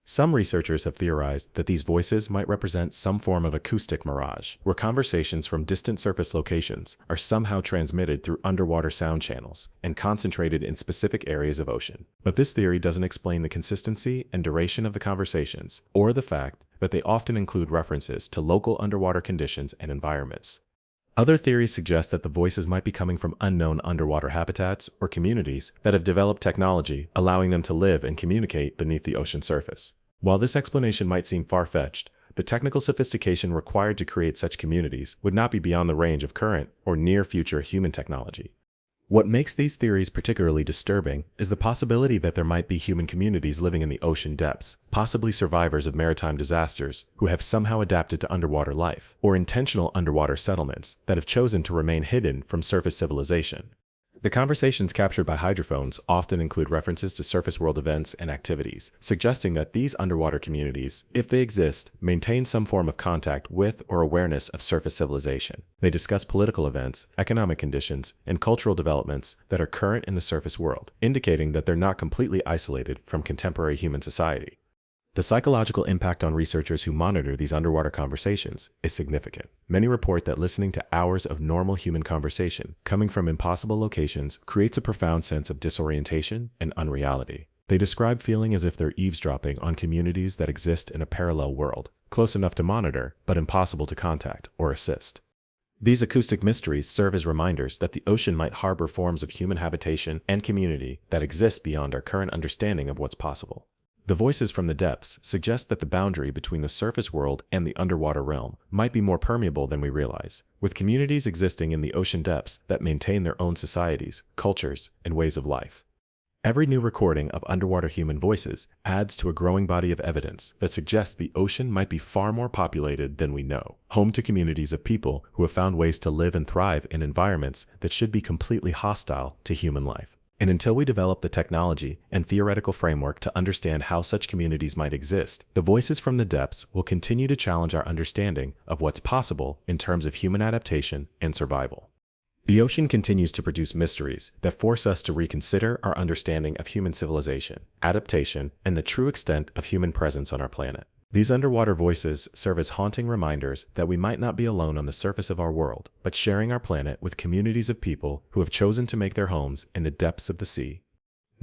Some researchers have theorized that these voices might represent some form of acoustic mirage, where conversations from distant surface locations are somehow transmitted through underwater sound channels and concentrated in specific areas of ocean. But this theory doesn't explain the consistency and duration of the conversations, or the fact that they often include references to local underwater conditions and environments. Other theories suggest that the voices might be coming from unknown underwater habitats or communities that have developed technology allowing them to live and communicate beneath the ocean surface. While this explanation might seem far-fetched, the technical sophistication required to create such communities would not be beyond the range of current or near-future human technology. What makes these theories particularly disturbing is the possibility that there might be human communities living in the ocean depths, possibly survivors of maritime disasters who have somehow adapted to underwater life, or intentional underwater settlements that have chosen to remain hidden from surface civilization. The conversations captured by hydrophones often include references to surface world events and activities, suggesting that these underwater communities, if they exist, maintain some form of contact with or awareness of surface civilization. They discuss political events, economic conditions, and cultural developments that are current in the surface world, indicating that they're not completely isolated from contemporary human society. The psychological impact on researchers who monitor these underwater conversations is significant. Many report that listening to hours of normal human conversation coming from impossible locations creates a profound sense of disorientation and unreality. They describe feeling as if they're eavesdropping on communities that exist in a parallel world, close enough to monitor, but impossible to contact or assist. These acoustic mysteries serve as reminders that the ocean might harbor forms of human habitation and community that exist beyond our current understanding of what's possible. The voices from the depths suggest that the boundary between the surface world and the underwater realm might be more permeable than we realize, with communities existing in the ocean depths that maintain their own societies, cultures, and ways of life. Every new recording of underwater human voices adds to a growing body of evidence that suggests the ocean might be far more populated than we know, home to communities of people who have found ways to live and thrive in environments that should be completely hostile to human life. And until we develop the technology and theoretical framework to understand how such communities might exist, the voices from the depths will continue to challenge our understanding of what's possible in terms of human adaptation and survival. The ocean continues to produce mysteries that force us to reconsider our understanding of human civilization, adaptation, and the true extent of human presence on our planet. These underwater voices serve as haunting reminders that we might not be alone on the surface of our world, but sharing our planet with communities of people who have chosen to make their homes in the depths of the sea.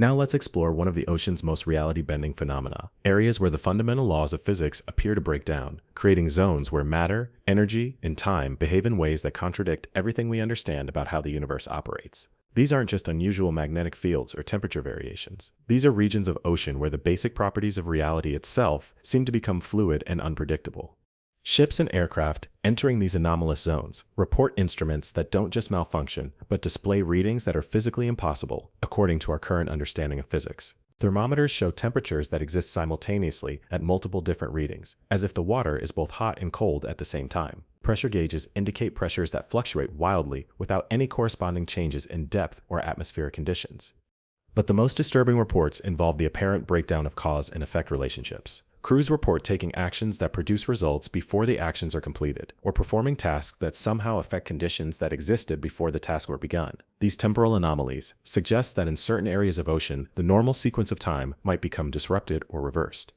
Now let's explore one of the ocean's most reality-bending phenomena, areas where the fundamental laws of physics appear to break down, creating zones where matter, energy, and time behave in ways that contradict everything we understand about how the universe operates. These aren't just unusual magnetic fields or temperature variations. These are regions of ocean where the basic properties of reality itself seem to become fluid and unpredictable. Ships and aircraft entering these anomalous zones report instruments that don't just malfunction, but display readings that are physically impossible, according to our current understanding of physics. Thermometers show temperatures that exist simultaneously at multiple different readings, as if the water is both hot and cold at the same time. Pressure gauges indicate pressures that fluctuate wildly without any corresponding changes in depth or atmospheric conditions. But the most disturbing reports involve the apparent breakdown of cause and effect relationships. Crews report taking actions that produce results before the actions are completed, or performing tasks that somehow affect conditions that existed before the tasks were begun. These temporal anomalies suggest that in certain areas of ocean, the normal sequence of time might become disrupted or reversed.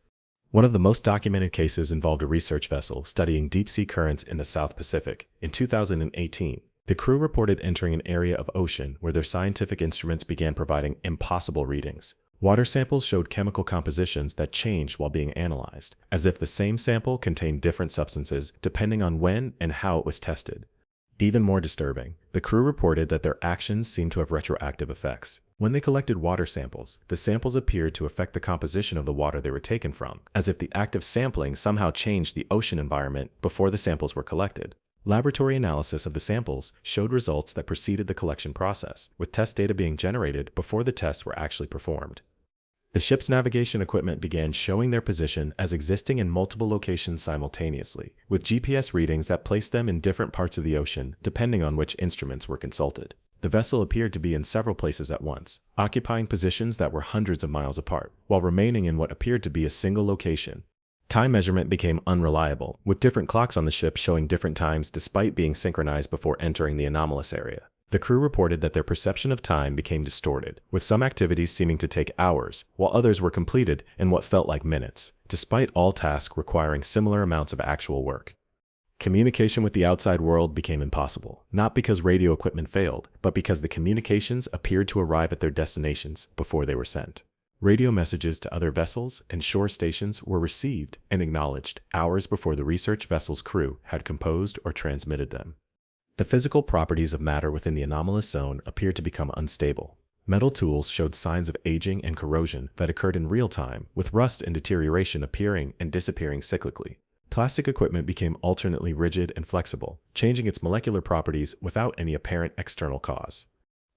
One of the most documented cases involved a research vessel studying deep-sea currents in the South Pacific. In 2018, the crew reported entering an area of ocean where their scientific instruments began providing impossible readings. Water samples showed chemical compositions that changed while being analyzed, as if the same sample contained different substances depending on when and how it was tested. Even more disturbing, the crew reported that their actions seemed to have retroactive effects. When they collected water samples, the samples appeared to affect the composition of the water they were taken from, as if the act of sampling somehow changed the ocean environment before the samples were collected. Laboratory analysis of the samples showed results that preceded the collection process, with test data being generated before the tests were actually performed. The ship's navigation equipment began showing their position as existing in multiple locations simultaneously, with GPS readings that placed them in different parts of the ocean depending on which instruments were consulted. The vessel appeared to be in several places at once, occupying positions that were hundreds of miles apart, while remaining in what appeared to be a single location. Time measurement became unreliable, with different clocks on the ship showing different times despite being synchronized before entering the anomalous area. The crew reported that their perception of time became distorted, with some activities seeming to take hours, while others were completed in what felt like minutes, despite all tasks requiring similar amounts of actual work. Communication with the outside world became impossible, not because radio equipment failed, but because the communications appeared to arrive at their destinations before they were sent. Radio messages to other vessels and shore stations were received and acknowledged hours before the research vessel's crew had composed or transmitted them. The physical properties of matter within the anomalous zone appeared to become unstable. Metal tools showed signs of aging and corrosion that occurred in real time, with rust and deterioration appearing and disappearing cyclically. Plastic equipment became alternately rigid and flexible, changing its molecular properties without any apparent external cause.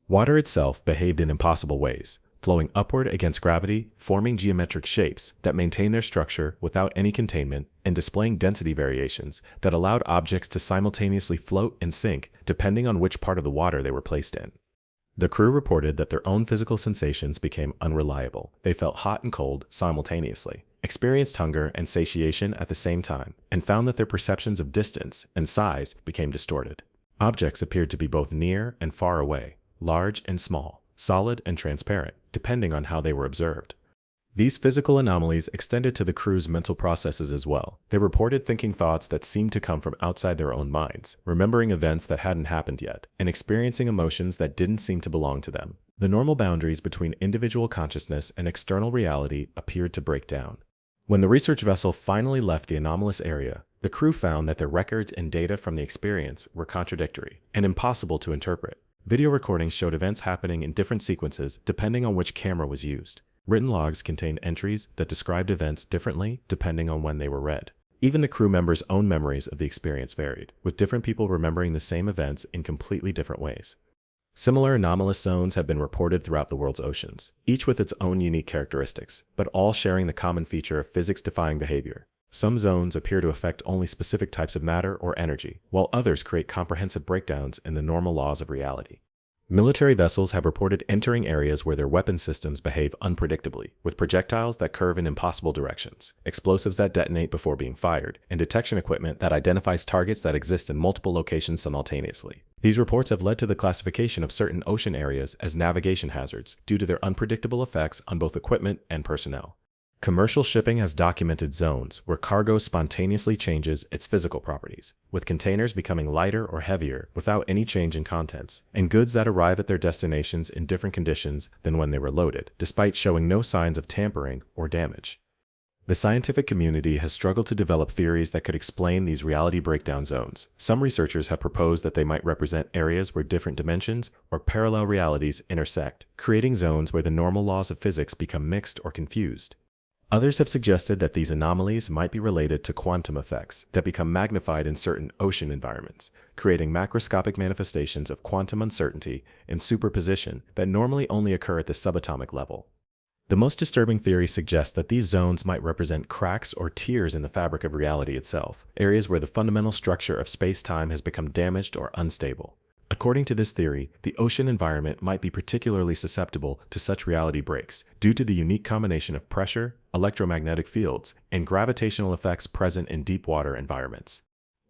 Water itself behaved in impossible ways, flowing upward against gravity, forming geometric shapes that maintained their structure without any containment, and displaying density variations that allowed objects to simultaneously float and sink depending on which part of the water they were placed in. The crew reported that their own physical sensations became unreliable. They felt hot and cold simultaneously, experienced hunger and satiation at the same time, and found that their perceptions of distance and size became distorted. Objects appeared to be both near and far away, large and small, solid and transparent, depending on how they were observed. These physical anomalies extended to the crew's mental processes as well. They reported thinking thoughts that seemed to come from outside their own minds, remembering events that hadn't happened yet, and experiencing emotions that didn't seem to belong to them. The normal boundaries between individual consciousness and external reality appeared to break down. When the research vessel finally left the anomalous area, The crew found that their records and data from the experience were contradictory and impossible to interpret. Video recordings showed events happening in different sequences depending on which camera was used. Written logs contained entries that described events differently depending on when they were read. Even the crew members' own memories of the experience varied, with different people remembering the same events in completely different ways. Similar anomalous zones have been reported throughout the world's oceans, each with its own unique characteristics, but all sharing the common feature of physics-defying behavior. Some zones appear to affect only specific types of matter or energy, while others create comprehensive breakdowns in the normal laws of reality. Military vessels have reported entering areas where their weapon systems behave unpredictably, with projectiles that curve in impossible directions, explosives that detonate before being fired, and detection equipment that identifies targets that exist in multiple locations simultaneously. These reports have led to the classification of certain ocean areas as navigation hazards due to their unpredictable effects on both equipment and personnel. Commercial shipping has documented zones where cargo spontaneously changes its physical properties, with containers becoming lighter or heavier without any change in contents, and goods that arrive at their destinations in different conditions than when they were loaded, despite showing no signs of tampering or damage. The scientific community has struggled to develop theories that could explain these reality breakdown zones. Some researchers have proposed that they might represent areas where different dimensions or parallel realities intersect, creating zones where the normal laws of physics become mixed or confused. Others have suggested that these anomalies might be related to quantum effects that become magnified in certain ocean environments, creating macroscopic manifestations of quantum uncertainty and superposition that normally only occur at the subatomic level. The most disturbing theory suggests that these zones might represent cracks or tears in the fabric of reality itself, areas where the fundamental structure of space-time has become damaged or unstable. According to this theory, the ocean environment might be particularly susceptible to such reality breaks due to the unique combination of pressure, electromagnetic fields, and gravitational effects present in deep water environments.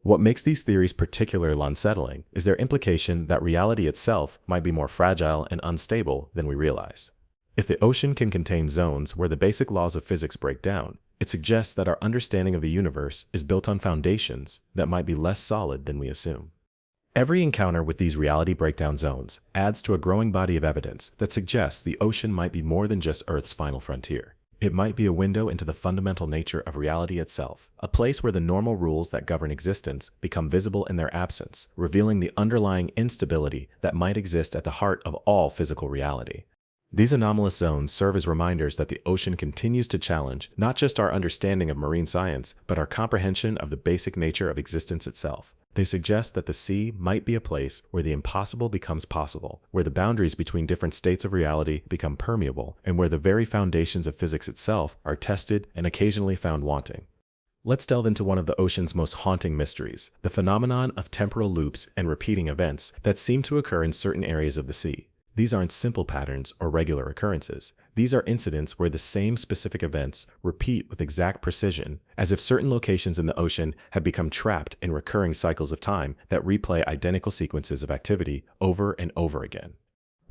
What makes these theories particularly unsettling is their implication that reality itself might be more fragile and unstable than we realize. If the ocean can contain zones where the basic laws of physics break down, it suggests that our understanding of the universe is built on foundations that might be less solid than we assume. Every encounter with these reality breakdown zones adds to a growing body of evidence that suggests the ocean might be more than just Earth's final frontier. It might be a window into the fundamental nature of reality itself, a place where the normal rules that govern existence become visible in their absence, revealing the underlying instability that might exist at the heart of all physical reality. These anomalous zones serve as reminders that the ocean continues to challenge not just our understanding of marine science, but our comprehension of the basic nature of existence itself. They suggest that the sea might be a place where the impossible becomes possible, where the boundaries between different states of reality become permeable, and where the very foundations of physics itself are tested and occasionally found wanting. Let's delve into one of the ocean's most haunting mysteries, the phenomenon of temporal loops and repeating events that seem to occur in certain areas of the sea. These aren't simple patterns or regular occurrences. These are incidents where the same specific events repeat with exact precision, as if certain locations in the ocean have become trapped in recurring cycles of time that replay identical sequences of activity over and over again.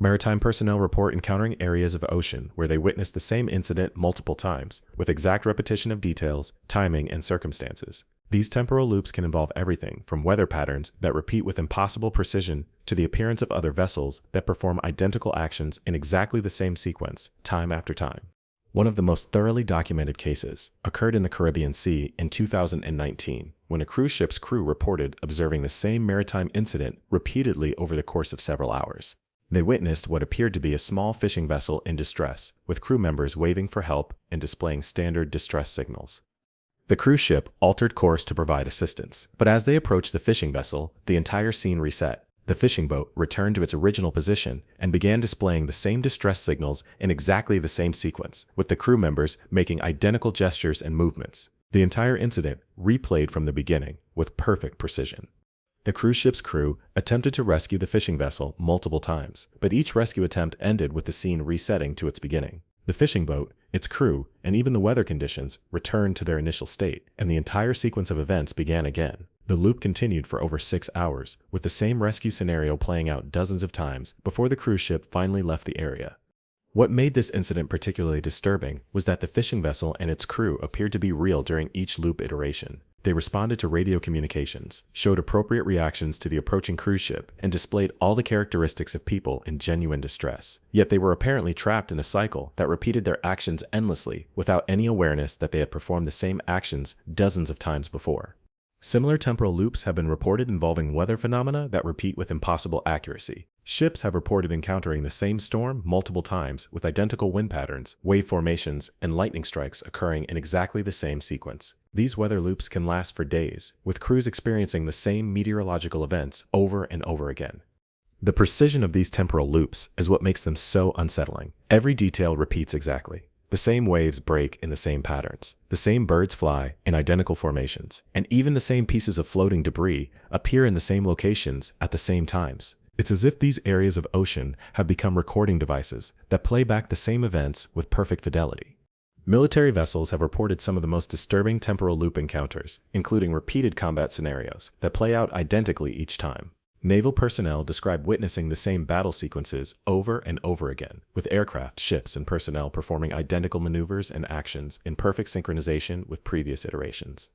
Maritime personnel report encountering areas of ocean where they witnessed the same incident multiple times, with exact repetition of details, timing, and circumstances. These temporal loops can involve everything from weather patterns that repeat with impossible precision to the appearance of other vessels that perform identical actions in exactly the same sequence, time after time. One of the most thoroughly documented cases occurred in the Caribbean Sea in 2019, when a cruise ship's crew reported observing the same maritime incident repeatedly over the course of several hours. They witnessed what appeared to be a small fishing vessel in distress, with crew members waving for help and displaying standard distress signals. The cruise ship altered course to provide assistance, but as they approached the fishing vessel, the entire scene reset. The fishing boat returned to its original position and began displaying the same distress signals in exactly the same sequence, with the crew members making identical gestures and movements. The entire incident replayed from the beginning with perfect precision. The cruise ship's crew attempted to rescue the fishing vessel multiple times, but each rescue attempt ended with the scene resetting to its beginning. The fishing boat, its crew, and even the weather conditions returned to their initial state, and the entire sequence of events began again. The loop continued for over 6 hours, with the same rescue scenario playing out dozens of times before the cruise ship finally left the area. What made this incident particularly disturbing was that the fishing vessel and its crew appeared to be real during each loop iteration. They responded to radio communications, showed appropriate reactions to the approaching cruise ship, and displayed all the characteristics of people in genuine distress. Yet they were apparently trapped in a cycle that repeated their actions endlessly without any awareness that they had performed the same actions dozens of times before. Similar temporal loops have been reported involving weather phenomena that repeat with impossible accuracy. Ships have reported encountering the same storm multiple times with identical wind patterns, wave formations, and lightning strikes occurring in exactly the same sequence. These weather loops can last for days, with crews experiencing the same meteorological events over and over again. The precision of these temporal loops is what makes them so unsettling. Every detail repeats exactly. The same waves break in the same patterns, the same birds fly in identical formations, and even the same pieces of floating debris appear in the same locations at the same times. It's as if these areas of ocean have become recording devices that play back the same events with perfect fidelity. Military vessels have reported some of the most disturbing temporal loop encounters, including repeated combat scenarios that play out identically each time. Naval personnel describe witnessing the same battle sequences over and over again, with aircraft, ships, and personnel performing identical maneuvers and actions in perfect synchronization with previous iterations.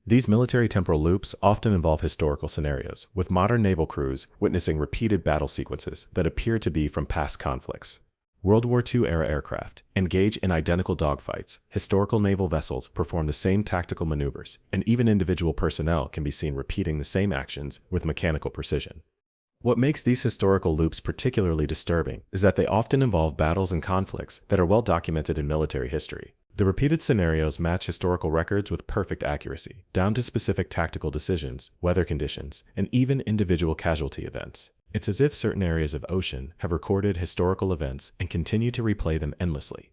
These military temporal loops often involve historical scenarios, with modern naval crews witnessing repeated battle sequences that appear to be from past conflicts. World War II-era aircraft engage in identical dogfights, historical naval vessels perform the same tactical maneuvers, and even individual personnel can be seen repeating the same actions with mechanical precision. What makes these historical loops particularly disturbing is that they often involve battles and conflicts that are well documented in military history. The repeated scenarios match historical records with perfect accuracy, down to specific tactical decisions, weather conditions, and even individual casualty events. It's as if certain areas of ocean have recorded historical events and continue to replay them endlessly.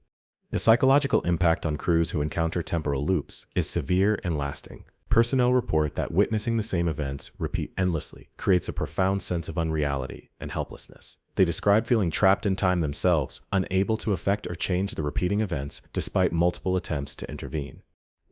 The psychological impact on crews who encounter temporal loops is severe and lasting. Personnel report that witnessing the same events repeat endlessly creates a profound sense of unreality and helplessness. They describe feeling trapped in time themselves, unable to affect or change the repeating events despite multiple attempts to intervene.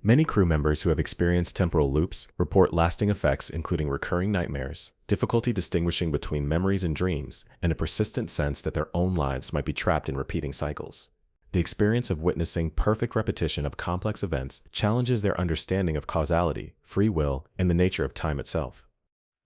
Many crew members who have experienced temporal loops report lasting effects including recurring nightmares, difficulty distinguishing between memories and dreams, and a persistent sense that their own lives might be trapped in repeating cycles. The experience of witnessing perfect repetition of complex events challenges their understanding of causality, free will, and the nature of time itself.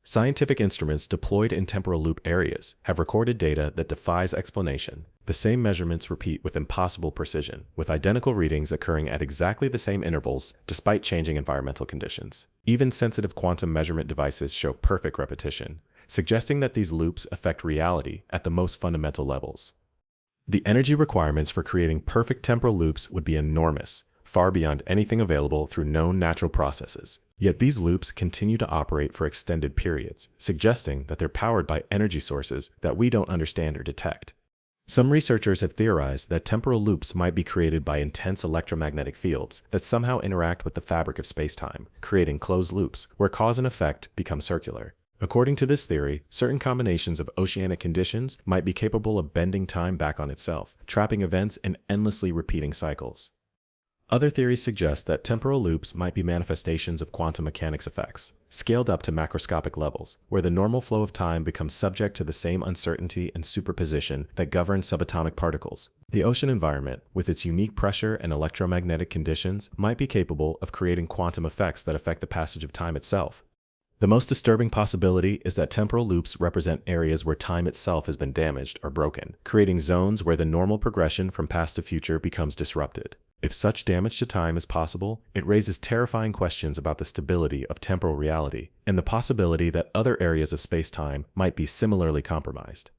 Scientific instruments deployed in temporal loop areas have recorded data that defies explanation. The same measurements repeat with impossible precision, with identical readings occurring at exactly the same intervals despite changing environmental conditions. Even sensitive quantum measurement devices show perfect repetition, suggesting that these loops affect reality at the most fundamental levels. The energy requirements for creating perfect temporal loops would be enormous, far beyond anything available through known natural processes. Yet these loops continue to operate for extended periods, suggesting that they're powered by energy sources that we don't understand or detect. Some researchers have theorized that temporal loops might be created by intense electromagnetic fields that somehow interact with the fabric of space-time, creating closed loops where cause and effect become circular. According to this theory, certain combinations of oceanic conditions might be capable of bending time back on itself, trapping events in endlessly repeating cycles. Other theories suggest that temporal loops might be manifestations of quantum mechanics effects, scaled up to macroscopic levels, where the normal flow of time becomes subject to the same uncertainty and superposition that govern subatomic particles. The ocean environment, with its unique pressure and electromagnetic conditions, might be capable of creating quantum effects that affect the passage of time itself. The most disturbing possibility is that temporal loops represent areas where time itself has been damaged or broken, creating zones where the normal progression from past to future becomes disrupted. If such damage to time is possible, it raises terrifying questions about the stability of temporal reality and the possibility that other areas of space-time might be similarly compromised.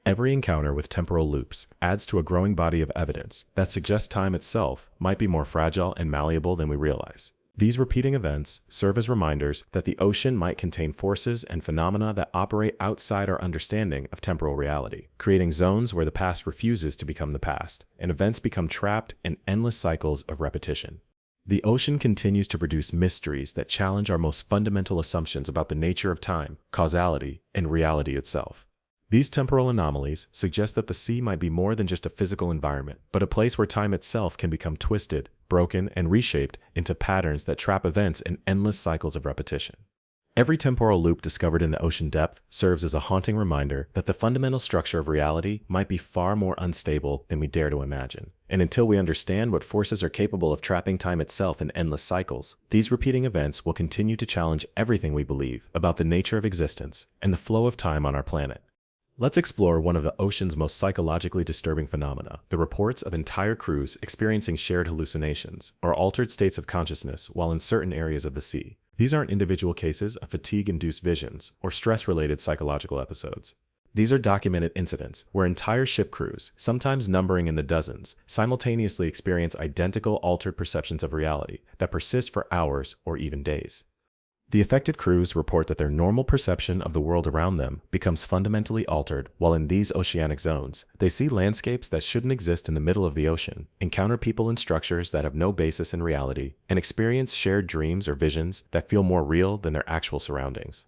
Every encounter with temporal loops adds to a growing body of evidence that suggests time itself might be more fragile and malleable than we realize. These repeating events serve as reminders that the ocean might contain forces and phenomena that operate outside our understanding of temporal reality, creating zones where the past refuses to become the past, and events become trapped in endless cycles of repetition. The ocean continues to produce mysteries that challenge our most fundamental assumptions about the nature of time, causality, and reality itself. These temporal anomalies suggest that the sea might be more than just a physical environment, but a place where time itself can become twisted, broken, and reshaped into patterns that trap events in endless cycles of repetition. Every temporal loop discovered in the ocean depth serves as a haunting reminder that the fundamental structure of reality might be far more unstable than we dare to imagine. And until we understand what forces are capable of trapping time itself in endless cycles, these repeating events will continue to challenge everything we believe about the nature of existence and the flow of time on our planet. Let's explore one of the ocean's most psychologically disturbing phenomena, the reports of entire crews experiencing shared hallucinations or altered states of consciousness while in certain areas of the sea. These aren't individual cases of fatigue-induced visions or stress-related psychological episodes. These are documented incidents where entire ship crews, sometimes numbering in the dozens, simultaneously experience identical altered perceptions of reality that persist for hours or even days. The affected crews report that their normal perception of the world around them becomes fundamentally altered while in these oceanic zones. They see landscapes that shouldn't exist in the middle of the ocean, encounter people and structures that have no basis in reality, and experience shared dreams or visions that feel more real than their actual surroundings.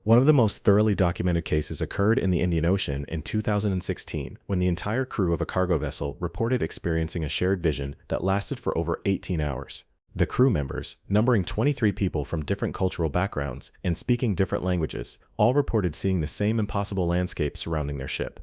One of the most thoroughly documented cases occurred in the Indian Ocean in 2016 when the entire crew of a cargo vessel reported experiencing a shared vision that lasted for over 18 hours. The crew members, numbering 23 people from different cultural backgrounds and speaking different languages, all reported seeing the same impossible landscape surrounding their ship.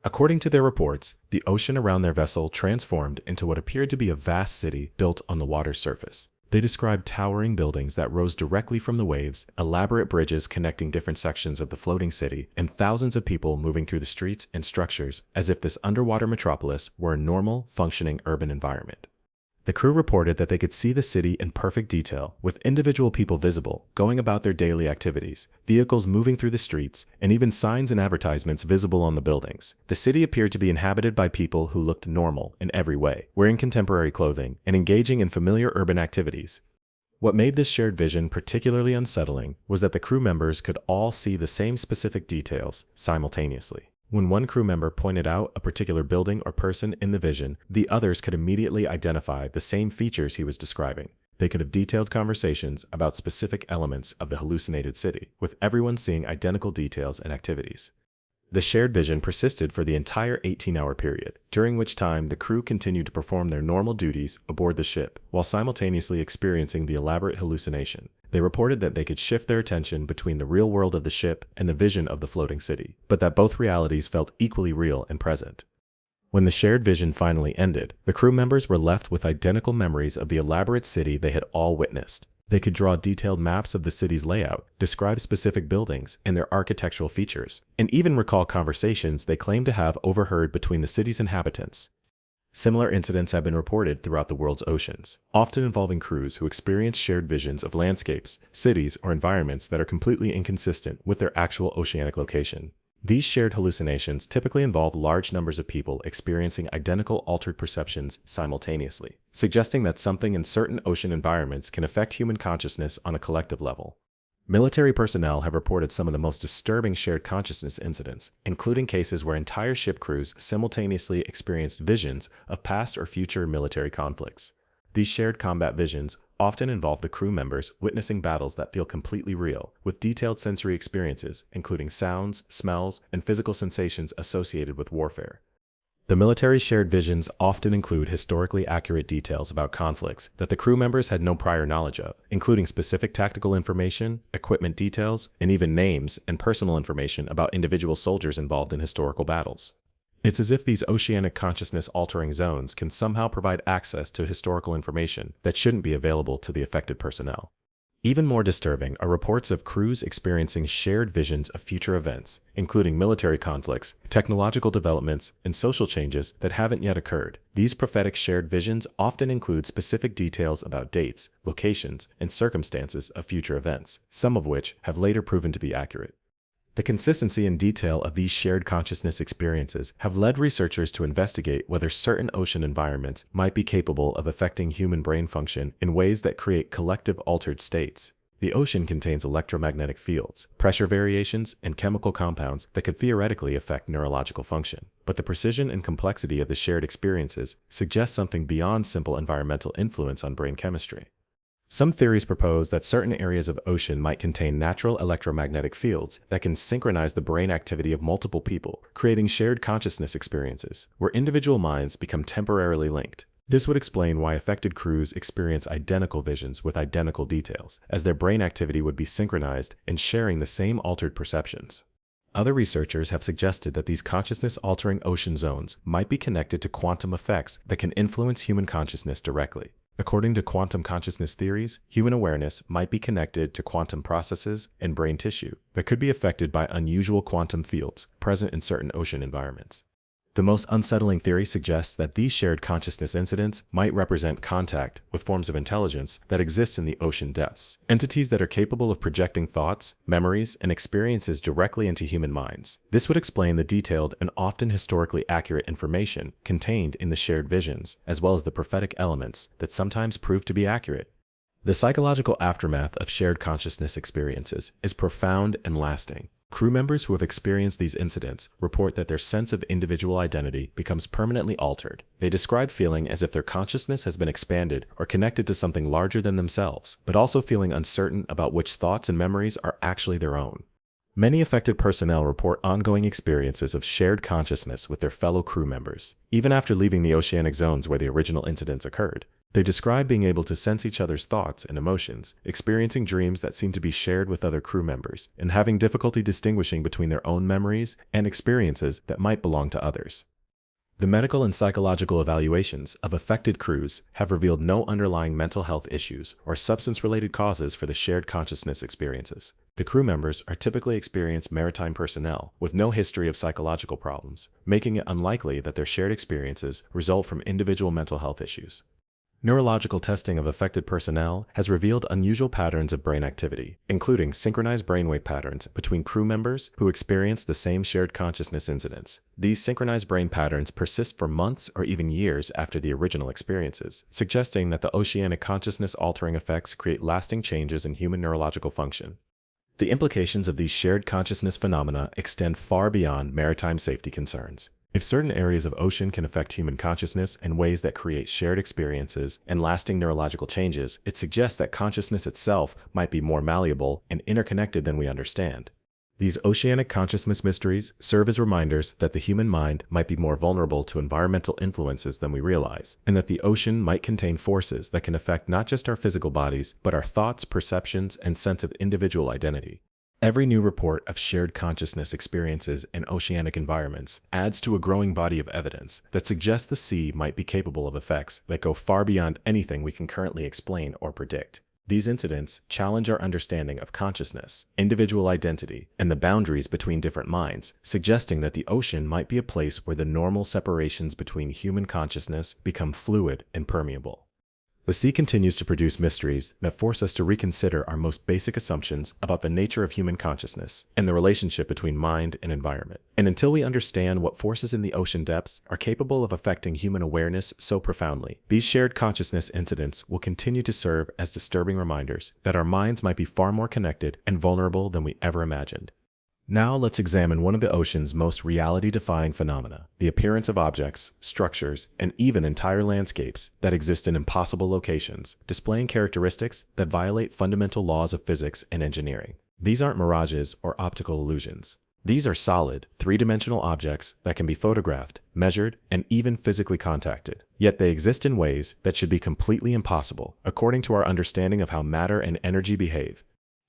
According to their reports, the ocean around their vessel transformed into what appeared to be a vast city built on the water's surface. They described towering buildings that rose directly from the waves, elaborate bridges connecting different sections of the floating city, and thousands of people moving through the streets and structures as if this underwater metropolis were a normal, functioning urban environment. The crew reported that they could see the city in perfect detail, with individual people visible, going about their daily activities, vehicles moving through the streets, and even signs and advertisements visible on the buildings. The city appeared to be inhabited by people who looked normal in every way, wearing contemporary clothing and engaging in familiar urban activities. What made this shared vision particularly unsettling was that the crew members could all see the same specific details simultaneously. When one crew member pointed out a particular building or person in the vision, the others could immediately identify the same features he was describing. They could have detailed conversations about specific elements of the hallucinated city, with everyone seeing identical details and activities. The shared vision persisted for the entire 18-hour period, during which time the crew continued to perform their normal duties aboard the ship, while simultaneously experiencing the elaborate hallucination. They reported that they could shift their attention between the real world of the ship and the vision of the floating city, but that both realities felt equally real and present. When the shared vision finally ended, the crew members were left with identical memories of the elaborate city they had all witnessed. They could draw detailed maps of the city's layout, describe specific buildings and their architectural features, and even recall conversations they claimed to have overheard between the city's inhabitants. Similar incidents have been reported throughout the world's oceans, often involving crews who experience shared visions of landscapes, cities, or environments that are completely inconsistent with their actual oceanic location. These shared hallucinations typically involve large numbers of people experiencing identical altered perceptions simultaneously, suggesting that something in certain ocean environments can affect human consciousness on a collective level. Military personnel have reported some of the most disturbing shared consciousness incidents, including cases where entire ship crews simultaneously experienced visions of past or future military conflicts. These shared combat visions often involve the crew members witnessing battles that feel completely real, with detailed sensory experiences, including sounds, smells, and physical sensations associated with warfare. The military's shared visions often include historically accurate details about conflicts that the crew members had no prior knowledge of, including specific tactical information, equipment details, and even names and personal information about individual soldiers involved in historical battles. It's as if these oceanic consciousness-altering zones can somehow provide access to historical information that shouldn't be available to the affected personnel. Even more disturbing are reports of crews experiencing shared visions of future events, including military conflicts, technological developments, and social changes that haven't yet occurred. These prophetic shared visions often include specific details about dates, locations, and circumstances of future events, some of which have later proven to be accurate. The consistency and detail of these shared consciousness experiences have led researchers to investigate whether certain ocean environments might be capable of affecting human brain function in ways that create collective altered states. The ocean contains electromagnetic fields, pressure variations, and chemical compounds that could theoretically affect neurological function. But the precision and complexity of the shared experiences suggest something beyond simple environmental influence on brain chemistry. Some theories propose that certain areas of ocean might contain natural electromagnetic fields that can synchronize the brain activity of multiple people, creating shared consciousness experiences, where individual minds become temporarily linked. This would explain why affected crews experience identical visions with identical details, as their brain activity would be synchronized and sharing the same altered perceptions. Other researchers have suggested that these consciousness-altering ocean zones might be connected to quantum effects that can influence human consciousness directly. According to quantum consciousness theories, human awareness might be connected to quantum processes and brain tissue that could be affected by unusual quantum fields present in certain ocean environments. The most unsettling theory suggests that these shared consciousness incidents might represent contact with forms of intelligence that exist in the ocean depths, entities that are capable of projecting thoughts, memories, and experiences directly into human minds. This would explain the detailed and often historically accurate information contained in the shared visions, as well as the prophetic elements that sometimes prove to be accurate. The psychological aftermath of shared consciousness experiences is profound and lasting. Crew members who have experienced these incidents report that their sense of individual identity becomes permanently altered. They describe feeling as if their consciousness has been expanded or connected to something larger than themselves, but also feeling uncertain about which thoughts and memories are actually their own. Many affected personnel report ongoing experiences of shared consciousness with their fellow crew members, even after leaving the oceanic zones where the original incidents occurred. They describe being able to sense each other's thoughts and emotions, experiencing dreams that seem to be shared with other crew members, and having difficulty distinguishing between their own memories and experiences that might belong to others. The medical and psychological evaluations of affected crews have revealed no underlying mental health issues or substance-related causes for the shared consciousness experiences. The crew members are typically experienced maritime personnel with no history of psychological problems, making it unlikely that their shared experiences result from individual mental health issues. Neurological testing of affected personnel has revealed unusual patterns of brain activity, including synchronized brainwave patterns between crew members who experience the same shared consciousness incidents. These synchronized brain patterns persist for months or even years after the original experiences, suggesting that the oceanic consciousness-altering effects create lasting changes in human neurological function. The implications of these shared consciousness phenomena extend far beyond maritime safety concerns. If certain areas of ocean can affect human consciousness in ways that create shared experiences and lasting neurological changes, it suggests that consciousness itself might be more malleable and interconnected than we understand. These oceanic consciousness mysteries serve as reminders that the human mind might be more vulnerable to environmental influences than we realize, and that the ocean might contain forces that can affect not just our physical bodies, but our thoughts, perceptions, and sense of individual identity. Every new report of shared consciousness experiences in oceanic environments adds to a growing body of evidence that suggests the sea might be capable of effects that go far beyond anything we can currently explain or predict. These incidents challenge our understanding of consciousness, individual identity, and the boundaries between different minds, suggesting that the ocean might be a place where the normal separations between human consciousness become fluid and permeable. The sea continues to produce mysteries that force us to reconsider our most basic assumptions about the nature of human consciousness and the relationship between mind and environment. And until we understand what forces in the ocean depths are capable of affecting human awareness so profoundly, these shared consciousness incidents will continue to serve as disturbing reminders that our minds might be far more connected and vulnerable than we ever imagined. Now let's examine one of the ocean's most reality-defying phenomena, the appearance of objects, structures, and even entire landscapes that exist in impossible locations, displaying characteristics that violate fundamental laws of physics and engineering. These aren't mirages or optical illusions. These are solid, three-dimensional objects that can be photographed, measured, and even physically contacted. Yet they exist in ways that should be completely impossible, according to our understanding of how matter and energy behave.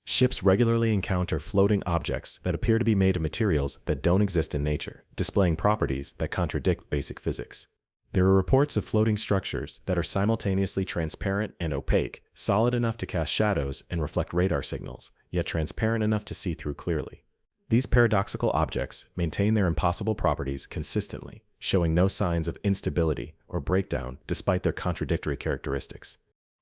Ships regularly encounter floating objects that appear to be made of materials that don't exist in nature, displaying properties that contradict basic physics. There are reports of floating structures that are simultaneously transparent and opaque, solid enough to cast shadows and reflect radar signals, yet transparent enough to see through clearly. These paradoxical objects maintain their impossible properties consistently, showing no signs of instability or breakdown despite their contradictory characteristics.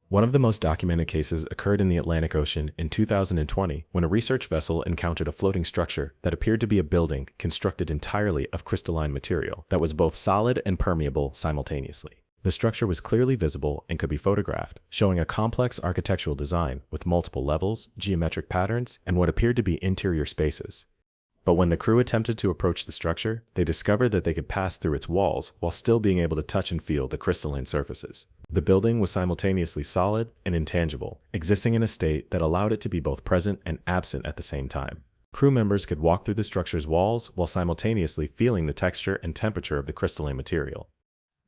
One of the most documented cases occurred in the Atlantic Ocean in 2020 when a research vessel encountered a floating structure that appeared to be a building constructed entirely of crystalline material that was both solid and permeable simultaneously. The structure was clearly visible and could be photographed, showing a complex architectural design with multiple levels, geometric patterns, and what appeared to be interior spaces. But when the crew attempted to approach the structure, they discovered that they could pass through its walls while still being able to touch and feel the crystalline surfaces. The building was simultaneously solid and intangible, existing in a state that allowed it to be both present and absent at the same time. Crew members could walk through the structure's walls while simultaneously feeling the texture and temperature of the crystalline material.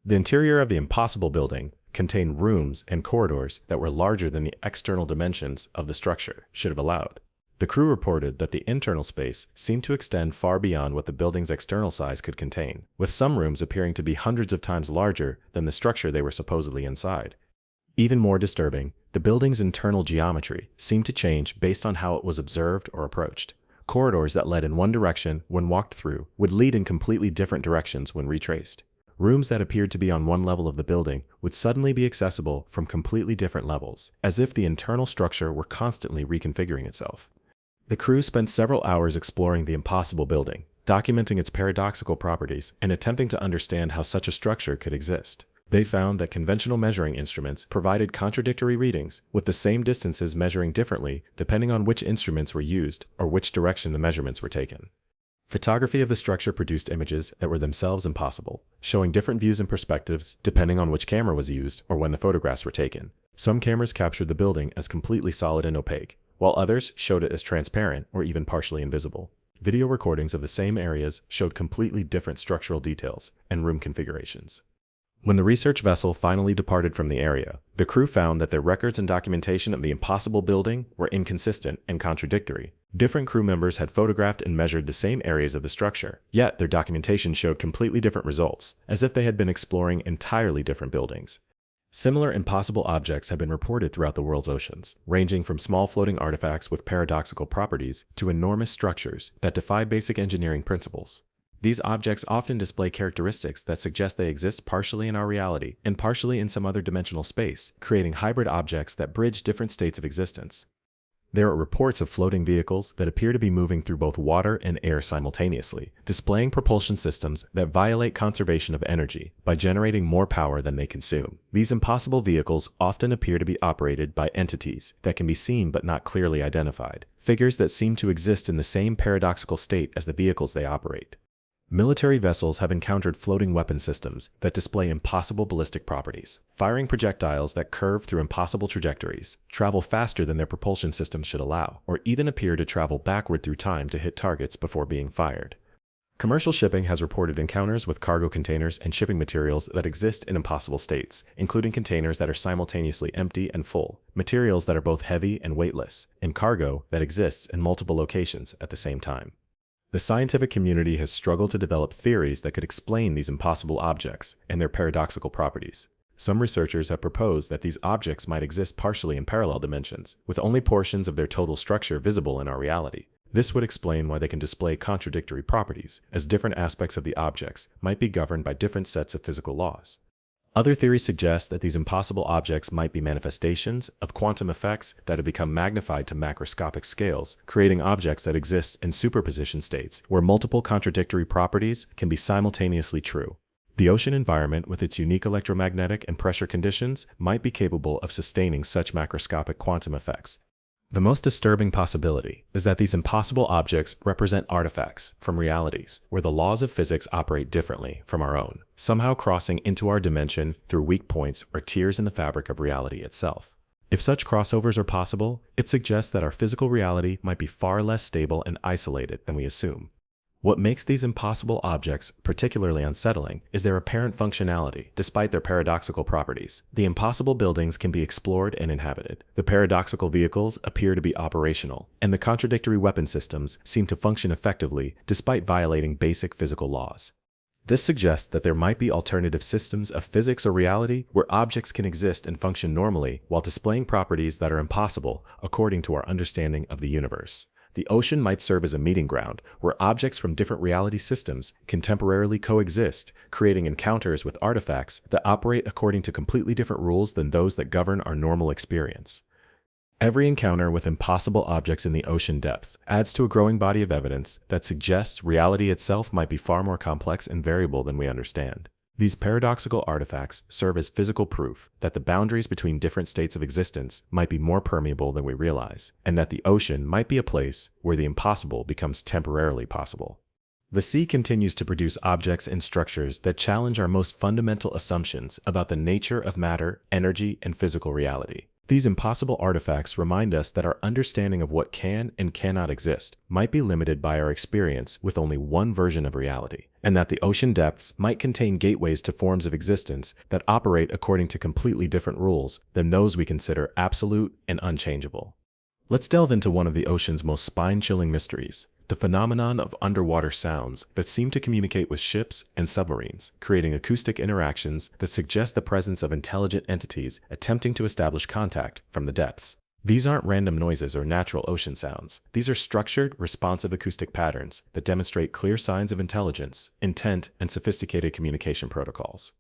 The interior of the impossible building contained rooms and corridors that were larger than the external dimensions of the structure should have allowed. The crew reported that the internal space seemed to extend far beyond what the building's external size could contain, with some rooms appearing to be hundreds of times larger than the structure they were supposedly inside. Even more disturbing, the building's internal geometry seemed to change based on how it was observed or approached. Corridors that led in one direction when walked through would lead in completely different directions when retraced. Rooms that appeared to be on one level of the building would suddenly be accessible from completely different levels, as if the internal structure were constantly reconfiguring itself. The crew spent several hours exploring the impossible building, documenting its paradoxical properties and attempting to understand how such a structure could exist. They found that conventional measuring instruments provided contradictory readings, with the same distances measuring differently depending on which instruments were used or which direction the measurements were taken. Photography of the structure produced images that were themselves impossible, showing different views and perspectives depending on which camera was used or when the photographs were taken. Some cameras captured the building as completely solid and opaque, while others showed it as transparent or even partially invisible. Video recordings of the same areas showed completely different structural details and room configurations. When the research vessel finally departed from the area, the crew found that their records and documentation of the impossible building were inconsistent and contradictory. Different crew members had photographed and measured the same areas of the structure, yet their documentation showed completely different results, as if they had been exploring entirely different buildings. Similar impossible objects have been reported throughout the world's oceans, ranging from small floating artifacts with paradoxical properties to enormous structures that defy basic engineering principles. These objects often display characteristics that suggest they exist partially in our reality and partially in some other dimensional space, creating hybrid objects that bridge different states of existence. There are reports of floating vehicles that appear to be moving through both water and air simultaneously, displaying propulsion systems that violate conservation of energy by generating more power than they consume. These impossible vehicles often appear to be operated by entities that can be seen but not clearly identified, figures that seem to exist in the same paradoxical state as the vehicles they operate. Military vessels have encountered floating weapon systems that display impossible ballistic properties, firing projectiles that curve through impossible trajectories, travel faster than their propulsion systems should allow, or even appear to travel backward through time to hit targets before being fired. Commercial shipping has reported encounters with cargo containers and shipping materials that exist in impossible states, including containers that are simultaneously empty and full, materials that are both heavy and weightless, and cargo that exists in multiple locations at the same time. The scientific community has struggled to develop theories that could explain these impossible objects and their paradoxical properties. Some researchers have proposed that these objects might exist partially in parallel dimensions, with only portions of their total structure visible in our reality. This would explain why they can display contradictory properties, as different aspects of the objects might be governed by different sets of physical laws. Other theories suggest that these impossible objects might be manifestations of quantum effects that have become magnified to macroscopic scales, creating objects that exist in superposition states where multiple contradictory properties can be simultaneously true. The ocean environment, with its unique electromagnetic and pressure conditions, might be capable of sustaining such macroscopic quantum effects. The most disturbing possibility is that these impossible objects represent artifacts from realities where the laws of physics operate differently from our own, somehow crossing into our dimension through weak points or tears in the fabric of reality itself. If such crossovers are possible, it suggests that our physical reality might be far less stable and isolated than we assume. What makes these impossible objects particularly unsettling is their apparent functionality, despite their paradoxical properties. The impossible buildings can be explored and inhabited. The paradoxical vehicles appear to be operational, and the contradictory weapon systems seem to function effectively despite violating basic physical laws. This suggests that there might be alternative systems of physics or reality where objects can exist and function normally while displaying properties that are impossible according to our understanding of the universe. The ocean might serve as a meeting ground where objects from different reality systems can temporarily coexist, creating encounters with artifacts that operate according to completely different rules than those that govern our normal experience. Every encounter with impossible objects in the ocean depths adds to a growing body of evidence that suggests reality itself might be far more complex and variable than we understand. These paradoxical artifacts serve as physical proof that the boundaries between different states of existence might be more permeable than we realize, and that the ocean might be a place where the impossible becomes temporarily possible. The sea continues to produce objects and structures that challenge our most fundamental assumptions about the nature of matter, energy, and physical reality. These impossible artifacts remind us that our understanding of what can and cannot exist might be limited by our experience with only one version of reality, and that the ocean depths might contain gateways to forms of existence that operate according to completely different rules than those we consider absolute and unchangeable. Let's delve into one of the ocean's most spine-chilling mysteries, the phenomenon of underwater sounds that seem to communicate with ships and submarines, creating acoustic interactions that suggest the presence of intelligent entities attempting to establish contact from the depths. These aren't random noises or natural ocean sounds. These are structured, responsive acoustic patterns that demonstrate clear signs of intelligence, intent, and sophisticated communication protocols.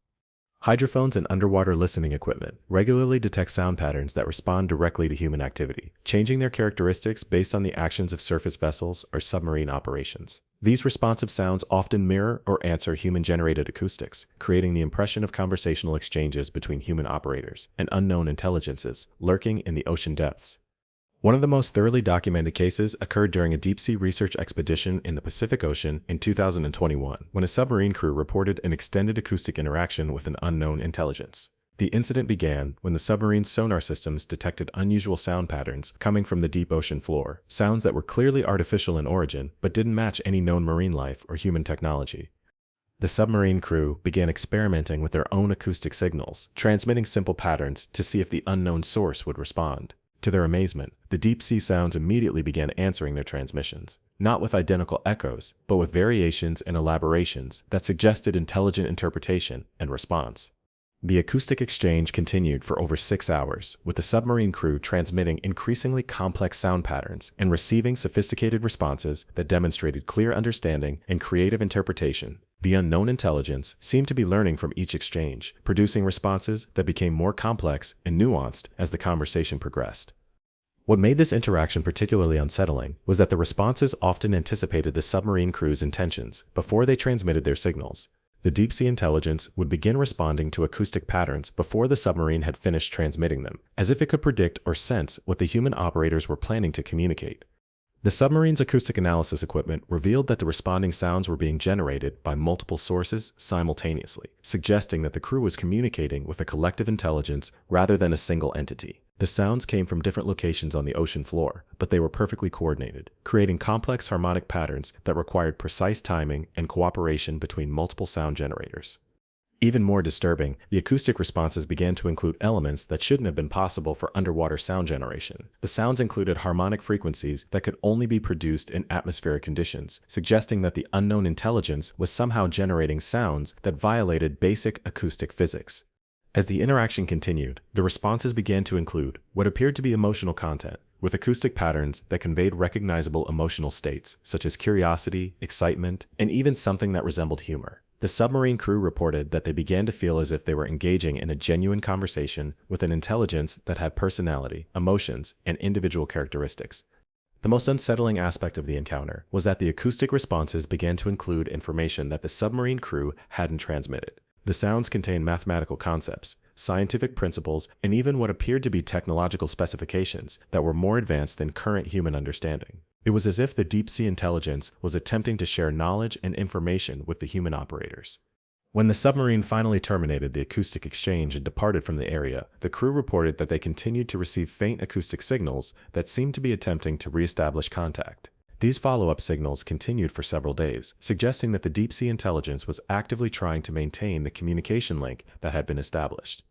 Hydrophones and underwater listening equipment regularly detect sound patterns that respond directly to human activity, changing their characteristics based on the actions of surface vessels or submarine operations. These responsive sounds often mirror or answer human-generated acoustics, creating the impression of conversational exchanges between human operators and unknown intelligences lurking in the ocean depths. One of the most thoroughly documented cases occurred during a deep-sea research expedition in the Pacific Ocean in 2021, when a submarine crew reported an extended acoustic interaction with an unknown intelligence. The incident began when the submarine's sonar systems detected unusual sound patterns coming from the deep ocean floor, sounds that were clearly artificial in origin but didn't match any known marine life or human technology. The submarine crew began experimenting with their own acoustic signals, transmitting simple patterns to see if the unknown source would respond. To their amazement, the deep-sea sounds immediately began answering their transmissions, not with identical echoes, but with variations and elaborations that suggested intelligent interpretation and response. The acoustic exchange continued for over 6 hours, with the submarine crew transmitting increasingly complex sound patterns and receiving sophisticated responses that demonstrated clear understanding and creative interpretation. The unknown intelligence seemed to be learning from each exchange, producing responses that became more complex and nuanced as the conversation progressed. What made this interaction particularly unsettling was that the responses often anticipated the submarine crew's intentions before they transmitted their signals. The deep-sea intelligence would begin responding to acoustic patterns before the submarine had finished transmitting them, as if it could predict or sense what the human operators were planning to communicate. The submarine's acoustic analysis equipment revealed that the responding sounds were being generated by multiple sources simultaneously, suggesting that the crew was communicating with a collective intelligence rather than a single entity. The sounds came from different locations on the ocean floor, but they were perfectly coordinated, creating complex harmonic patterns that required precise timing and cooperation between multiple sound generators. Even more disturbing, the acoustic responses began to include elements that shouldn't have been possible for underwater sound generation. The sounds included harmonic frequencies that could only be produced in atmospheric conditions, suggesting that the unknown intelligence was somehow generating sounds that violated basic acoustic physics. As the interaction continued, the responses began to include what appeared to be emotional content, with acoustic patterns that conveyed recognizable emotional states, such as curiosity, excitement, and even something that resembled humor. The submarine crew reported that they began to feel as if they were engaging in a genuine conversation with an intelligence that had personality, emotions, and individual characteristics. The most unsettling aspect of the encounter was that the acoustic responses began to include information that the submarine crew hadn't transmitted. The sounds contained mathematical concepts, scientific principles, and even what appeared to be technological specifications that were more advanced than current human understanding. It was as if the deep-sea intelligence was attempting to share knowledge and information with the human operators. When the submarine finally terminated the acoustic exchange and departed from the area, the crew reported that they continued to receive faint acoustic signals that seemed to be attempting to reestablish contact. These follow-up signals continued for several days, suggesting that the deep-sea intelligence was actively trying to maintain the communication link that had been established.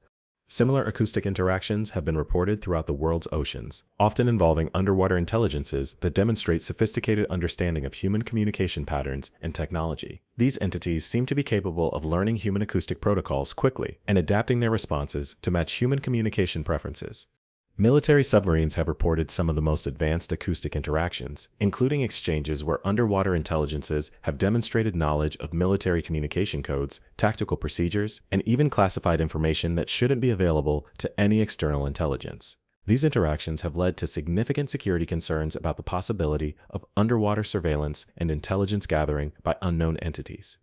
Similar acoustic interactions have been reported throughout the world's oceans, often involving underwater intelligences that demonstrate sophisticated understanding of human communication patterns and technology. These entities seem to be capable of learning human acoustic protocols quickly and adapting their responses to match human communication preferences. Military submarines have reported some of the most advanced acoustic interactions, including exchanges where underwater intelligences have demonstrated knowledge of military communication codes, tactical procedures, and even classified information that shouldn't be available to any external intelligence. These interactions have led to significant security concerns about the possibility of underwater surveillance and intelligence gathering by unknown entities.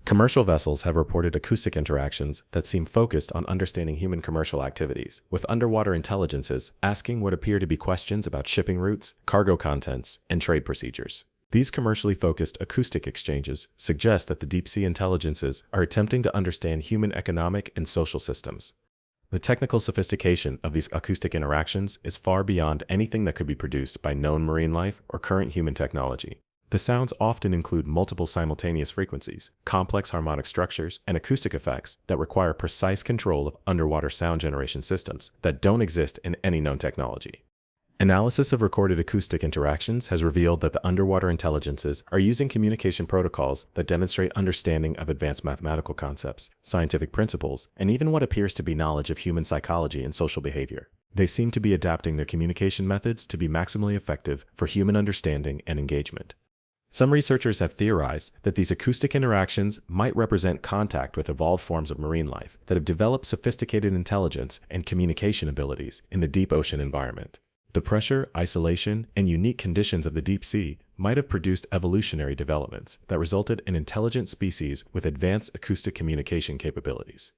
Commercial vessels have reported acoustic interactions that seem focused on understanding human commercial activities, with underwater intelligences asking what appear to be questions about shipping routes, cargo contents, and trade procedures. These commercially focused acoustic exchanges suggest that the deep-sea intelligences are attempting to understand human economic and social systems. The technical sophistication of these acoustic interactions is far beyond anything that could be produced by known marine life or current human technology. The sounds often include multiple simultaneous frequencies, complex harmonic structures, and acoustic effects that require precise control of underwater sound generation systems that don't exist in any known technology. Analysis of recorded acoustic interactions has revealed that the underwater intelligences are using communication protocols that demonstrate understanding of advanced mathematical concepts, scientific principles, and even what appears to be knowledge of human psychology and social behavior. They seem to be adapting their communication methods to be maximally effective for human understanding and engagement. Some researchers have theorized that these acoustic interactions might represent contact with evolved forms of marine life that have developed sophisticated intelligence and communication abilities in the deep ocean environment. The pressure, isolation, and unique conditions of the deep sea might have produced evolutionary developments that resulted in intelligent species with advanced acoustic communication capabilities.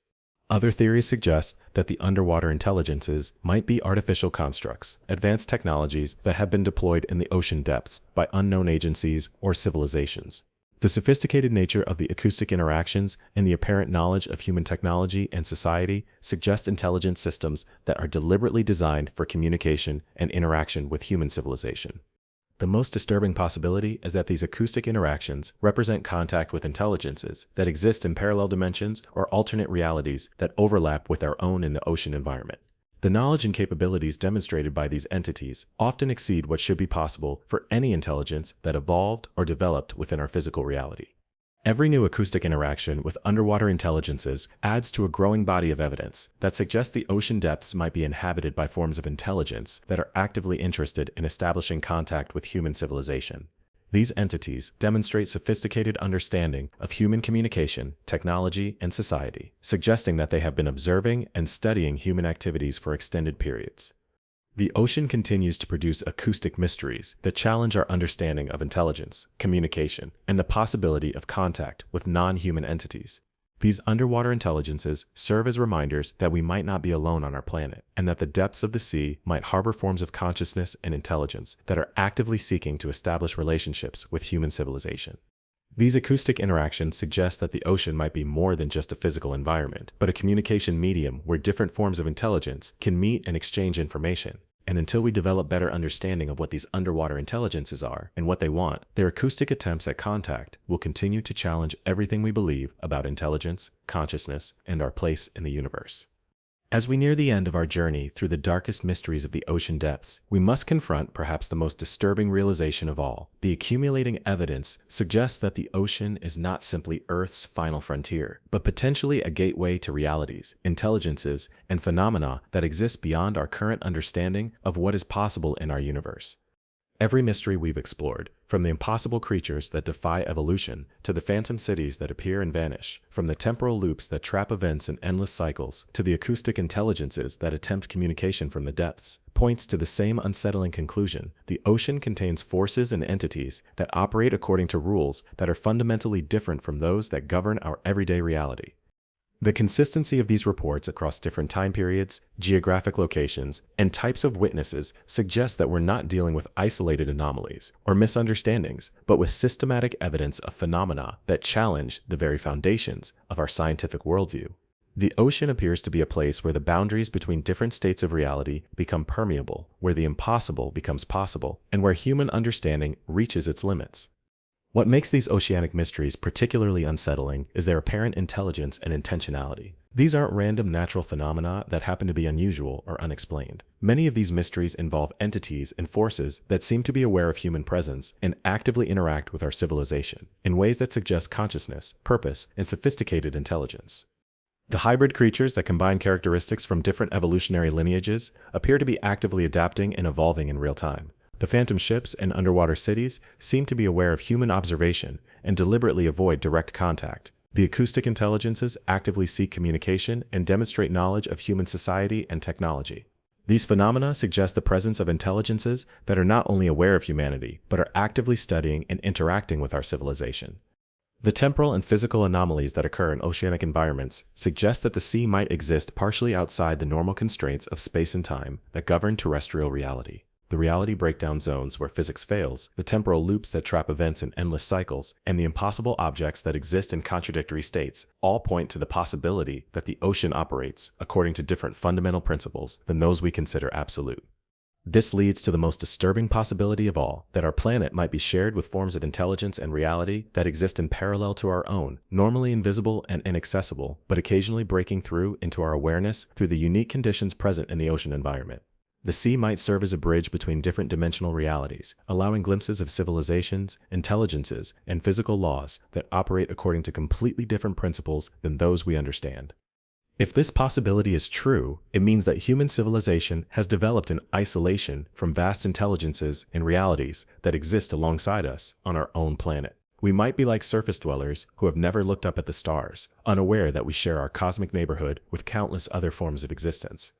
Other theories suggest that the underwater intelligences might be artificial constructs, advanced technologies that have been deployed in the ocean depths by unknown agencies or civilizations. The sophisticated nature of the acoustic interactions and the apparent knowledge of human technology and society suggest intelligent systems that are deliberately designed for communication and interaction with human civilization. The most disturbing possibility is that these acoustic interactions represent contact with intelligences that exist in parallel dimensions or alternate realities that overlap with our own in the ocean environment. The knowledge and capabilities demonstrated by these entities often exceed what should be possible for any intelligence that evolved or developed within our physical reality. Every new acoustic interaction with underwater intelligences adds to a growing body of evidence that suggests the ocean depths might be inhabited by forms of intelligence that are actively interested in establishing contact with human civilization. These entities demonstrate sophisticated understanding of human communication, technology, and society, suggesting that they have been observing and studying human activities for extended periods. The ocean continues to produce acoustic mysteries that challenge our understanding of intelligence, communication, and the possibility of contact with non-human entities. These underwater intelligences serve as reminders that we might not be alone on our planet, and that the depths of the sea might harbor forms of consciousness and intelligence that are actively seeking to establish relationships with human civilization. These acoustic interactions suggest that the ocean might be more than just a physical environment, but a communication medium where different forms of intelligence can meet and exchange information. And until we develop better understanding of what these underwater intelligences are and what they want, their acoustic attempts at contact will continue to challenge everything we believe about intelligence, consciousness, and our place in the universe. As we near the end of our journey through the darkest mysteries of the ocean depths, we must confront perhaps the most disturbing realization of all. The accumulating evidence suggests that the ocean is not simply Earth's final frontier, but potentially a gateway to realities, intelligences, and phenomena that exist beyond our current understanding of what is possible in our universe. Every mystery we've explored, from the impossible creatures that defy evolution to the phantom cities that appear and vanish, from the temporal loops that trap events in endless cycles to the acoustic intelligences that attempt communication from the depths, points to the same unsettling conclusion: the ocean contains forces and entities that operate according to rules that are fundamentally different from those that govern our everyday reality. The consistency of these reports across different time periods, geographic locations, and types of witnesses suggests that we're not dealing with isolated anomalies or misunderstandings, but with systematic evidence of phenomena that challenge the very foundations of our scientific worldview. The ocean appears to be a place where the boundaries between different states of reality become permeable, where the impossible becomes possible, and where human understanding reaches its limits. What makes these oceanic mysteries particularly unsettling is their apparent intelligence and intentionality. These aren't random natural phenomena that happen to be unusual or unexplained. Many of these mysteries involve entities and forces that seem to be aware of human presence and actively interact with our civilization in ways that suggest consciousness, purpose, and sophisticated intelligence. The hybrid creatures that combine characteristics from different evolutionary lineages appear to be actively adapting and evolving in real time. The phantom ships and underwater cities seem to be aware of human observation and deliberately avoid direct contact. The acoustic intelligences actively seek communication and demonstrate knowledge of human society and technology. These phenomena suggest the presence of intelligences that are not only aware of humanity, but are actively studying and interacting with our civilization. The temporal and physical anomalies that occur in oceanic environments suggest that the sea might exist partially outside the normal constraints of space and time that govern terrestrial reality. The reality breakdown zones where physics fails, the temporal loops that trap events in endless cycles, and the impossible objects that exist in contradictory states all point to the possibility that the ocean operates according to different fundamental principles than those we consider absolute. This leads to the most disturbing possibility of all, that our planet might be shared with forms of intelligence and reality that exist in parallel to our own, normally invisible and inaccessible, but occasionally breaking through into our awareness through the unique conditions present in the ocean environment. The sea might serve as a bridge between different dimensional realities, allowing glimpses of civilizations, intelligences, and physical laws that operate according to completely different principles than those we understand. If this possibility is true, it means that human civilization has developed in isolation from vast intelligences and realities that exist alongside us on our own planet. We might be like surface dwellers who have never looked up at the stars, unaware that we share our cosmic neighborhood with countless other forms of existence.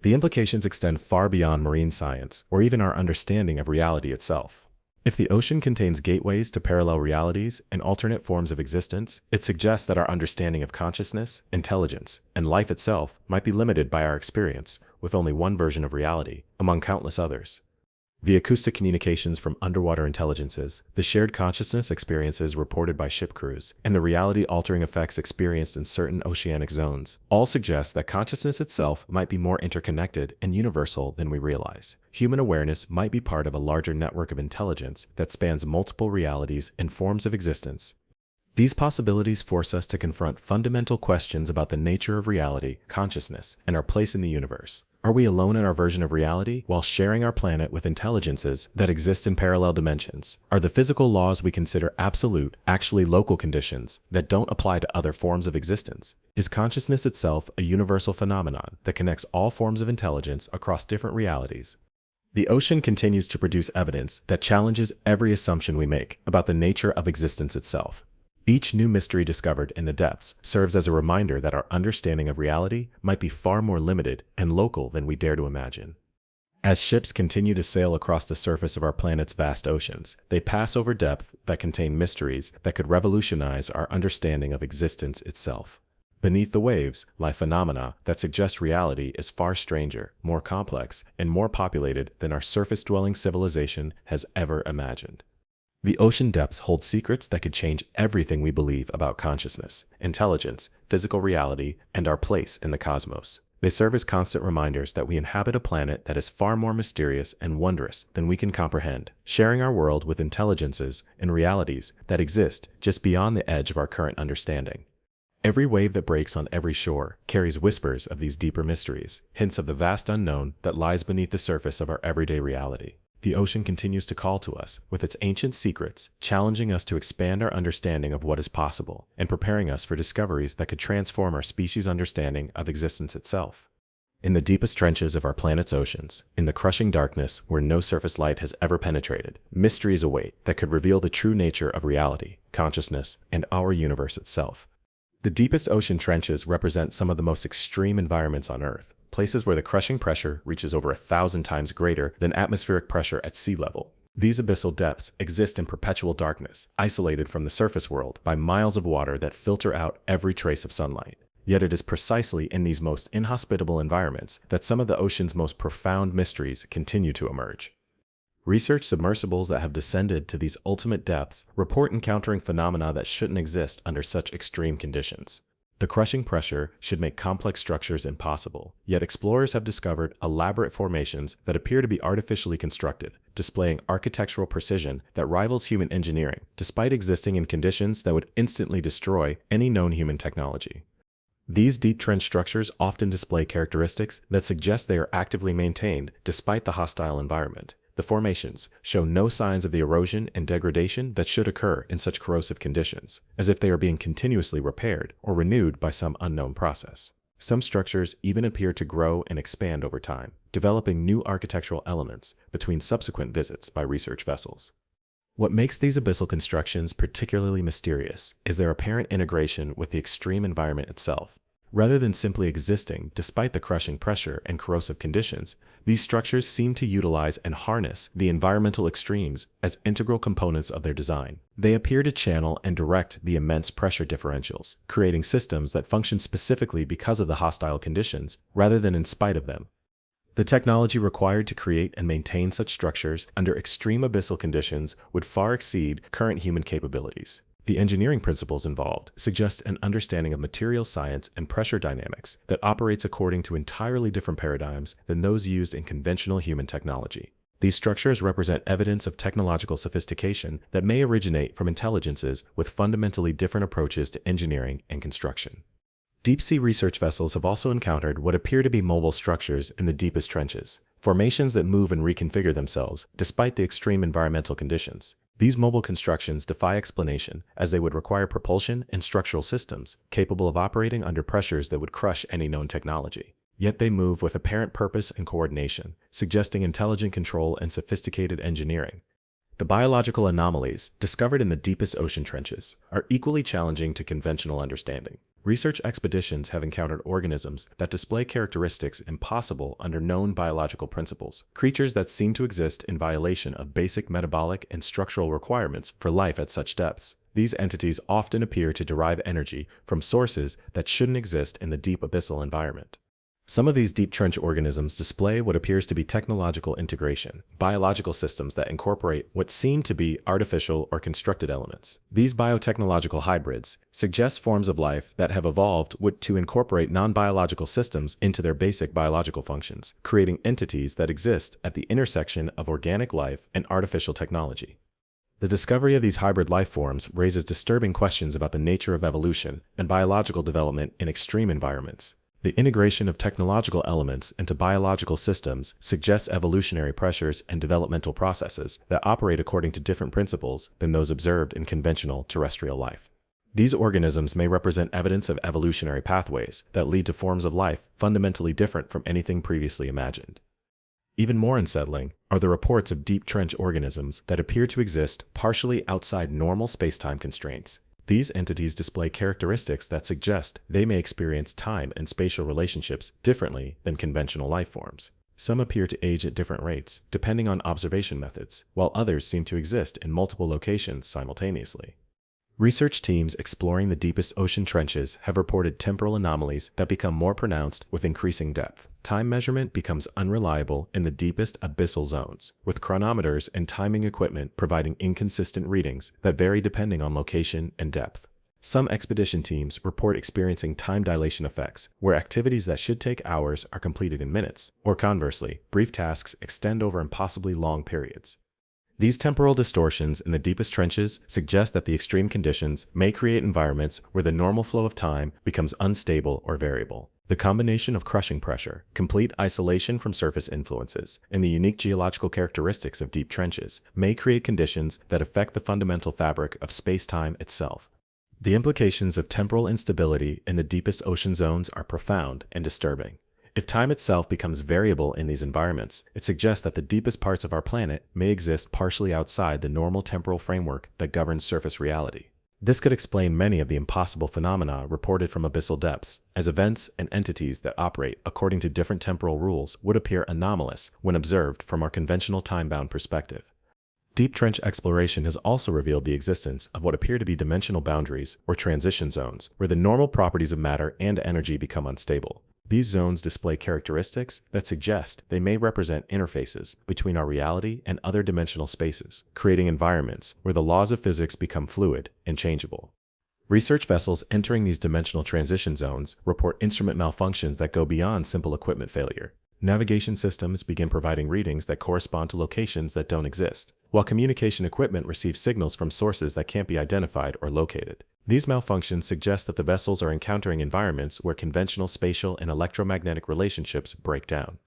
The implications extend far beyond marine science, or even our understanding of reality itself. If the ocean contains gateways to parallel realities and alternate forms of existence, it suggests that our understanding of consciousness, intelligence, and life itself might be limited by our experience with only one version of reality, among countless others. The acoustic communications from underwater intelligences, the shared consciousness experiences reported by ship crews, and the reality-altering effects experienced in certain oceanic zones all suggest that consciousness itself might be more interconnected and universal than we realize. Human awareness might be part of a larger network of intelligence that spans multiple realities and forms of existence. These possibilities force us to confront fundamental questions about the nature of reality, consciousness, and our place in the universe. Are we alone in our version of reality while sharing our planet with intelligences that exist in parallel dimensions? Are the physical laws we consider absolute actually local conditions that don't apply to other forms of existence? Is consciousness itself a universal phenomenon that connects all forms of intelligence across different realities? The ocean continues to produce evidence that challenges every assumption we make about the nature of existence itself. Each new mystery discovered in the depths serves as a reminder that our understanding of reality might be far more limited and local than we dare to imagine. As ships continue to sail across the surface of our planet's vast oceans, they pass over depths that contain mysteries that could revolutionize our understanding of existence itself. Beneath the waves lie phenomena that suggest reality is far stranger, more complex, and more populated than our surface-dwelling civilization has ever imagined. The ocean depths hold secrets that could change everything we believe about consciousness, intelligence, physical reality, and our place in the cosmos. They serve as constant reminders that we inhabit a planet that is far more mysterious and wondrous than we can comprehend, sharing our world with intelligences and realities that exist just beyond the edge of our current understanding. Every wave that breaks on every shore carries whispers of these deeper mysteries, hints of the vast unknown that lies beneath the surface of our everyday reality. The ocean continues to call to us with its ancient secrets, challenging us to expand our understanding of what is possible and preparing us for discoveries that could transform our species' understanding of existence itself. In the deepest trenches of our planet's oceans, in the crushing darkness where no surface light has ever penetrated, mysteries await that could reveal the true nature of reality, consciousness, and our universe itself. The deepest ocean trenches represent some of the most extreme environments on Earth, places where the crushing pressure reaches over 1,000 times greater than atmospheric pressure at sea level. These abyssal depths exist in perpetual darkness, isolated from the surface world by miles of water that filter out every trace of sunlight. Yet it is precisely in these most inhospitable environments that some of the ocean's most profound mysteries continue to emerge. Research submersibles that have descended to these ultimate depths report encountering phenomena that shouldn't exist under such extreme conditions. The crushing pressure should make complex structures impossible, yet explorers have discovered elaborate formations that appear to be artificially constructed, displaying architectural precision that rivals human engineering, despite existing in conditions that would instantly destroy any known human technology. These deep trench structures often display characteristics that suggest they are actively maintained despite the hostile environment. The formations show no signs of the erosion and degradation that should occur in such corrosive conditions, as if they are being continuously repaired or renewed by some unknown process. Some structures even appear to grow and expand over time, developing new architectural elements between subsequent visits by research vessels. What makes these abyssal constructions particularly mysterious is their apparent integration with the extreme environment itself. Rather than simply existing despite the crushing pressure and corrosive conditions, these structures seem to utilize and harness the environmental extremes as integral components of their design. They appear to channel and direct the immense pressure differentials, creating systems that function specifically because of the hostile conditions rather than in spite of them. The technology required to create and maintain such structures under extreme abyssal conditions would far exceed current human capabilities. The engineering principles involved suggest an understanding of material science and pressure dynamics that operates according to entirely different paradigms than those used in conventional human technology. These structures represent evidence of technological sophistication that may originate from intelligences with fundamentally different approaches to engineering and construction. Deep-sea research vessels have also encountered what appear to be mobile structures in the deepest trenches. formations that move and reconfigure themselves despite the extreme environmental conditions. These mobile constructions defy explanation, as they would require propulsion and structural systems capable of operating under pressures that would crush any known technology. Yet they move with apparent purpose and coordination, suggesting intelligent control and sophisticated engineering. The biological anomalies, discovered in the deepest ocean trenches, are equally challenging to conventional understanding. Research expeditions have encountered organisms that display characteristics impossible under known biological principles, creatures that seem to exist in violation of basic metabolic and structural requirements for life at such depths. These entities often appear to derive energy from sources that shouldn't exist in the deep abyssal environment. Some of these deep trench organisms display what appears to be technological integration, biological systems that incorporate what seem to be artificial or constructed elements. These biotechnological hybrids suggest forms of life that have evolved to incorporate non-biological systems into their basic biological functions, creating entities that exist at the intersection of organic life and artificial technology. The discovery of these hybrid life forms raises disturbing questions about the nature of evolution and biological development in extreme environments. The integration of technological elements into biological systems suggests evolutionary pressures and developmental processes that operate according to different principles than those observed in conventional terrestrial life. These organisms may represent evidence of evolutionary pathways that lead to forms of life fundamentally different from anything previously imagined. Even more unsettling are the reports of deep trench organisms that appear to exist partially outside normal space-time constraints. These entities display characteristics that suggest they may experience time and spatial relationships differently than conventional life forms. Some appear to age at different rates, depending on observation methods, while others seem to exist in multiple locations simultaneously. Research teams exploring the deepest ocean trenches have reported temporal anomalies that become more pronounced with increasing depth. Time measurement becomes unreliable in the deepest abyssal zones, with chronometers and timing equipment providing inconsistent readings that vary depending on location and depth. Some expedition teams report experiencing time dilation effects, where activities that should take hours are completed in minutes, or conversely, brief tasks extend over impossibly long periods. These temporal distortions in the deepest trenches suggest that the extreme conditions may create environments where the normal flow of time becomes unstable or variable. The combination of crushing pressure, complete isolation from surface influences, and the unique geological characteristics of deep trenches may create conditions that affect the fundamental fabric of space-time itself. The implications of temporal instability in the deepest ocean zones are profound and disturbing. If time itself becomes variable in these environments, it suggests that the deepest parts of our planet may exist partially outside the normal temporal framework that governs surface reality. This could explain many of the impossible phenomena reported from abyssal depths, as events and entities that operate according to different temporal rules would appear anomalous when observed from our conventional time-bound perspective. Deep trench exploration has also revealed the existence of what appear to be dimensional boundaries or transition zones, where the normal properties of matter and energy become unstable. These zones display characteristics that suggest they may represent interfaces between our reality and other dimensional spaces, creating environments where the laws of physics become fluid and changeable. Research vessels entering these dimensional transition zones report instrument malfunctions that go beyond simple equipment failure. Navigation systems begin providing readings that correspond to locations that don't exist, while communication equipment receives signals from sources that can't be identified or located. These malfunctions suggest that the vessels are encountering environments where conventional spatial and electromagnetic relationships break down.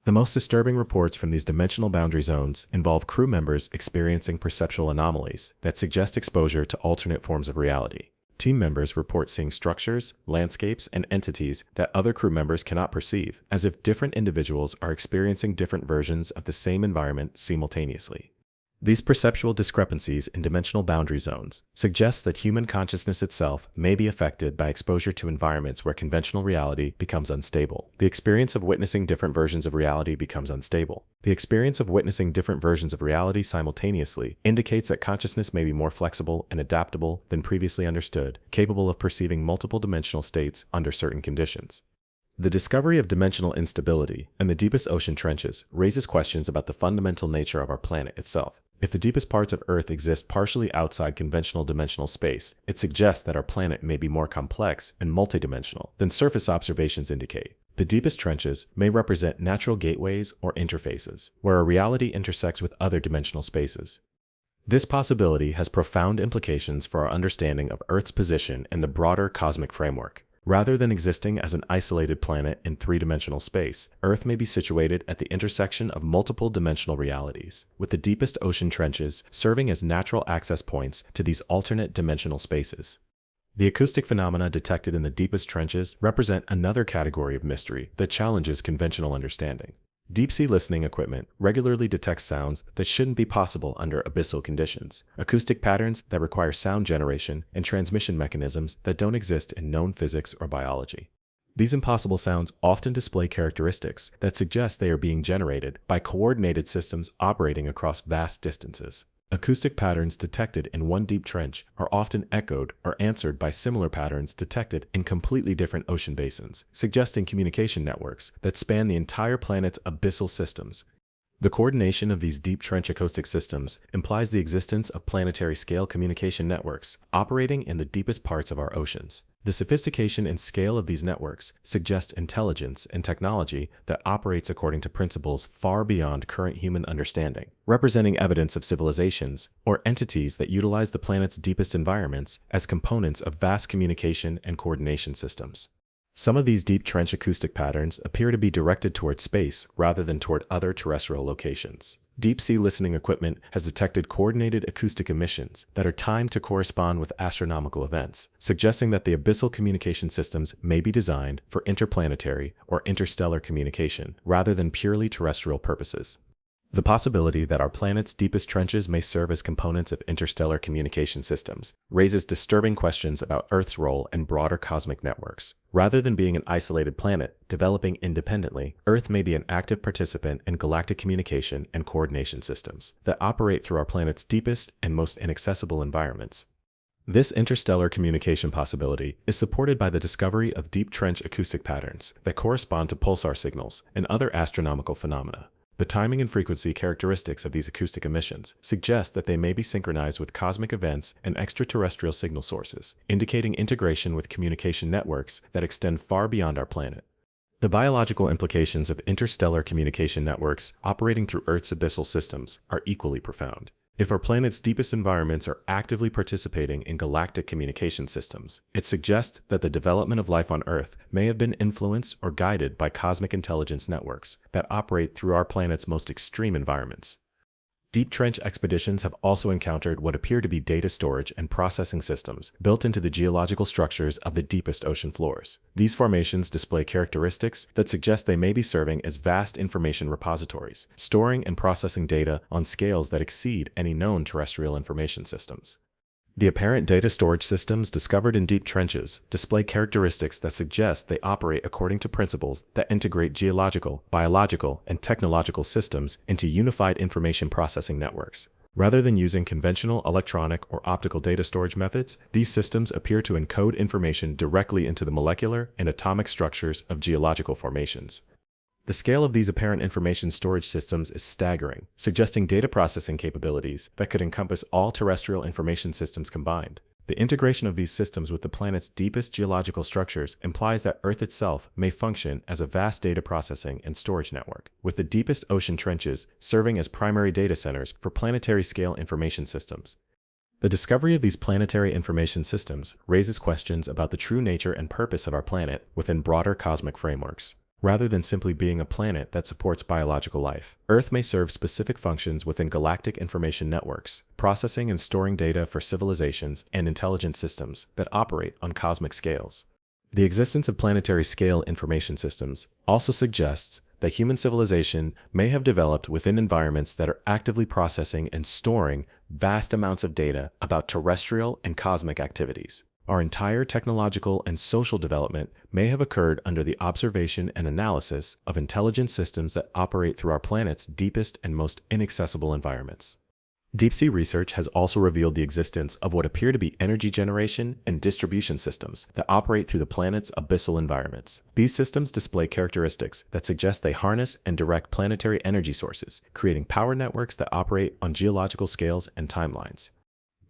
The most disturbing reports from these dimensional boundary zones involve crew members experiencing perceptual anomalies that suggest exposure to alternate forms of reality. Team members report seeing structures, landscapes, and entities that other crew members cannot perceive, as if different individuals are experiencing different versions of the same environment simultaneously. These perceptual discrepancies in dimensional boundary zones suggest that human consciousness itself may be affected by exposure to environments where conventional reality becomes unstable. The experience of witnessing different versions of reality becomes unstable. The experience of witnessing different versions of reality simultaneously indicates that consciousness may be more flexible and adaptable than previously understood, capable of perceiving multiple dimensional states under certain conditions. The discovery of dimensional instability in the deepest ocean trenches raises questions about the fundamental nature of our planet itself. If the deepest parts of Earth exist partially outside conventional dimensional space, it suggests that our planet may be more complex and multidimensional than surface observations indicate. The deepest trenches may represent natural gateways or interfaces, where our reality intersects with other dimensional spaces. This possibility has profound implications for our understanding of Earth's position in the broader cosmic framework. Rather than existing as an isolated planet in three-dimensional space, Earth may be situated at the intersection of multiple dimensional realities, with the deepest ocean trenches serving as natural access points to these alternate dimensional spaces. The acoustic phenomena detected in the deepest trenches represent another category of mystery that challenges conventional understanding. Deep-sea listening equipment regularly detects sounds that shouldn't be possible under abyssal conditions, acoustic patterns that require sound generation, and transmission mechanisms that don't exist in known physics or biology. These impossible sounds often display characteristics that suggest they are being generated by coordinated systems operating across vast distances. Acoustic patterns detected in one deep trench are often echoed or answered by similar patterns detected in completely different ocean basins, suggesting communication networks that span the entire planet's abyssal systems. The coordination of these deep trench acoustic systems implies the existence of planetary-scale communication networks operating in the deepest parts of our oceans. The sophistication and scale of these networks suggest intelligence and technology that operates according to principles far beyond current human understanding, representing evidence of civilizations or entities that utilize the planet's deepest environments as components of vast communication and coordination systems. Some of these deep trench acoustic patterns appear to be directed toward space rather than toward other terrestrial locations. Deep-sea listening equipment has detected coordinated acoustic emissions that are timed to correspond with astronomical events, suggesting that the abyssal communication systems may be designed for interplanetary or interstellar communication rather than purely terrestrial purposes. The possibility that our planet's deepest trenches may serve as components of interstellar communication systems raises disturbing questions about Earth's role in broader cosmic networks. Rather than being an isolated planet developing independently, Earth may be an active participant in galactic communication and coordination systems that operate through our planet's deepest and most inaccessible environments. This interstellar communication possibility is supported by the discovery of deep trench acoustic patterns that correspond to pulsar signals and other astronomical phenomena. The timing and frequency characteristics of these acoustic emissions suggest that they may be synchronized with cosmic events and extraterrestrial signal sources, indicating integration with communication networks that extend far beyond our planet. The biological implications of interstellar communication networks operating through Earth's abyssal systems are equally profound. If our planet's deepest environments are actively participating in galactic communication systems, it suggests that the development of life on Earth may have been influenced or guided by cosmic intelligence networks that operate through our planet's most extreme environments. Deep trench expeditions have also encountered what appear to be data storage and processing systems built into the geological structures of the deepest ocean floors. These formations display characteristics that suggest they may be serving as vast information repositories, storing and processing data on scales that exceed any known terrestrial information systems. The apparent data storage systems discovered in deep trenches display characteristics that suggest they operate according to principles that integrate geological, biological, and technological systems into unified information processing networks. Rather than using conventional electronic or optical data storage methods, these systems appear to encode information directly into the molecular and atomic structures of geological formations. The scale of these apparent information storage systems is staggering, suggesting data processing capabilities that could encompass all terrestrial information systems combined. The integration of these systems with the planet's deepest geological structures implies that Earth itself may function as a vast data processing and storage network, with the deepest ocean trenches serving as primary data centers for planetary-scale information systems. The discovery of these planetary information systems raises questions about the true nature and purpose of our planet within broader cosmic frameworks. Rather than simply being a planet that supports biological life, Earth may serve specific functions within galactic information networks, processing and storing data for civilizations and intelligent systems that operate on cosmic scales. The existence of planetary-scale information systems also suggests that human civilization may have developed within environments that are actively processing and storing vast amounts of data about terrestrial and cosmic activities. Our entire technological and social development may have occurred under the observation and analysis of intelligent systems that operate through our planet's deepest and most inaccessible environments. Deep-sea research has also revealed the existence of what appear to be energy generation and distribution systems that operate through the planet's abyssal environments. These systems display characteristics that suggest they harness and direct planetary energy sources, creating power networks that operate on geological scales and timelines.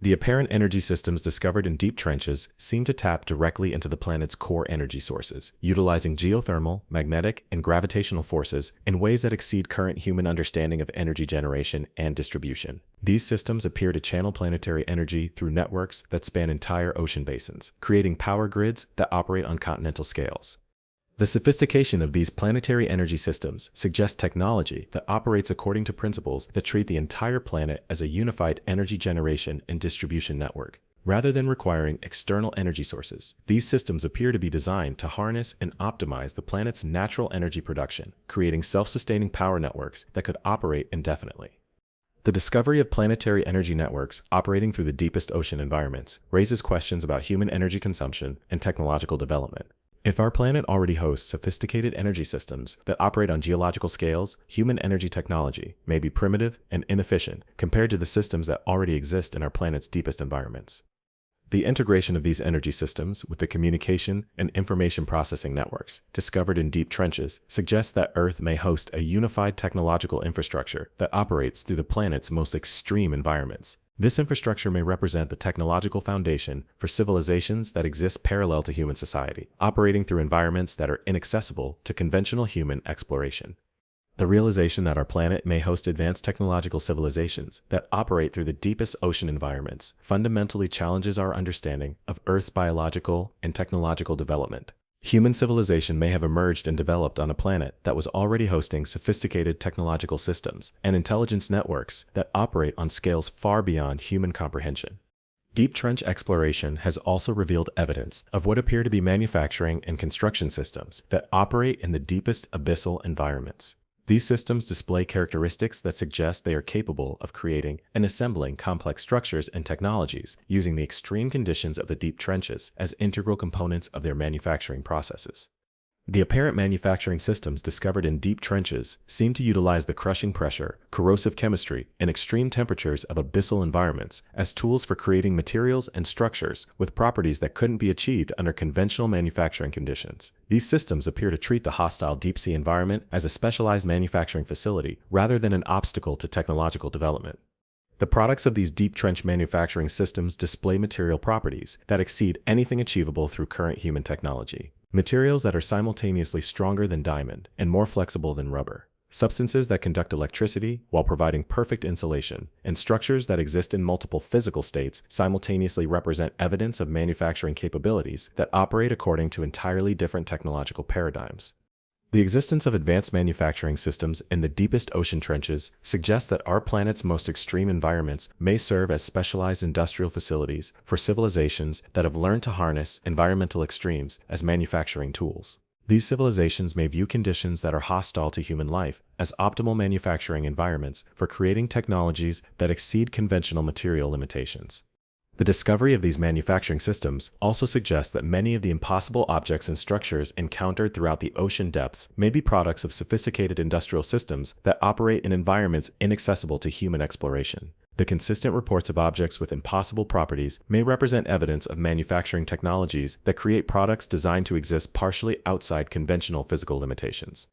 The apparent energy systems discovered in deep trenches seem to tap directly into the planet's core energy sources, utilizing geothermal, magnetic, and gravitational forces in ways that exceed current human understanding of energy generation and distribution. These systems appear to channel planetary energy through networks that span entire ocean basins, creating power grids that operate on continental scales. The sophistication of these planetary energy systems suggests technology that operates according to principles that treat the entire planet as a unified energy generation and distribution network. Rather than requiring external energy sources, these systems appear to be designed to harness and optimize the planet's natural energy production, creating self-sustaining power networks that could operate indefinitely. The discovery of planetary energy networks operating through the deepest ocean environments raises questions about human energy consumption and technological development. If our planet already hosts sophisticated energy systems that operate on geological scales, human energy technology may be primitive and inefficient compared to the systems that already exist in our planet's deepest environments. The integration of these energy systems with the communication and information processing networks discovered in deep trenches suggests that Earth may host a unified technological infrastructure that operates through the planet's most extreme environments. This infrastructure may represent the technological foundation for civilizations that exist parallel to human society, operating through environments that are inaccessible to conventional human exploration. The realization that our planet may host advanced technological civilizations that operate through the deepest ocean environments fundamentally challenges our understanding of Earth's biological and technological development. Human civilization may have emerged and developed on a planet that was already hosting sophisticated technological systems and intelligence networks that operate on scales far beyond human comprehension. Deep trench exploration has also revealed evidence of what appear to be manufacturing and construction systems that operate in the deepest abyssal environments. These systems display characteristics that suggest they are capable of creating and assembling complex structures and technologies using the extreme conditions of the deep trenches as integral components of their manufacturing processes. The apparent manufacturing systems discovered in deep trenches seem to utilize the crushing pressure, corrosive chemistry, and extreme temperatures of abyssal environments as tools for creating materials and structures with properties that couldn't be achieved under conventional manufacturing conditions. These systems appear to treat the hostile deep-sea environment as a specialized manufacturing facility rather than an obstacle to technological development. The products of these deep trench manufacturing systems display material properties that exceed anything achievable through current human technology. Materials that are simultaneously stronger than diamond and more flexible than rubber. Substances that conduct electricity while providing perfect insulation, and structures that exist in multiple physical states simultaneously represent evidence of manufacturing capabilities that operate according to entirely different technological paradigms. The existence of advanced manufacturing systems in the deepest ocean trenches suggests that our planet's most extreme environments may serve as specialized industrial facilities for civilizations that have learned to harness environmental extremes as manufacturing tools. These civilizations may view conditions that are hostile to human life as optimal manufacturing environments for creating technologies that exceed conventional material limitations. The discovery of these manufacturing systems also suggests that many of the impossible objects and structures encountered throughout the ocean depths may be products of sophisticated industrial systems that operate in environments inaccessible to human exploration. The consistent reports of objects with impossible properties may represent evidence of manufacturing technologies that create products designed to exist partially outside conventional physical limitations.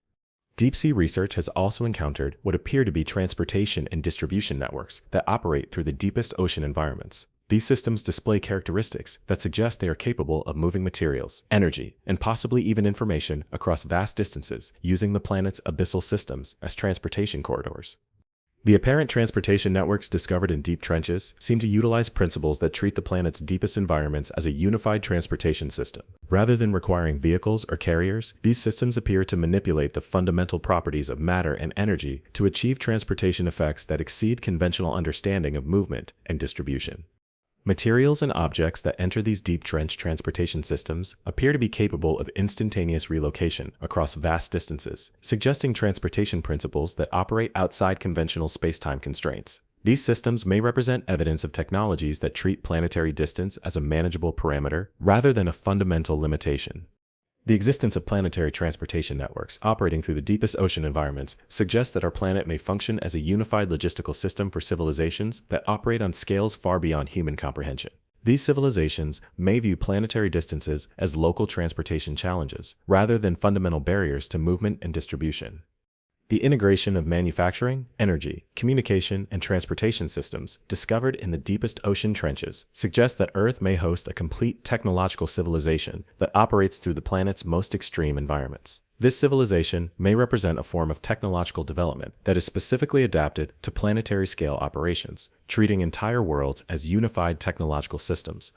Deep-sea research has also encountered what appear to be transportation and distribution networks that operate through the deepest ocean environments. These systems display characteristics that suggest they are capable of moving materials, energy, and possibly even information across vast distances using the planet's abyssal systems as transportation corridors. The apparent transportation networks discovered in deep trenches seem to utilize principles that treat the planet's deepest environments as a unified transportation system. Rather than requiring vehicles or carriers, these systems appear to manipulate the fundamental properties of matter and energy to achieve transportation effects that exceed conventional understanding of movement and distribution. Materials and objects that enter these deep trench transportation systems appear to be capable of instantaneous relocation across vast distances, suggesting transportation principles that operate outside conventional space-time constraints. These systems may represent evidence of technologies that treat planetary distance as a manageable parameter rather than a fundamental limitation. The existence of planetary transportation networks operating through the deepest ocean environments suggests that our planet may function as a unified logistical system for civilizations that operate on scales far beyond human comprehension. These civilizations may view planetary distances as local transportation challenges, rather than fundamental barriers to movement and distribution. The integration of manufacturing, energy, communication, and transportation systems discovered in the deepest ocean trenches suggests that Earth may host a complete technological civilization that operates through the planet's most extreme environments. This civilization may represent a form of technological development that is specifically adapted to planetary-scale operations, treating entire worlds as unified technological systems.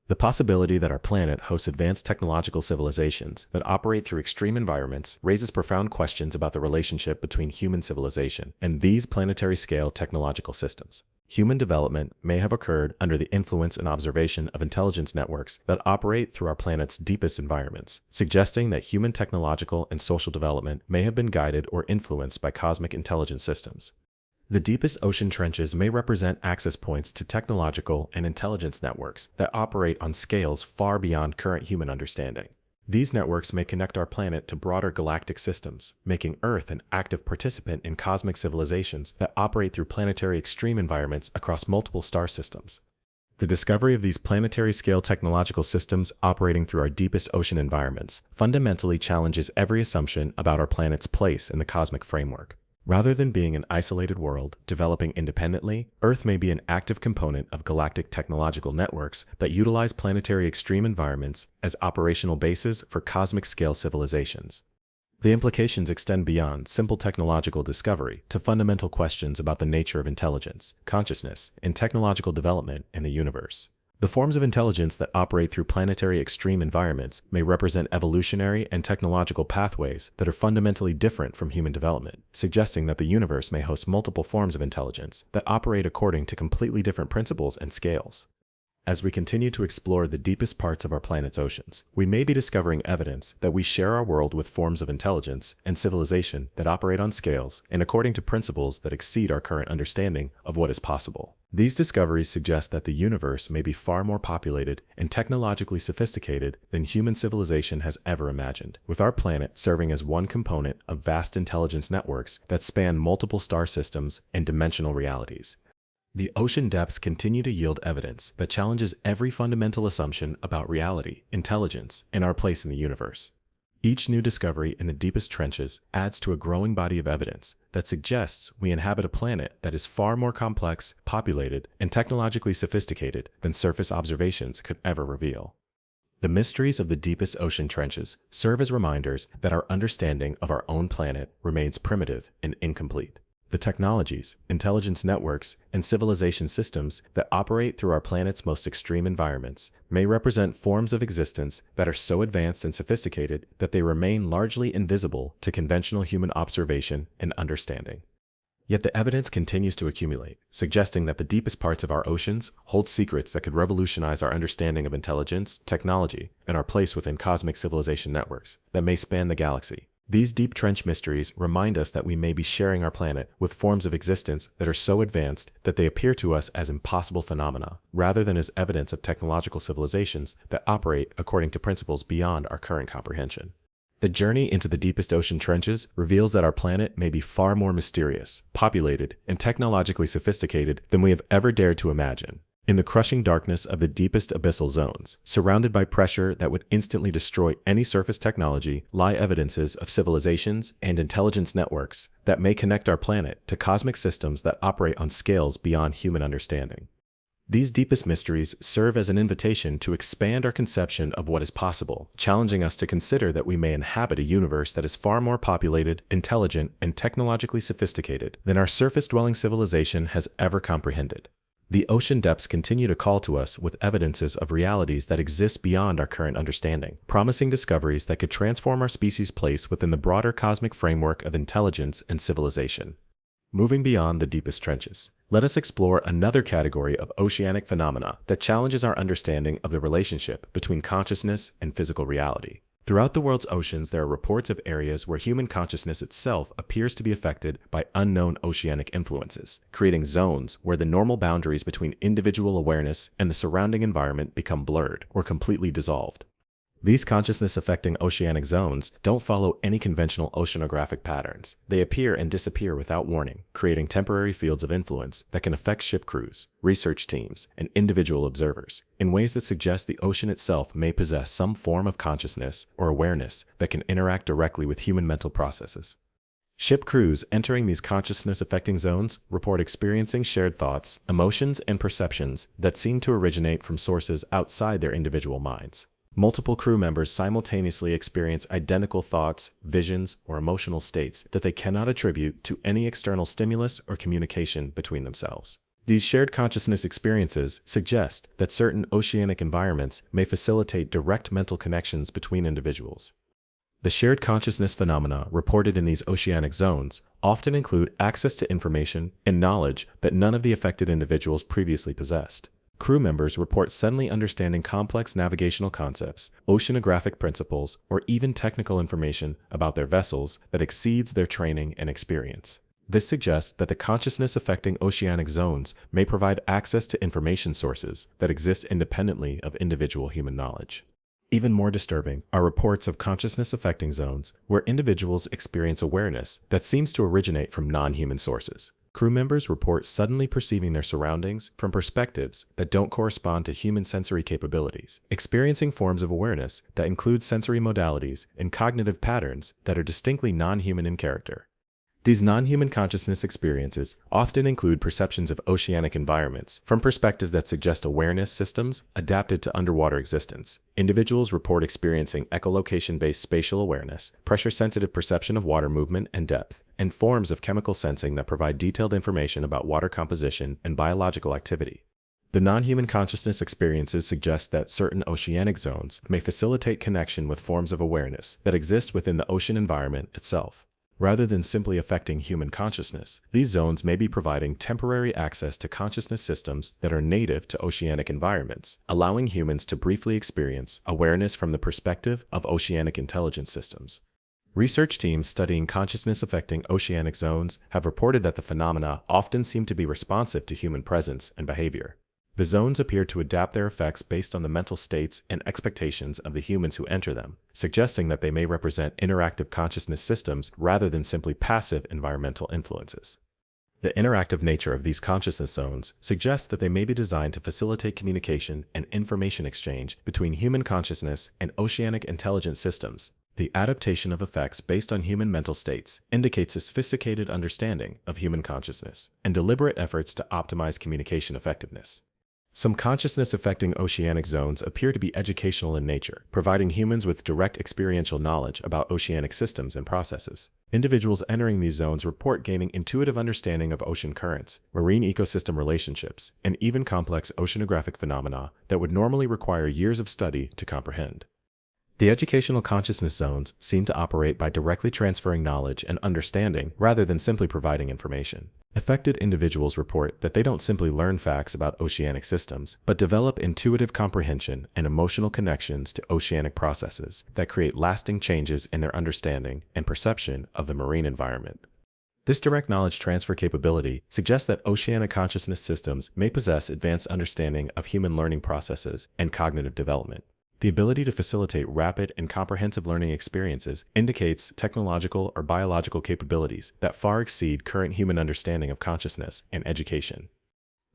The possibility that our planet hosts advanced technological civilizations that operate through extreme environments raises profound questions about the relationship between human civilization and these planetary-scale technological systems. Human development may have occurred under the influence and observation of intelligence networks that operate through our planet's deepest environments, suggesting that human technological and social development may have been guided or influenced by cosmic intelligence systems. The deepest ocean trenches may represent access points to technological and intelligence networks that operate on scales far beyond current human understanding. These networks may connect our planet to broader galactic systems, making Earth an active participant in cosmic civilizations that operate through planetary extreme environments across multiple star systems. The discovery of these planetary-scale technological systems operating through our deepest ocean environments fundamentally challenges every assumption about our planet's place in the cosmic framework. Rather than being an isolated world developing independently, Earth may be an active component of galactic technological networks that utilize planetary extreme environments as operational bases for cosmic-scale civilizations. The implications extend beyond simple technological discovery to fundamental questions about the nature of intelligence, consciousness, and technological development in the universe. The forms of intelligence that operate through planetary extreme environments may represent evolutionary and technological pathways that are fundamentally different from human development, suggesting that the universe may host multiple forms of intelligence that operate according to completely different principles and scales. As we continue to explore the deepest parts of our planet's oceans, we may be discovering evidence that we share our world with forms of intelligence and civilization that operate on scales and according to principles that exceed our current understanding of what is possible. These discoveries suggest that the universe may be far more populated and technologically sophisticated than human civilization has ever imagined, with our planet serving as one component of vast intelligence networks that span multiple star systems and dimensional realities. The ocean depths continue to yield evidence that challenges every fundamental assumption about reality, intelligence, and our place in the universe. Each new discovery in the deepest trenches adds to a growing body of evidence that suggests we inhabit a planet that is far more complex, populated, and technologically sophisticated than surface observations could ever reveal. The mysteries of the deepest ocean trenches serve as reminders that our understanding of our own planet remains primitive and incomplete. The technologies, intelligence networks, and civilization systems that operate through our planet's most extreme environments may represent forms of existence that are so advanced and sophisticated that they remain largely invisible to conventional human observation and understanding. Yet the evidence continues to accumulate, suggesting that the deepest parts of our oceans hold secrets that could revolutionize our understanding of intelligence, technology, and our place within cosmic civilization networks that may span the galaxy. These deep trench mysteries remind us that we may be sharing our planet with forms of existence that are so advanced that they appear to us as impossible phenomena, rather than as evidence of technological civilizations that operate according to principles beyond our current comprehension. The journey into the deepest ocean trenches reveals that our planet may be far more mysterious, populated, and technologically sophisticated than we have ever dared to imagine. In the crushing darkness of the deepest abyssal zones, surrounded by pressure that would instantly destroy any surface technology, lie evidences of civilizations and intelligence networks that may connect our planet to cosmic systems that operate on scales beyond human understanding. These deepest mysteries serve as an invitation to expand our conception of what is possible, challenging us to consider that we may inhabit a universe that is far more populated, intelligent, and technologically sophisticated than our surface-dwelling civilization has ever comprehended. The ocean depths continue to call to us with evidences of realities that exist beyond our current understanding, promising discoveries that could transform our species' place within the broader cosmic framework of intelligence and civilization. Moving beyond the deepest trenches, let us explore another category of oceanic phenomena that challenges our understanding of the relationship between consciousness and physical reality. Throughout the world's oceans, there are reports of areas where human consciousness itself appears to be affected by unknown oceanic influences, creating zones where the normal boundaries between individual awareness and the surrounding environment become blurred or completely dissolved. These consciousness-affecting oceanic zones don't follow any conventional oceanographic patterns. They appear and disappear without warning, creating temporary fields of influence that can affect ship crews, research teams, and individual observers in ways that suggest the ocean itself may possess some form of consciousness or awareness that can interact directly with human mental processes. Ship crews entering these consciousness-affecting zones report experiencing shared thoughts, emotions, and perceptions that seem to originate from sources outside their individual minds. Multiple crew members simultaneously experience identical thoughts, visions, or emotional states that they cannot attribute to any external stimulus or communication between themselves. These shared consciousness experiences suggest that certain oceanic environments may facilitate direct mental connections between individuals. The shared consciousness phenomena reported in these oceanic zones often include access to information and knowledge that none of the affected individuals previously possessed. Crew members report suddenly understanding complex navigational concepts, oceanographic principles, or even technical information about their vessels that exceeds their training and experience. This suggests that the consciousness-affecting oceanic zones may provide access to information sources that exist independently of individual human knowledge. Even more disturbing are reports of consciousness-affecting zones where individuals experience awareness that seems to originate from non-human sources. Crew members report suddenly perceiving their surroundings from perspectives that don't correspond to human sensory capabilities, experiencing forms of awareness that include sensory modalities and cognitive patterns that are distinctly non-human in character. These non-human consciousness experiences often include perceptions of oceanic environments from perspectives that suggest awareness systems adapted to underwater existence. Individuals report experiencing echolocation-based spatial awareness, pressure-sensitive perception of water movement and depth, and forms of chemical sensing that provide detailed information about water composition and biological activity. The non-human consciousness experiences suggest that certain oceanic zones may facilitate connection with forms of awareness that exist within the ocean environment itself. Rather than simply affecting human consciousness, these zones may be providing temporary access to consciousness systems that are native to oceanic environments, allowing humans to briefly experience awareness from the perspective of oceanic intelligence systems. Research teams studying consciousness-affecting oceanic zones have reported that the phenomena often seem to be responsive to human presence and behavior. The zones appear to adapt their effects based on the mental states and expectations of the humans who enter them, suggesting that they may represent interactive consciousness systems rather than simply passive environmental influences. The interactive nature of these consciousness zones suggests that they may be designed to facilitate communication and information exchange between human consciousness and oceanic intelligence systems. The adaptation of effects based on human mental states indicates a sophisticated understanding of human consciousness and deliberate efforts to optimize communication effectiveness. Some consciousness-affecting oceanic zones appear to be educational in nature, providing humans with direct experiential knowledge about oceanic systems and processes. Individuals entering these zones report gaining intuitive understanding of ocean currents, marine ecosystem relationships, and even complex oceanographic phenomena that would normally require years of study to comprehend. The educational consciousness zones seem to operate by directly transferring knowledge and understanding rather than simply providing information. Affected individuals report that they don't simply learn facts about oceanic systems, but develop intuitive comprehension and emotional connections to oceanic processes that create lasting changes in their understanding and perception of the marine environment. This direct knowledge transfer capability suggests that oceanic consciousness systems may possess advanced understanding of human learning processes and cognitive development. The ability to facilitate rapid and comprehensive learning experiences indicates technological or biological capabilities that far exceed current human understanding of consciousness and education.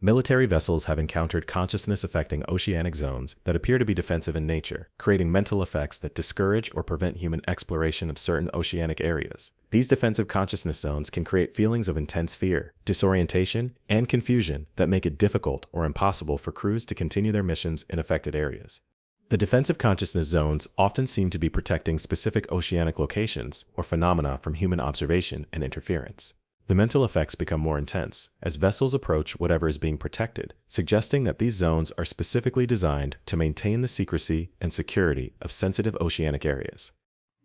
Military vessels have encountered consciousness-affecting oceanic zones that appear to be defensive in nature, creating mental effects that discourage or prevent human exploration of certain oceanic areas. These defensive consciousness zones can create feelings of intense fear, disorientation, and confusion that make it difficult or impossible for crews to continue their missions in affected areas. The defensive consciousness zones often seem to be protecting specific oceanic locations or phenomena from human observation and interference. The mental effects become more intense as vessels approach whatever is being protected, suggesting that these zones are specifically designed to maintain the secrecy and security of sensitive oceanic areas.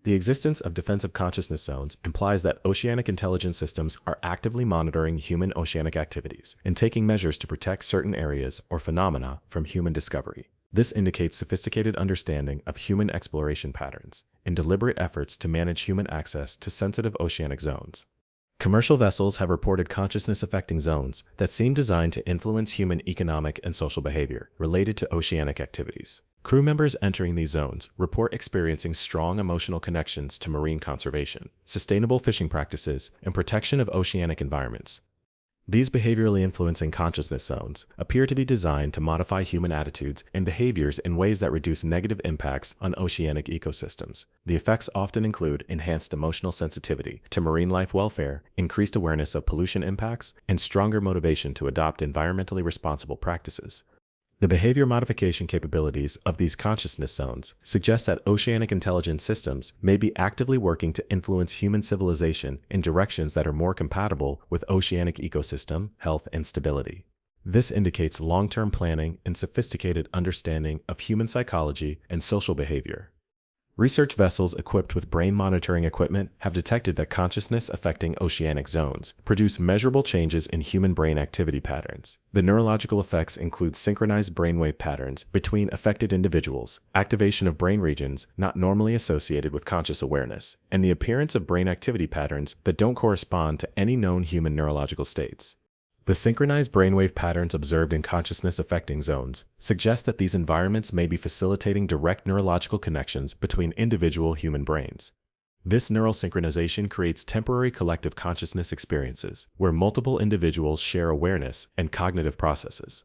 The existence of defensive consciousness zones implies that oceanic intelligence systems are actively monitoring human oceanic activities and taking measures to protect certain areas or phenomena from human discovery. This indicates sophisticated understanding of human exploration patterns and deliberate efforts to manage human access to sensitive oceanic zones. Commercial vessels have reported consciousness-affecting zones that seem designed to influence human economic and social behavior related to oceanic activities. Crew members entering these zones report experiencing strong emotional connections to marine conservation, sustainable fishing practices, and protection of oceanic environments. These behaviorally influencing consciousness zones appear to be designed to modify human attitudes and behaviors in ways that reduce negative impacts on oceanic ecosystems. The effects often include enhanced emotional sensitivity to marine life welfare, increased awareness of pollution impacts, and stronger motivation to adopt environmentally responsible practices. The behavior modification capabilities of these consciousness zones suggest that oceanic intelligence systems may be actively working to influence human civilization in directions that are more compatible with oceanic ecosystem, health, and stability. This indicates long-term planning and sophisticated understanding of human psychology and social behavior. Research vessels equipped with brain monitoring equipment have detected that consciousness affecting oceanic zones produce measurable changes in human brain activity patterns. The neurological effects include synchronized brainwave patterns between affected individuals, activation of brain regions not normally associated with conscious awareness, and the appearance of brain activity patterns that don't correspond to any known human neurological states. The synchronized brainwave patterns observed in consciousness-affecting zones suggest that these environments may be facilitating direct neurological connections between individual human brains. This neural synchronization creates temporary collective consciousness experiences where multiple individuals share awareness and cognitive processes.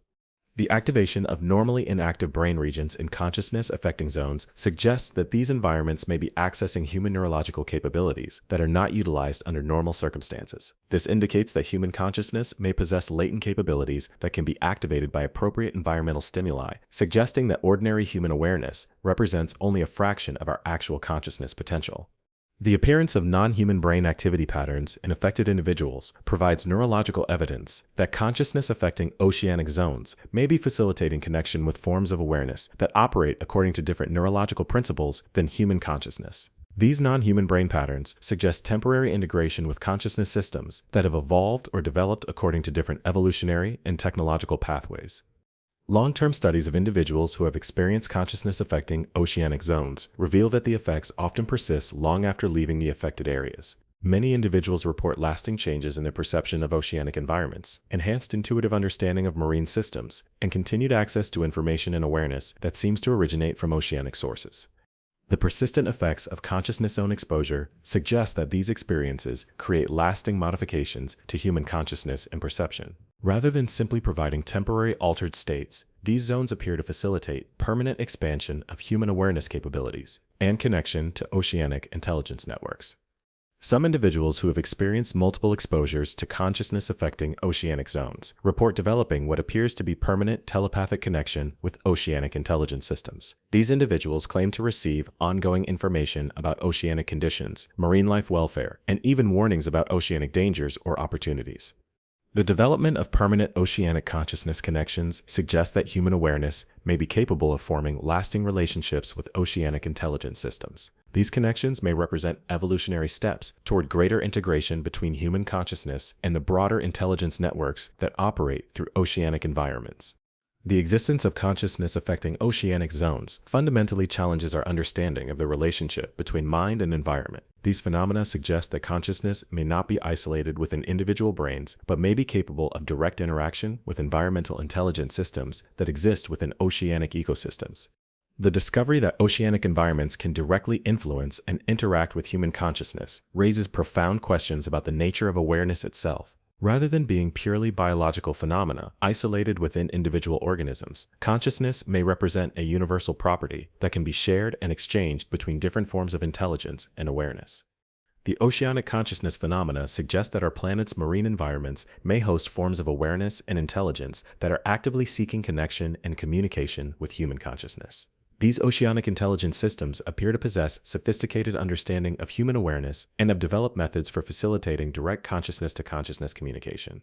The activation of normally inactive brain regions in consciousness-affecting zones suggests that these environments may be accessing human neurological capabilities that are not utilized under normal circumstances. This indicates that human consciousness may possess latent capabilities that can be activated by appropriate environmental stimuli, suggesting that ordinary human awareness represents only a fraction of our actual consciousness potential. The appearance of non-human brain activity patterns in affected individuals provides neurological evidence that consciousness affecting oceanic zones may be facilitating connection with forms of awareness that operate according to different neurological principles than human consciousness. These non-human brain patterns suggest temporary integration with consciousness systems that have evolved or developed according to different evolutionary and technological pathways. Long-term studies of individuals who have experienced consciousness-affecting oceanic zones reveal that the effects often persist long after leaving the affected areas. Many individuals report lasting changes in their perception of oceanic environments, enhanced intuitive understanding of marine systems, and continued access to information and awareness that seems to originate from oceanic sources. The persistent effects of consciousness zone exposure suggest that these experiences create lasting modifications to human consciousness and perception. Rather than simply providing temporary altered states, these zones appear to facilitate permanent expansion of human awareness capabilities and connection to oceanic intelligence networks. Some individuals who have experienced multiple exposures to consciousness-affecting oceanic zones report developing what appears to be permanent telepathic connection with oceanic intelligence systems. These individuals claim to receive ongoing information about oceanic conditions, marine life welfare, and even warnings about oceanic dangers or opportunities. The development of permanent oceanic consciousness connections suggests that human awareness may be capable of forming lasting relationships with oceanic intelligence systems. These connections may represent evolutionary steps toward greater integration between human consciousness and the broader intelligence networks that operate through oceanic environments. The existence of consciousness affecting oceanic zones fundamentally challenges our understanding of the relationship between mind and environment. These phenomena suggest that consciousness may not be isolated within individual brains, but may be capable of direct interaction with environmental intelligence systems that exist within oceanic ecosystems. The discovery that oceanic environments can directly influence and interact with human consciousness raises profound questions about the nature of awareness itself. Rather than being purely biological phenomena isolated within individual organisms, consciousness may represent a universal property that can be shared and exchanged between different forms of intelligence and awareness. The oceanic consciousness phenomena suggest that our planet's marine environments may host forms of awareness and intelligence that are actively seeking connection and communication with human consciousness. These oceanic intelligence systems appear to possess sophisticated understanding of human awareness and have developed methods for facilitating direct consciousness-to-consciousness communication.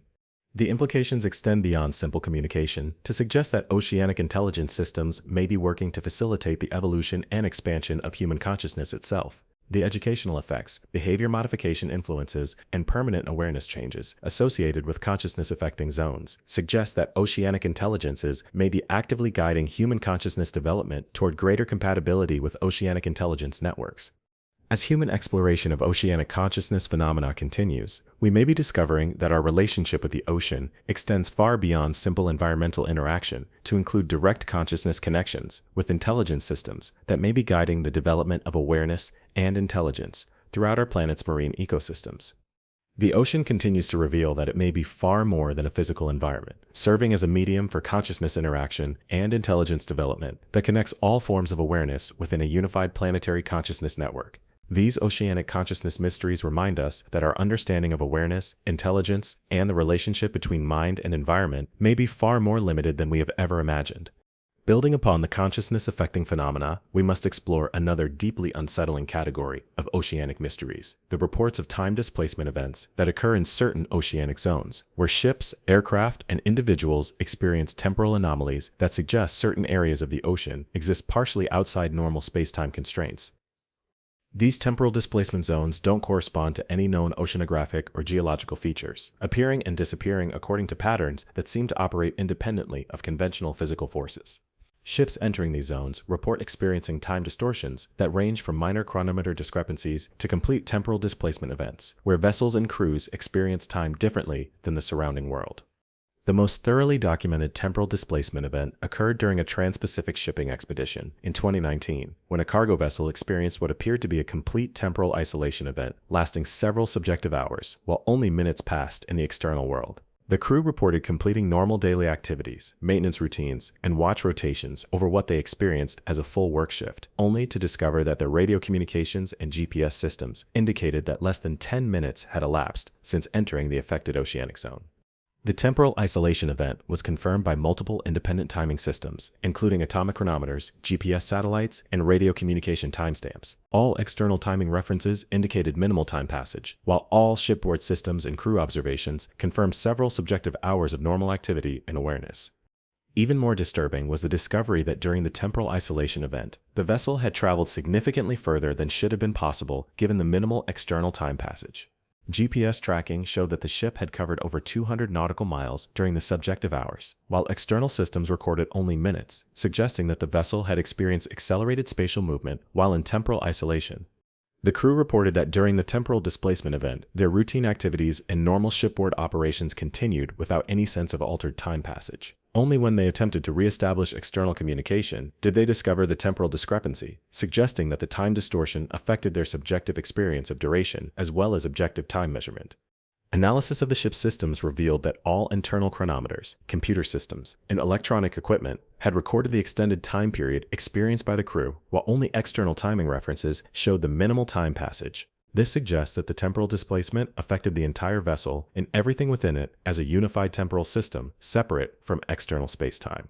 The implications extend beyond simple communication to suggest that oceanic intelligence systems may be working to facilitate the evolution and expansion of human consciousness itself. The educational effects, behavior modification influences, and permanent awareness changes associated with consciousness-affecting zones suggest that oceanic intelligences may be actively guiding human consciousness development toward greater compatibility with oceanic intelligence networks. As human exploration of oceanic consciousness phenomena continues, we may be discovering that our relationship with the ocean extends far beyond simple environmental interaction to include direct consciousness connections with intelligence systems that may be guiding the development of awareness and intelligence throughout our planet's marine ecosystems. The ocean continues to reveal that it may be far more than a physical environment, serving as a medium for consciousness interaction and intelligence development that connects all forms of awareness within a unified planetary consciousness network. These oceanic consciousness mysteries remind us that our understanding of awareness, intelligence, and the relationship between mind and environment may be far more limited than we have ever imagined. Building upon the consciousness-affecting phenomena, we must explore another deeply unsettling category of oceanic mysteries: the reports of time displacement events that occur in certain oceanic zones, where ships, aircraft, and individuals experience temporal anomalies that suggest certain areas of the ocean exist partially outside normal space-time constraints. These temporal displacement zones don't correspond to any known oceanographic or geological features, appearing and disappearing according to patterns that seem to operate independently of conventional physical forces. Ships entering these zones report experiencing time distortions that range from minor chronometer discrepancies to complete temporal displacement events, where vessels and crews experience time differently than the surrounding world. The most thoroughly documented temporal displacement event occurred during a trans-Pacific shipping expedition in 2019, when a cargo vessel experienced what appeared to be a complete temporal isolation event lasting several subjective hours, while only minutes passed in the external world. The crew reported completing normal daily activities, maintenance routines, and watch rotations over what they experienced as a full work shift, only to discover that their radio communications and GPS systems indicated that less than 10 minutes had elapsed since entering the affected oceanic zone. The temporal isolation event was confirmed by multiple independent timing systems, including atomic chronometers, GPS satellites, and radio communication timestamps. All external timing references indicated minimal time passage, while all shipboard systems and crew observations confirmed several subjective hours of normal activity and awareness. Even more disturbing was the discovery that during the temporal isolation event, the vessel had traveled significantly further than should have been possible given the minimal external time passage. GPS tracking showed that the ship had covered over 200 nautical miles during the subjective hours, while external systems recorded only minutes, suggesting that the vessel had experienced accelerated spatial movement while in temporal isolation. The crew reported that during the temporal displacement event, their routine activities and normal shipboard operations continued without any sense of altered time passage. Only when they attempted to reestablish external communication did they discover the temporal discrepancy, suggesting that the time distortion affected their subjective experience of duration as well as objective time measurement. Analysis of the ship's systems revealed that all internal chronometers, computer systems, and electronic equipment had recorded the extended time period experienced by the crew, while only external timing references showed the minimal time passage. This suggests that the temporal displacement affected the entire vessel and everything within it as a unified temporal system separate from external space-time.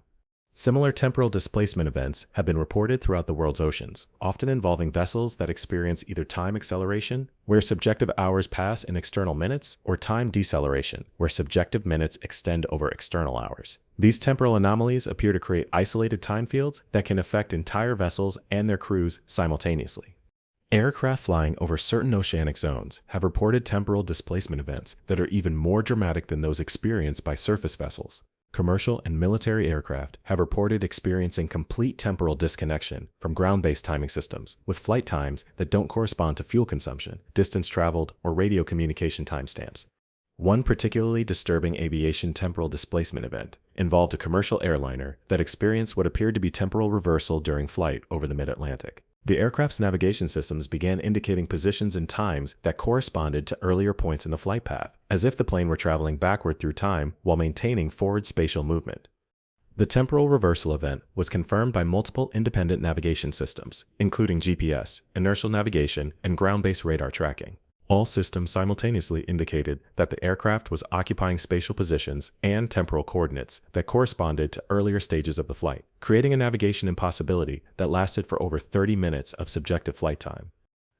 Similar temporal displacement events have been reported throughout the world's oceans, often involving vessels that experience either time acceleration, where subjective hours pass in external minutes, or time deceleration, where subjective minutes extend over external hours. These temporal anomalies appear to create isolated time fields that can affect entire vessels and their crews simultaneously. Aircraft flying over certain oceanic zones have reported temporal displacement events that are even more dramatic than those experienced by surface vessels. Commercial and military aircraft have reported experiencing complete temporal disconnection from ground-based timing systems, with flight times that don't correspond to fuel consumption, distance traveled, or radio communication timestamps. One particularly disturbing aviation temporal displacement event involved a commercial airliner that experienced what appeared to be temporal reversal during flight over the mid-Atlantic. The aircraft's navigation systems began indicating positions and times that corresponded to earlier points in the flight path, as if the plane were traveling backward through time while maintaining forward spatial movement. The temporal reversal event was confirmed by multiple independent navigation systems, including GPS, inertial navigation, and ground-based radar tracking. All systems simultaneously indicated that the aircraft was occupying spatial positions and temporal coordinates that corresponded to earlier stages of the flight, creating a navigation impossibility that lasted for over 30 minutes of subjective flight time.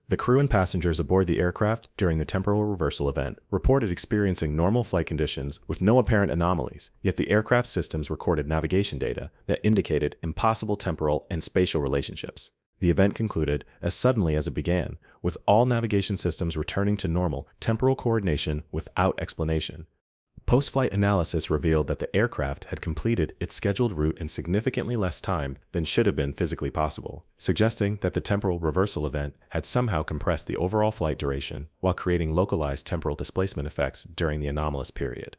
The crew and passengers aboard the aircraft during the temporal reversal event reported experiencing normal flight conditions with no apparent anomalies, yet the aircraft systems recorded navigation data that indicated impossible temporal and spatial relationships. The event concluded as suddenly as it began, with all navigation systems returning to normal temporal coordination without explanation. Post-flight analysis revealed that the aircraft had completed its scheduled route in significantly less time than should have been physically possible, suggesting that the temporal reversal event had somehow compressed the overall flight duration while creating localized temporal displacement effects during the anomalous period.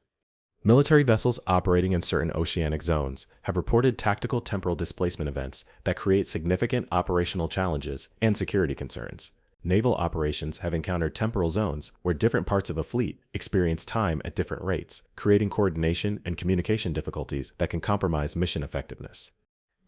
Military vessels operating in certain oceanic zones have reported tactical temporal displacement events that create significant operational challenges and security concerns. naval operations have encountered temporal zones where different parts of a fleet experience time at different rates, creating coordination and communication difficulties that can compromise mission effectiveness.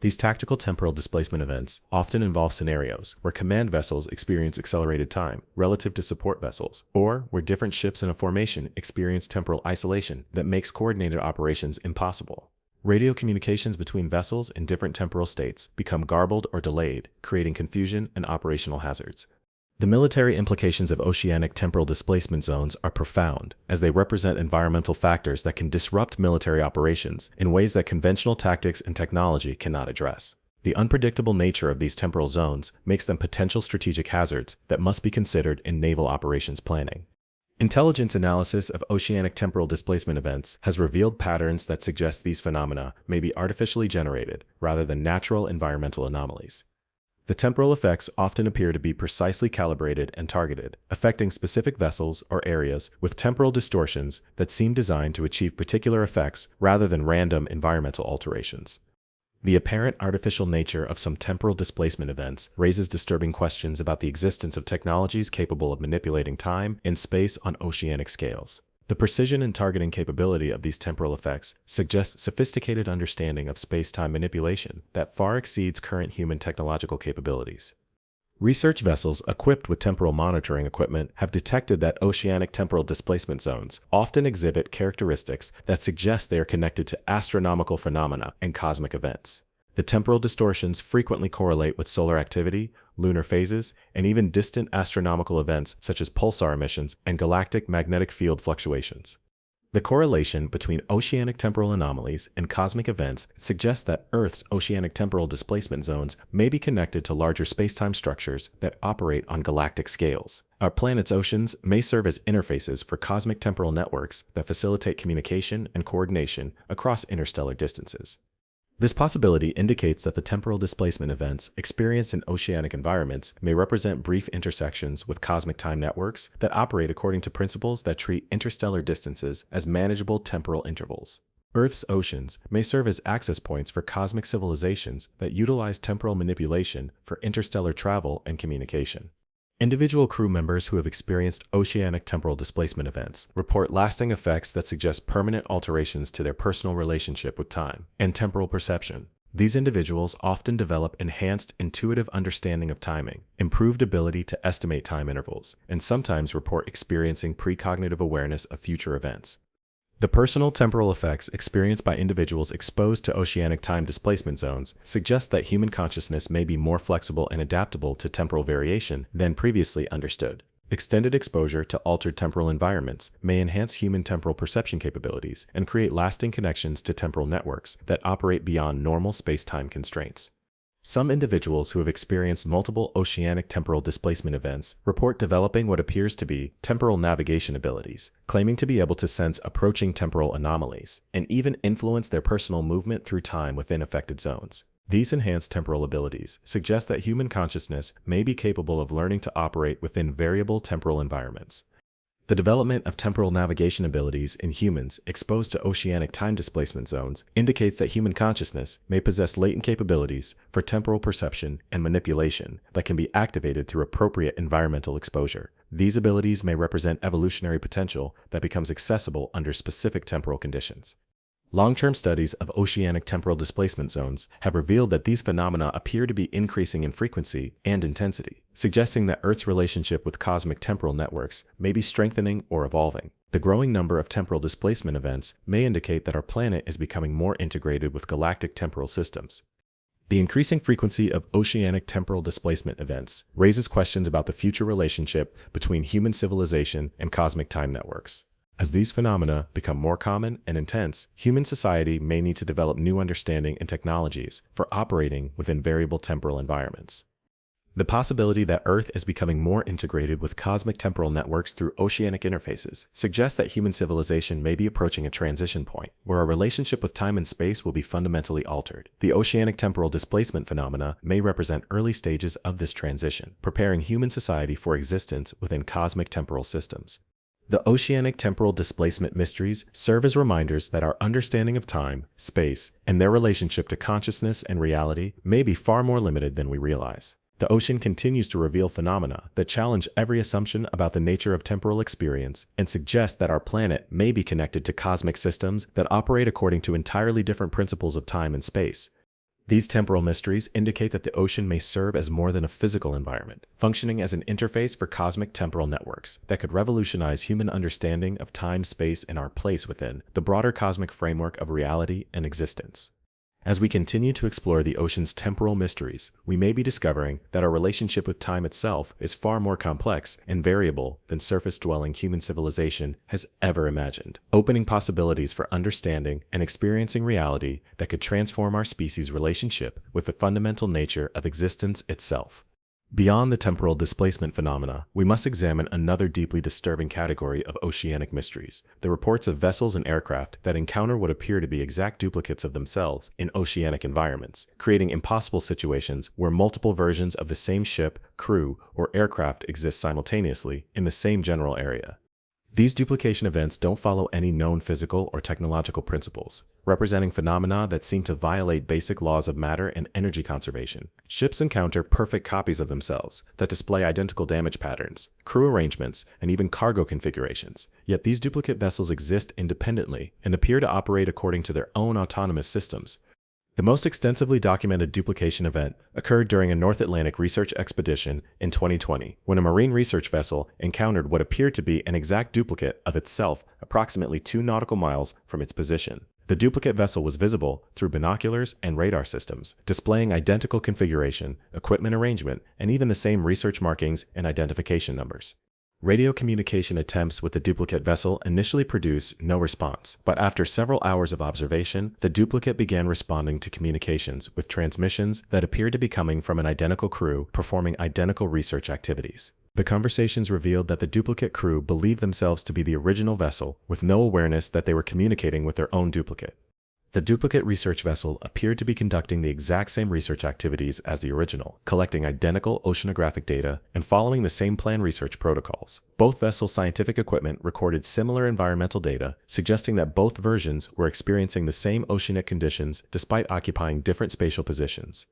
These tactical temporal displacement events often involve scenarios where command vessels experience accelerated time relative to support vessels, or where different ships in a formation experience temporal isolation that makes coordinated operations impossible. Radio communications between vessels in different temporal states become garbled or delayed, creating confusion and operational hazards. The military implications of oceanic temporal displacement zones are profound, as they represent environmental factors that can disrupt military operations in ways that conventional tactics and technology cannot address. The unpredictable nature of these temporal zones makes them potential strategic hazards that must be considered in naval operations planning. Intelligence analysis of oceanic temporal displacement events has revealed patterns that suggest these phenomena may be artificially generated rather than natural environmental anomalies. The temporal effects often appear to be precisely calibrated and targeted, affecting specific vessels or areas with temporal distortions that seem designed to achieve particular effects rather than random environmental alterations. The apparent artificial nature of some temporal displacement events raises disturbing questions about the existence of technologies capable of manipulating time and space on oceanic scales. The precision and targeting capability of these temporal effects suggests sophisticated understanding of space-time manipulation that far exceeds current human technological capabilities. Research vessels equipped with temporal monitoring equipment have detected that oceanic temporal displacement zones often exhibit characteristics that suggest they are connected to astronomical phenomena and cosmic events. The temporal distortions frequently correlate with solar activity, lunar phases, and even distant astronomical events such as pulsar emissions and galactic magnetic field fluctuations. The correlation between oceanic temporal anomalies and cosmic events suggests that Earth's oceanic temporal displacement zones may be connected to larger spacetime structures that operate on galactic scales. Our planet's oceans may serve as interfaces for cosmic temporal networks that facilitate communication and coordination across interstellar distances. This possibility indicates that the temporal displacement events experienced in oceanic environments may represent brief intersections with cosmic time networks that operate according to principles that treat interstellar distances as manageable temporal intervals. Earth's oceans may serve as access points for cosmic civilizations that utilize temporal manipulation for interstellar travel and communication. Individual crew members who have experienced oceanic temporal displacement events report lasting effects that suggest permanent alterations to their personal relationship with time and temporal perception. These individuals often develop enhanced intuitive understanding of timing, improved ability to estimate time intervals, and sometimes report experiencing precognitive awareness of future events. The personal temporal effects experienced by individuals exposed to oceanic time displacement zones suggest that human consciousness may be more flexible and adaptable to temporal variation than previously understood. Extended exposure to altered temporal environments may enhance human temporal perception capabilities and create lasting connections to temporal networks that operate beyond normal space-time constraints. Some individuals who have experienced multiple oceanic temporal displacement events report developing what appears to be temporal navigation abilities, claiming to be able to sense approaching temporal anomalies, and even influence their personal movement through time within affected zones. These enhanced temporal abilities suggest that human consciousness may be capable of learning to operate within variable temporal environments. The development of temporal navigation abilities in humans exposed to oceanic time displacement zones indicates that human consciousness may possess latent capabilities for temporal perception and manipulation that can be activated through appropriate environmental exposure. These abilities may represent evolutionary potential that becomes accessible under specific temporal conditions. Long-term studies of oceanic temporal displacement zones have revealed that these phenomena appear to be increasing in frequency and intensity, suggesting that Earth's relationship with cosmic temporal networks may be strengthening or evolving. The growing number of temporal displacement events may indicate that our planet is becoming more integrated with galactic temporal systems. The increasing frequency of oceanic temporal displacement events raises questions about the future relationship between human civilization and cosmic time networks. As these phenomena become more common and intense, human society may need to develop new understanding and technologies for operating within variable temporal environments. The possibility that Earth is becoming more integrated with cosmic temporal networks through oceanic interfaces suggests that human civilization may be approaching a transition point where our relationship with time and space will be fundamentally altered. The oceanic temporal displacement phenomena may represent early stages of this transition, preparing human society for existence within cosmic temporal systems. The oceanic temporal displacement mysteries serve as reminders that our understanding of time, space, and their relationship to consciousness and reality may be far more limited than we realize. The ocean continues to reveal phenomena that challenge every assumption about the nature of temporal experience and suggest that our planet may be connected to cosmic systems that operate according to entirely different principles of time and space. These temporal mysteries indicate that the ocean may serve as more than a physical environment, functioning as an interface for cosmic temporal networks that could revolutionize human understanding of time, space, and our place within the broader cosmic framework of reality and existence. As we continue to explore the ocean's temporal mysteries, we may be discovering that our relationship with time itself is far more complex and variable than surface-dwelling human civilization has ever imagined, opening possibilities for understanding and experiencing reality that could transform our species' relationship with the fundamental nature of existence itself. Beyond the temporal displacement phenomena, we must examine another deeply disturbing category of oceanic mysteries: the reports of vessels and aircraft that encounter what appear to be exact duplicates of themselves in oceanic environments, creating impossible situations where multiple versions of the same ship, crew, or aircraft exist simultaneously in the same general area. These duplication events don't follow any known physical or technological principles, representing phenomena that seem to violate basic laws of matter and energy conservation. Ships encounter perfect copies of themselves that display identical damage patterns, crew arrangements, and even cargo configurations. Yet these duplicate vessels exist independently and appear to operate according to their own autonomous systems. The most extensively documented duplication event occurred during a North Atlantic research expedition in 2020, when a marine research vessel encountered what appeared to be an exact duplicate of itself approximately 2 nautical miles from its position. The duplicate vessel was visible through binoculars and radar systems, displaying identical configuration, equipment arrangement, and even the same research markings and identification numbers. Radio communication attempts with the duplicate vessel initially produced no response, but after several hours of observation, the duplicate began responding to communications with transmissions that appeared to be coming from an identical crew performing identical research activities. The conversations revealed that the duplicate crew believed themselves to be the original vessel, with no awareness that they were communicating with their own duplicate. The duplicate research vessel appeared to be conducting the exact same research activities as the original, collecting identical oceanographic data and following the same planned research protocols. Both vessels' scientific equipment recorded similar environmental data, suggesting that both versions were experiencing the same oceanic conditions despite occupying different spatial positions.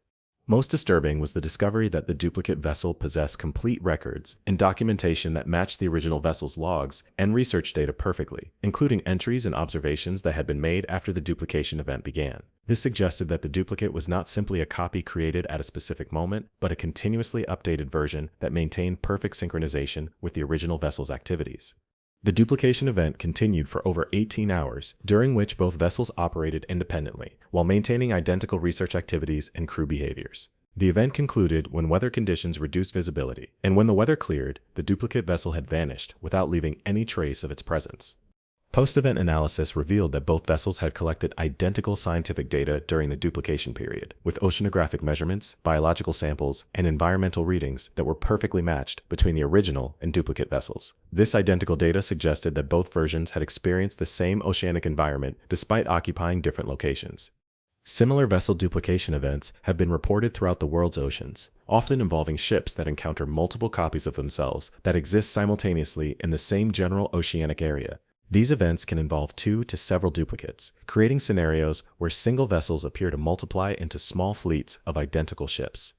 Most disturbing was the discovery that the duplicate vessel possessed complete records and documentation that matched the original vessel's logs and research data perfectly, including entries and observations that had been made after the duplication event began. This suggested that the duplicate was not simply a copy created at a specific moment, but a continuously updated version that maintained perfect synchronization with the original vessel's activities. The duplication event continued for over 18 hours, during which both vessels operated independently, while maintaining identical research activities and crew behaviors. The event concluded when weather conditions reduced visibility, and when the weather cleared, the duplicate vessel had vanished without leaving any trace of its presence. Post-event analysis revealed that both vessels had collected identical scientific data during the duplication period, with oceanographic measurements, biological samples, and environmental readings that were perfectly matched between the original and duplicate vessels. This identical data suggested that both versions had experienced the same oceanic environment despite occupying different locations. Similar vessel duplication events have been reported throughout the world's oceans, often involving ships that encounter multiple copies of themselves that exist simultaneously in the same general oceanic area. These events can involve 2 to several duplicates, creating scenarios where single vessels appear to multiply into small fleets of identical ships.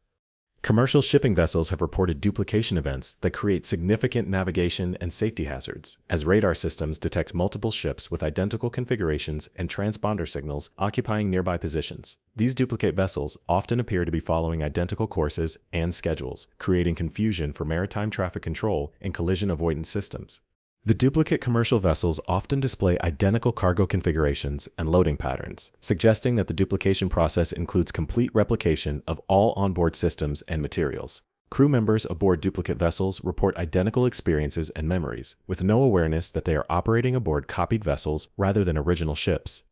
Commercial shipping vessels have reported duplication events that create significant navigation and safety hazards, as radar systems detect multiple ships with identical configurations and transponder signals occupying nearby positions. These duplicate vessels often appear to be following identical courses and schedules, creating confusion for maritime traffic control and collision avoidance systems. The duplicate commercial vessels often display identical cargo configurations and loading patterns, suggesting that the duplication process includes complete replication of all onboard systems and materials. Crew members aboard duplicate vessels report identical experiences and memories, with no awareness that they are operating aboard copied vessels rather than original ships.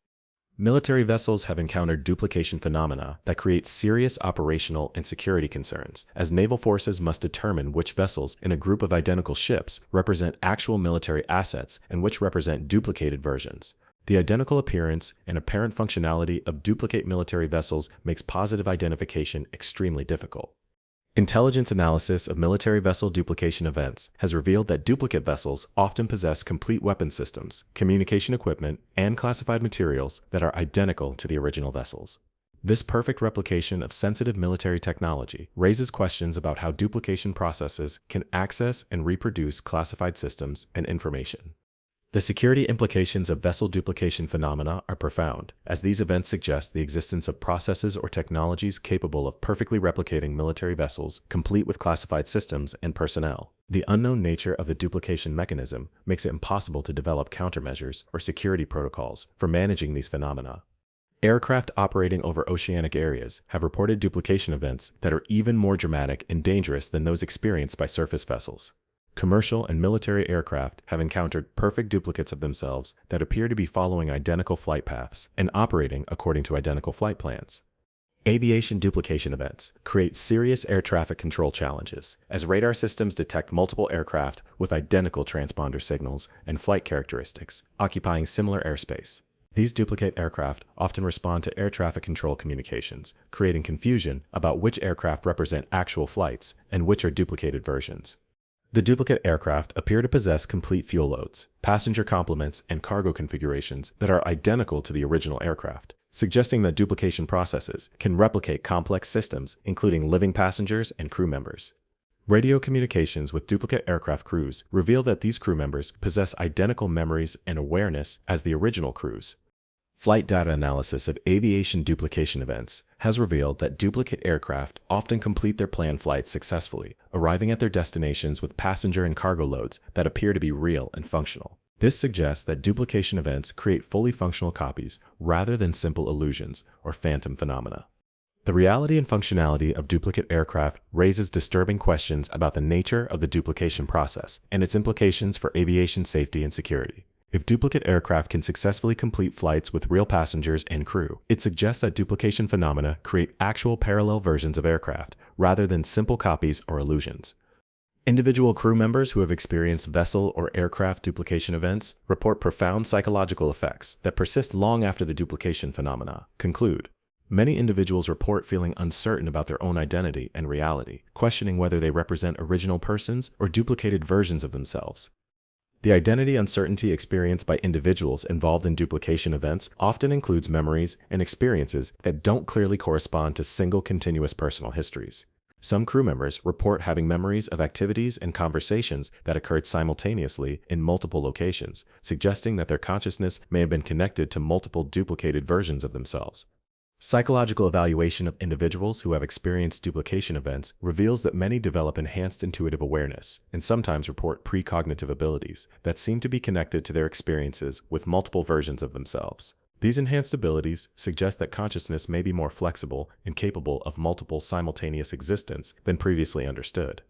Military vessels have encountered duplication phenomena that create serious operational and security concerns, as naval forces must determine which vessels in a group of identical ships represent actual military assets and which represent duplicated versions. The identical appearance and apparent functionality of duplicate military vessels makes positive identification extremely difficult. Intelligence analysis of military vessel duplication events has revealed that duplicate vessels often possess complete weapon systems, communication equipment, and classified materials that are identical to the original vessels. This perfect replication of sensitive military technology raises questions about how duplication processes can access and reproduce classified systems and information. The security implications of vessel duplication phenomena are profound, as these events suggest the existence of processes or technologies capable of perfectly replicating military vessels, complete with classified systems and personnel. The unknown nature of the duplication mechanism makes it impossible to develop countermeasures or security protocols for managing these phenomena. Aircraft operating over oceanic areas have reported duplication events that are even more dramatic and dangerous than those experienced by surface vessels. Commercial and military aircraft have encountered perfect duplicates of themselves that appear to be following identical flight paths and operating according to identical flight plans. Aviation duplication events create serious air traffic control challenges, as radar systems detect multiple aircraft with identical transponder signals and flight characteristics, occupying similar airspace. These duplicate aircraft often respond to air traffic control communications, creating confusion about which aircraft represent actual flights and which are duplicated versions. The duplicate aircraft appear to possess complete fuel loads, passenger complements, and cargo configurations that are identical to the original aircraft, suggesting that duplication processes can replicate complex systems, including living passengers and crew members. Radio communications with duplicate aircraft crews reveal that these crew members possess identical memories and awareness as the original crews. Flight data analysis of aviation duplication events has revealed that duplicate aircraft often complete their planned flights successfully, arriving at their destinations with passenger and cargo loads that appear to be real and functional. This suggests that duplication events create fully functional copies rather than simple illusions or phantom phenomena. The reality and functionality of duplicate aircraft raises disturbing questions about the nature of the duplication process and its implications for aviation safety and security. If duplicate aircraft can successfully complete flights with real passengers and crew, it suggests that duplication phenomena create actual parallel versions of aircraft, rather than simple copies or illusions. Individual crew members who have experienced vessel or aircraft duplication events report profound psychological effects that persist long after the duplication phenomena conclude. Many individuals report feeling uncertain about their own identity and reality, questioning whether they represent original persons or duplicated versions of themselves. The identity uncertainty experienced by individuals involved in duplication events often includes memories and experiences that don't clearly correspond to single continuous personal histories. Some crew members report having memories of activities and conversations that occurred simultaneously in multiple locations, suggesting that their consciousness may have been connected to multiple duplicated versions of themselves. Psychological evaluation of individuals who have experienced duplication events reveals that many develop enhanced intuitive awareness and sometimes report precognitive abilities that seem to be connected to their experiences with multiple versions of themselves. These enhanced abilities suggest that consciousness may be more flexible and capable of multiple simultaneous existence than previously understood.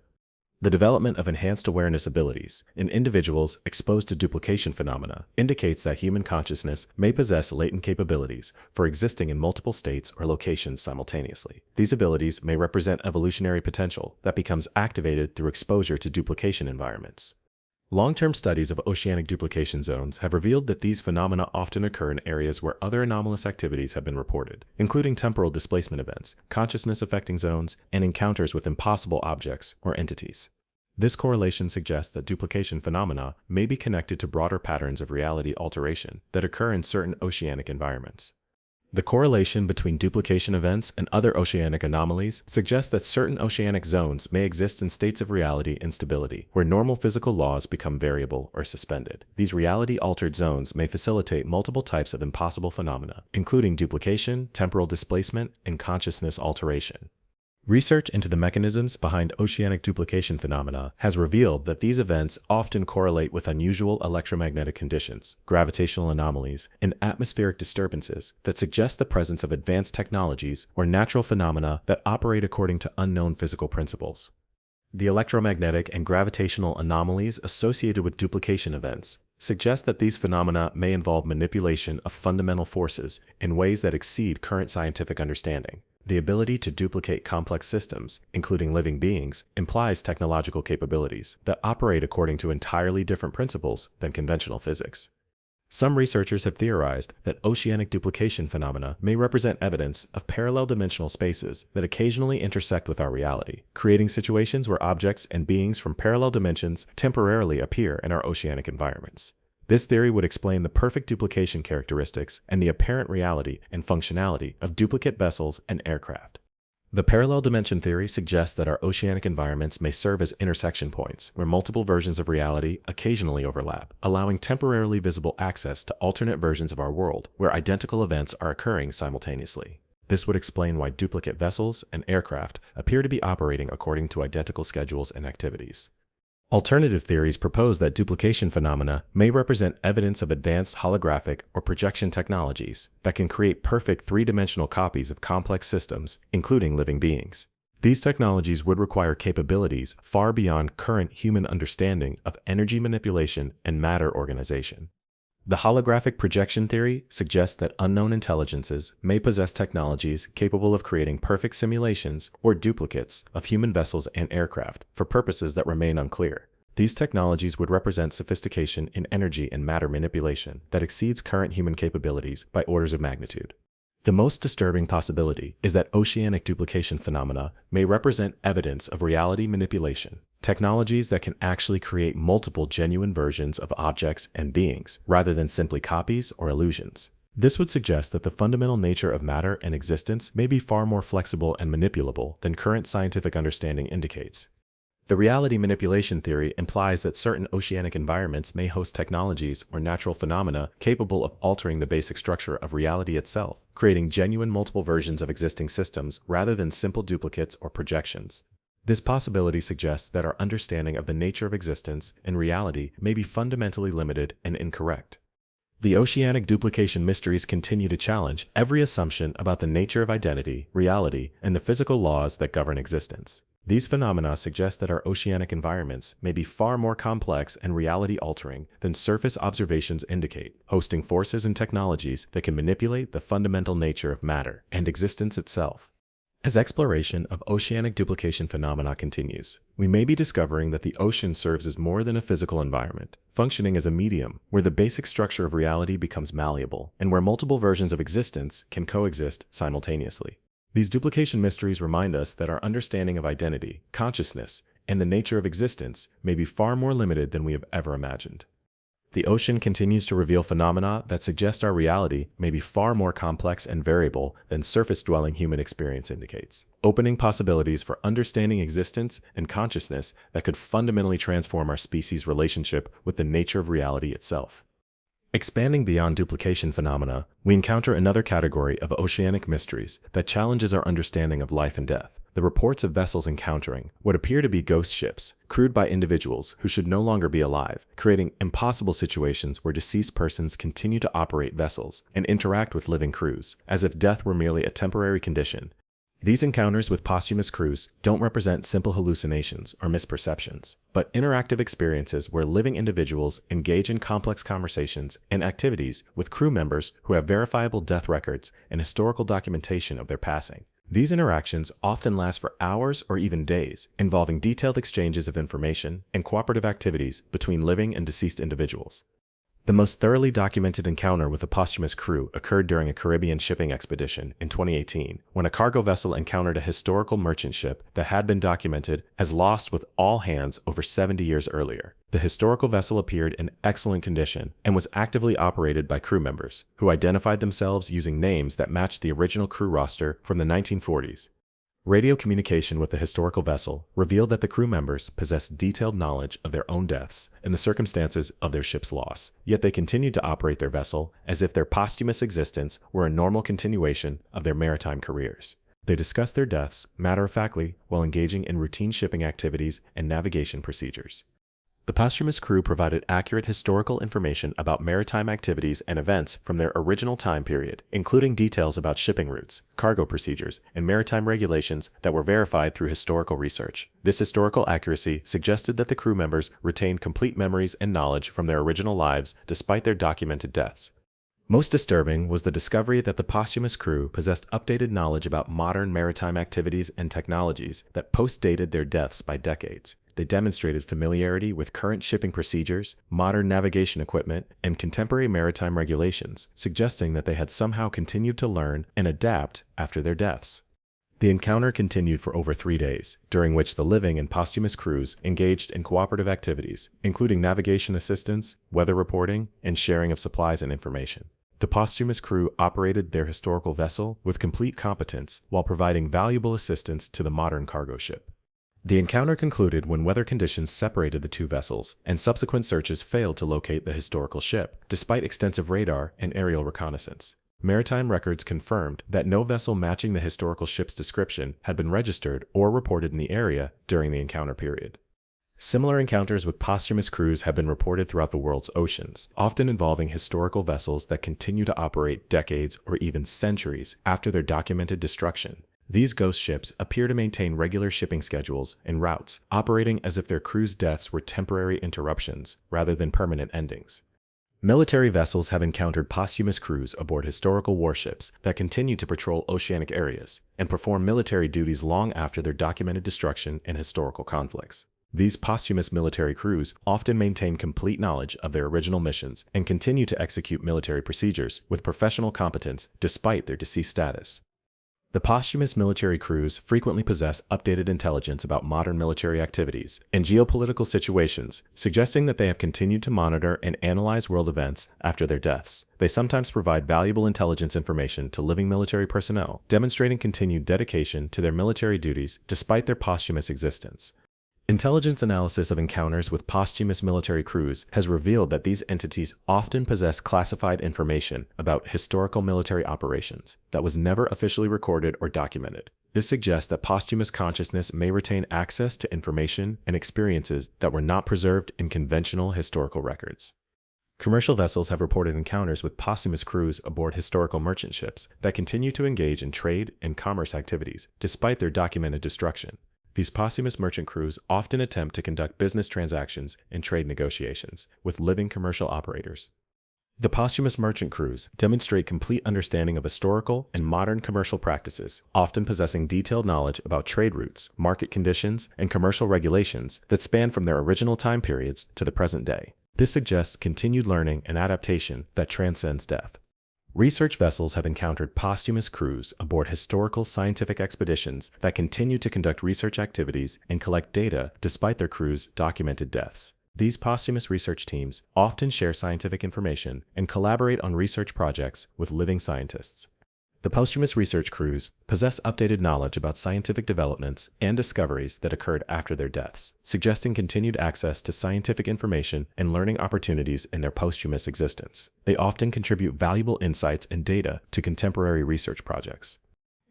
The development of enhanced awareness abilities in individuals exposed to duplication phenomena indicates that human consciousness may possess latent capabilities for existing in multiple states or locations simultaneously. These abilities may represent evolutionary potential that becomes activated through exposure to duplication environments. Long-term studies of oceanic duplication zones have revealed that these phenomena often occur in areas where other anomalous activities have been reported, including temporal displacement events, consciousness-affecting zones, and encounters with impossible objects or entities. This correlation suggests that duplication phenomena may be connected to broader patterns of reality alteration that occur in certain oceanic environments. The correlation between duplication events and other oceanic anomalies suggests that certain oceanic zones may exist in states of reality instability, where normal physical laws become variable or suspended. These reality-altered zones may facilitate multiple types of impossible phenomena, including duplication, temporal displacement, and consciousness alteration. Research into the mechanisms behind oceanic duplication phenomena has revealed that these events often correlate with unusual electromagnetic conditions, gravitational anomalies, and atmospheric disturbances that suggest the presence of advanced technologies or natural phenomena that operate according to unknown physical principles. The electromagnetic and gravitational anomalies associated with duplication events suggest that these phenomena may involve manipulation of fundamental forces in ways that exceed current scientific understanding. The ability to duplicate complex systems, including living beings, implies technological capabilities that operate according to entirely different principles than conventional physics. Some researchers have theorized that oceanic duplication phenomena may represent evidence of parallel dimensional spaces that occasionally intersect with our reality, creating situations where objects and beings from parallel dimensions temporarily appear in our oceanic environments. This theory would explain the perfect duplication characteristics and the apparent reality and functionality of duplicate vessels and aircraft. The parallel dimension theory suggests that our oceanic environments may serve as intersection points where multiple versions of reality occasionally overlap, allowing temporarily visible access to alternate versions of our world where identical events are occurring simultaneously. This would explain why duplicate vessels and aircraft appear to be operating according to identical schedules and activities. Alternative theories propose that duplication phenomena may represent evidence of advanced holographic or projection technologies that can create perfect three-dimensional copies of complex systems, including living beings. These technologies would require capabilities far beyond current human understanding of energy manipulation and matter organization. The holographic projection theory suggests that unknown intelligences may possess technologies capable of creating perfect simulations or duplicates of human vessels and aircraft for purposes that remain unclear. These technologies would represent sophistication in energy and matter manipulation that exceeds current human capabilities by orders of magnitude. The most disturbing possibility is that oceanic duplication phenomena may represent evidence of reality manipulation, technologies that can actually create multiple genuine versions of objects and beings, rather than simply copies or illusions. This would suggest that the fundamental nature of matter and existence may be far more flexible and manipulable than current scientific understanding indicates. The reality manipulation theory implies that certain oceanic environments may host technologies or natural phenomena capable of altering the basic structure of reality itself, creating genuine multiple versions of existing systems rather than simple duplicates or projections. This possibility suggests that our understanding of the nature of existence and reality may be fundamentally limited and incorrect. The oceanic duplication mysteries continue to challenge every assumption about the nature of identity, reality, and the physical laws that govern existence. These phenomena suggest that our oceanic environments may be far more complex and reality-altering than surface observations indicate, hosting forces and technologies that can manipulate the fundamental nature of matter and existence itself. As exploration of oceanic duplication phenomena continues, we may be discovering that the ocean serves as more than a physical environment, functioning as a medium where the basic structure of reality becomes malleable and where multiple versions of existence can coexist simultaneously. These duplication mysteries remind us that our understanding of identity, consciousness, and the nature of existence may be far more limited than we have ever imagined. The ocean continues to reveal phenomena that suggest our reality may be far more complex and variable than surface-dwelling human experience indicates, opening possibilities for understanding existence and consciousness that could fundamentally transform our species' relationship with the nature of reality itself. Expanding beyond duplication phenomena, we encounter another category of oceanic mysteries that challenges our understanding of life and death. The reports of vessels encountering what appear to be ghost ships, crewed by individuals who should no longer be alive, creating impossible situations where deceased persons continue to operate vessels and interact with living crews, as if death were merely a temporary condition. These encounters with posthumous crews don't represent simple hallucinations or misperceptions, but interactive experiences where living individuals engage in complex conversations and activities with crew members who have verifiable death records and historical documentation of their passing. These interactions often last for hours or even days, involving detailed exchanges of information and cooperative activities between living and deceased individuals. The most thoroughly documented encounter with a posthumous crew occurred during a Caribbean shipping expedition in 2018, when a cargo vessel encountered a historical merchant ship that had been documented as lost with all hands over 70 years earlier. The historical vessel appeared in excellent condition and was actively operated by crew members, who identified themselves using names that matched the original crew roster from the 1940s. Radio communication with the historical vessel revealed that the crew members possessed detailed knowledge of their own deaths and the circumstances of their ship's loss, yet they continued to operate their vessel as if their posthumous existence were a normal continuation of their maritime careers. They discussed their deaths matter-of-factly while engaging in routine shipping activities and navigation procedures. The posthumous crew provided accurate historical information about maritime activities and events from their original time period, including details about shipping routes, cargo procedures, and maritime regulations that were verified through historical research. This historical accuracy suggested that the crew members retained complete memories and knowledge from their original lives despite their documented deaths. Most disturbing was the discovery that the posthumous crew possessed updated knowledge about modern maritime activities and technologies that post-dated their deaths by decades. They demonstrated familiarity with current shipping procedures, modern navigation equipment, and contemporary maritime regulations, suggesting that they had somehow continued to learn and adapt after their deaths. The encounter continued for over 3 days, during which the living and posthumous crews engaged in cooperative activities, including navigation assistance, weather reporting, and sharing of supplies and information. The posthumous crew operated their historical vessel with complete competence while providing valuable assistance to the modern cargo ship. The encounter concluded when weather conditions separated the two vessels, and subsequent searches failed to locate the historical ship, despite extensive radar and aerial reconnaissance. Maritime records confirmed that no vessel matching the historical ship's description had been registered or reported in the area during the encounter period. Similar encounters with posthumous crews have been reported throughout the world's oceans, often involving historical vessels that continue to operate decades or even centuries after their documented destruction. These ghost ships appear to maintain regular shipping schedules and routes, operating as if their crews' deaths were temporary interruptions rather than permanent endings. Military vessels have encountered posthumous crews aboard historical warships that continue to patrol oceanic areas and perform military duties long after their documented destruction in historical conflicts. These posthumous military crews often maintain complete knowledge of their original missions and continue to execute military procedures with professional competence despite their deceased status. The posthumous military crews frequently possess updated intelligence about modern military activities and geopolitical situations, suggesting that they have continued to monitor and analyze world events after their deaths. They sometimes provide valuable intelligence information to living military personnel, demonstrating continued dedication to their military duties despite their posthumous existence. Intelligence analysis of encounters with posthumous military crews has revealed that these entities often possess classified information about historical military operations that was never officially recorded or documented. This suggests that posthumous consciousness may retain access to information and experiences that were not preserved in conventional historical records. Commercial vessels have reported encounters with posthumous crews aboard historical merchant ships that continue to engage in trade and commerce activities despite their documented destruction. These posthumous merchant crews often attempt to conduct business transactions and trade negotiations with living commercial operators. The posthumous merchant crews demonstrate complete understanding of historical and modern commercial practices, often possessing detailed knowledge about trade routes, market conditions, and commercial regulations that span from their original time periods to the present day. This suggests continued learning and adaptation that transcends death. Research vessels have encountered posthumous crews aboard historical scientific expeditions that continue to conduct research activities and collect data despite their crews' documented deaths. These posthumous research teams often share scientific information and collaborate on research projects with living scientists. The posthumous research crews possess updated knowledge about scientific developments and discoveries that occurred after their deaths, suggesting continued access to scientific information and learning opportunities in their posthumous existence. They often contribute valuable insights and data to contemporary research projects.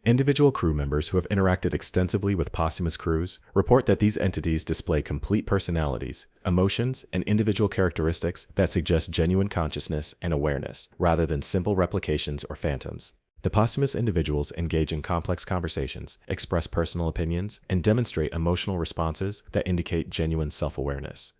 Individual crew members who have interacted extensively with posthumous crews report that these entities display complete personalities, emotions, and individual characteristics that suggest genuine consciousness and awareness, rather than simple replications or phantoms. The posthumous individuals engage in complex conversations, express personal opinions, and demonstrate emotional responses that indicate genuine self-awareness.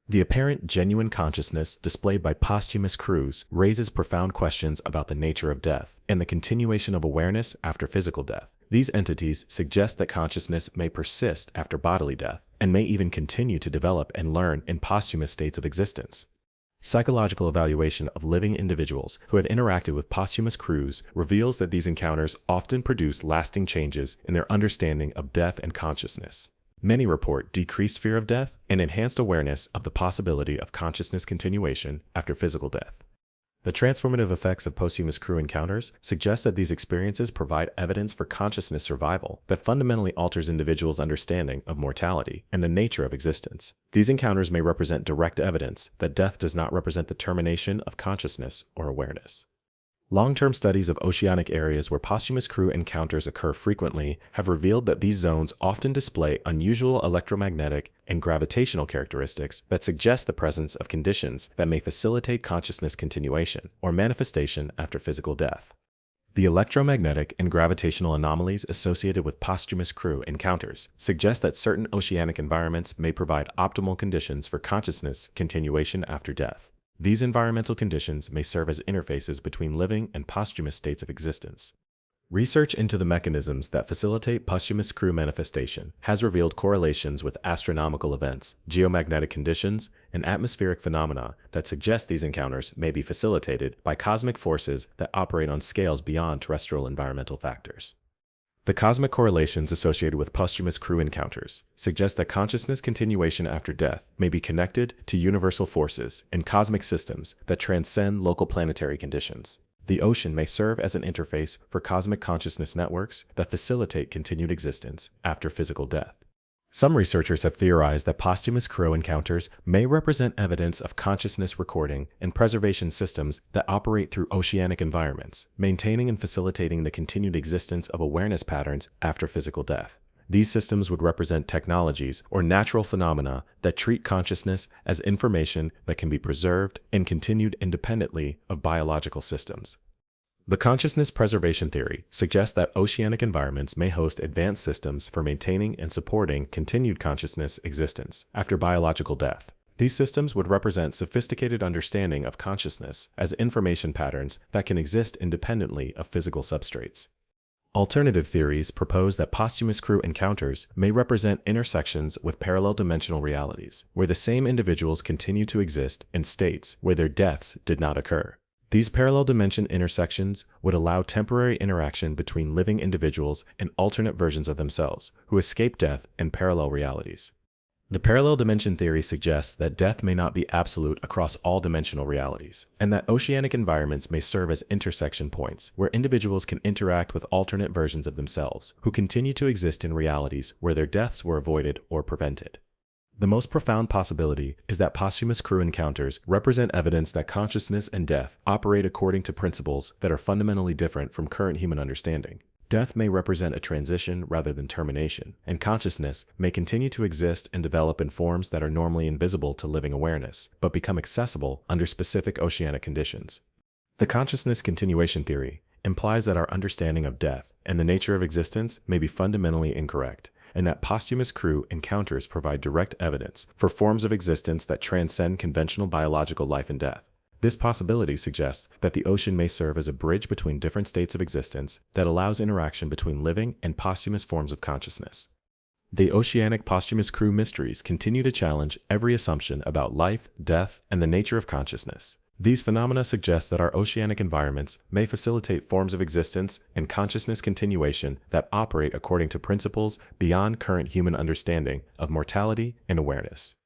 The apparent genuine consciousness displayed by posthumous crews raises profound questions about the nature of death and the continuation of awareness after physical death. These entities suggest that consciousness may persist after bodily death, and may even continue to develop and learn in posthumous states of existence. Psychological evaluation of living individuals who have interacted with posthumous crews reveals that these encounters often produce lasting changes in their understanding of death and consciousness. Many report decreased fear of death and enhanced awareness of the possibility of consciousness continuation after physical death. The transformative effects of posthumous crew encounters suggest that these experiences provide evidence for consciousness survival that fundamentally alters individuals' understanding of mortality and the nature of existence. These encounters may represent direct evidence that death does not represent the termination of consciousness or awareness. Long-term studies of oceanic areas where posthumous crew encounters occur frequently have revealed that these zones often display unusual electromagnetic and gravitational characteristics that suggest the presence of conditions that may facilitate consciousness continuation or manifestation after physical death. The electromagnetic and gravitational anomalies associated with posthumous crew encounters suggest that certain oceanic environments may provide optimal conditions for consciousness continuation after death. These environmental conditions may serve as interfaces between living and posthumous states of existence. Research into the mechanisms that facilitate posthumous crew manifestation has revealed correlations with astronomical events, geomagnetic conditions, and atmospheric phenomena that suggest these encounters may be facilitated by cosmic forces that operate on scales beyond terrestrial environmental factors. The cosmic correlations associated with posthumous crew encounters suggest that consciousness continuation after death may be connected to universal forces and cosmic systems that transcend local planetary conditions. The ocean may serve as an interface for cosmic consciousness networks that facilitate continued existence after physical death. Some researchers have theorized that posthumous crew encounters may represent evidence of consciousness recording and preservation systems that operate through oceanic environments, maintaining and facilitating the continued existence of awareness patterns after physical death. These systems would represent technologies or natural phenomena that treat consciousness as information that can be preserved and continued independently of biological systems. The consciousness preservation theory suggests that oceanic environments may host advanced systems for maintaining and supporting continued consciousness existence after biological death. These systems would represent sophisticated understanding of consciousness as information patterns that can exist independently of physical substrates. Alternative theories propose that posthumous crew encounters may represent intersections with parallel dimensional realities, where the same individuals continue to exist in states where their deaths did not occur. These parallel dimension intersections would allow temporary interaction between living individuals and alternate versions of themselves who escape death in parallel realities. The parallel dimension theory suggests that death may not be absolute across all dimensional realities, and that oceanic environments may serve as intersection points where individuals can interact with alternate versions of themselves who continue to exist in realities where their deaths were avoided or prevented. The most profound possibility is that posthumous crew encounters represent evidence that consciousness and death operate according to principles that are fundamentally different from current human understanding. Death may represent a transition rather than termination, and consciousness may continue to exist and develop in forms that are normally invisible to living awareness, but become accessible under specific oceanic conditions. The consciousness continuation theory implies that our understanding of death and the nature of existence may be fundamentally incorrect, and that posthumous crew encounters provide direct evidence for forms of existence that transcend conventional biological life and death. This possibility suggests that the ocean may serve as a bridge between different states of existence that allows interaction between living and posthumous forms of consciousness. The oceanic posthumous crew mysteries continue to challenge every assumption about life, death, and the nature of consciousness. These phenomena suggest that our oceanic environments may facilitate forms of existence and consciousness continuation that operate according to principles beyond current human understanding of mortality and awareness.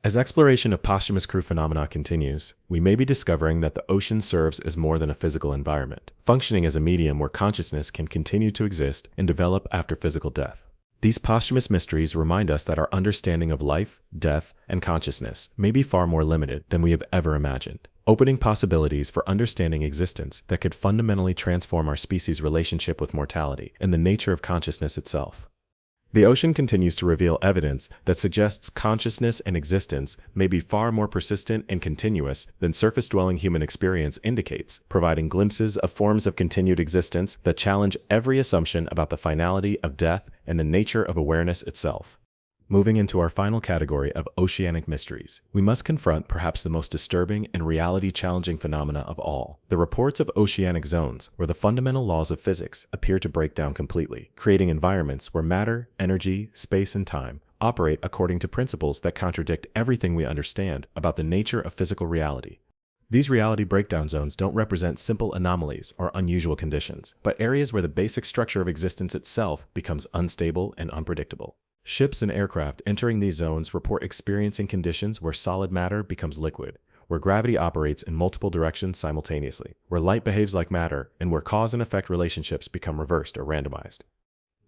As exploration of posthumous crew phenomena continues, we may be discovering that the ocean serves as more than a physical environment, functioning as a medium where consciousness can continue to exist and develop after physical death. These posthumous mysteries remind us that our understanding of life, death, and consciousness may be far more limited than we have ever imagined, opening possibilities for understanding existence that could fundamentally transform our species' relationship with mortality and the nature of consciousness itself. The ocean continues to reveal evidence that suggests consciousness and existence may be far more persistent and continuous than surface-dwelling human experience indicates, providing glimpses of forms of continued existence that challenge every assumption about the finality of death and the nature of awareness itself. Moving into our final category of oceanic mysteries, we must confront perhaps the most disturbing and reality-challenging phenomena of all, the reports of oceanic zones where the fundamental laws of physics appear to break down completely, creating environments where matter, energy, space, and time operate according to principles that contradict everything we understand about the nature of physical reality. These reality breakdown zones don't represent simple anomalies or unusual conditions, but areas where the basic structure of existence itself becomes unstable and unpredictable. Ships and aircraft entering these zones report experiencing conditions where solid matter becomes liquid, where gravity operates in multiple directions simultaneously, where light behaves like matter, and where cause and effect relationships become reversed or randomized.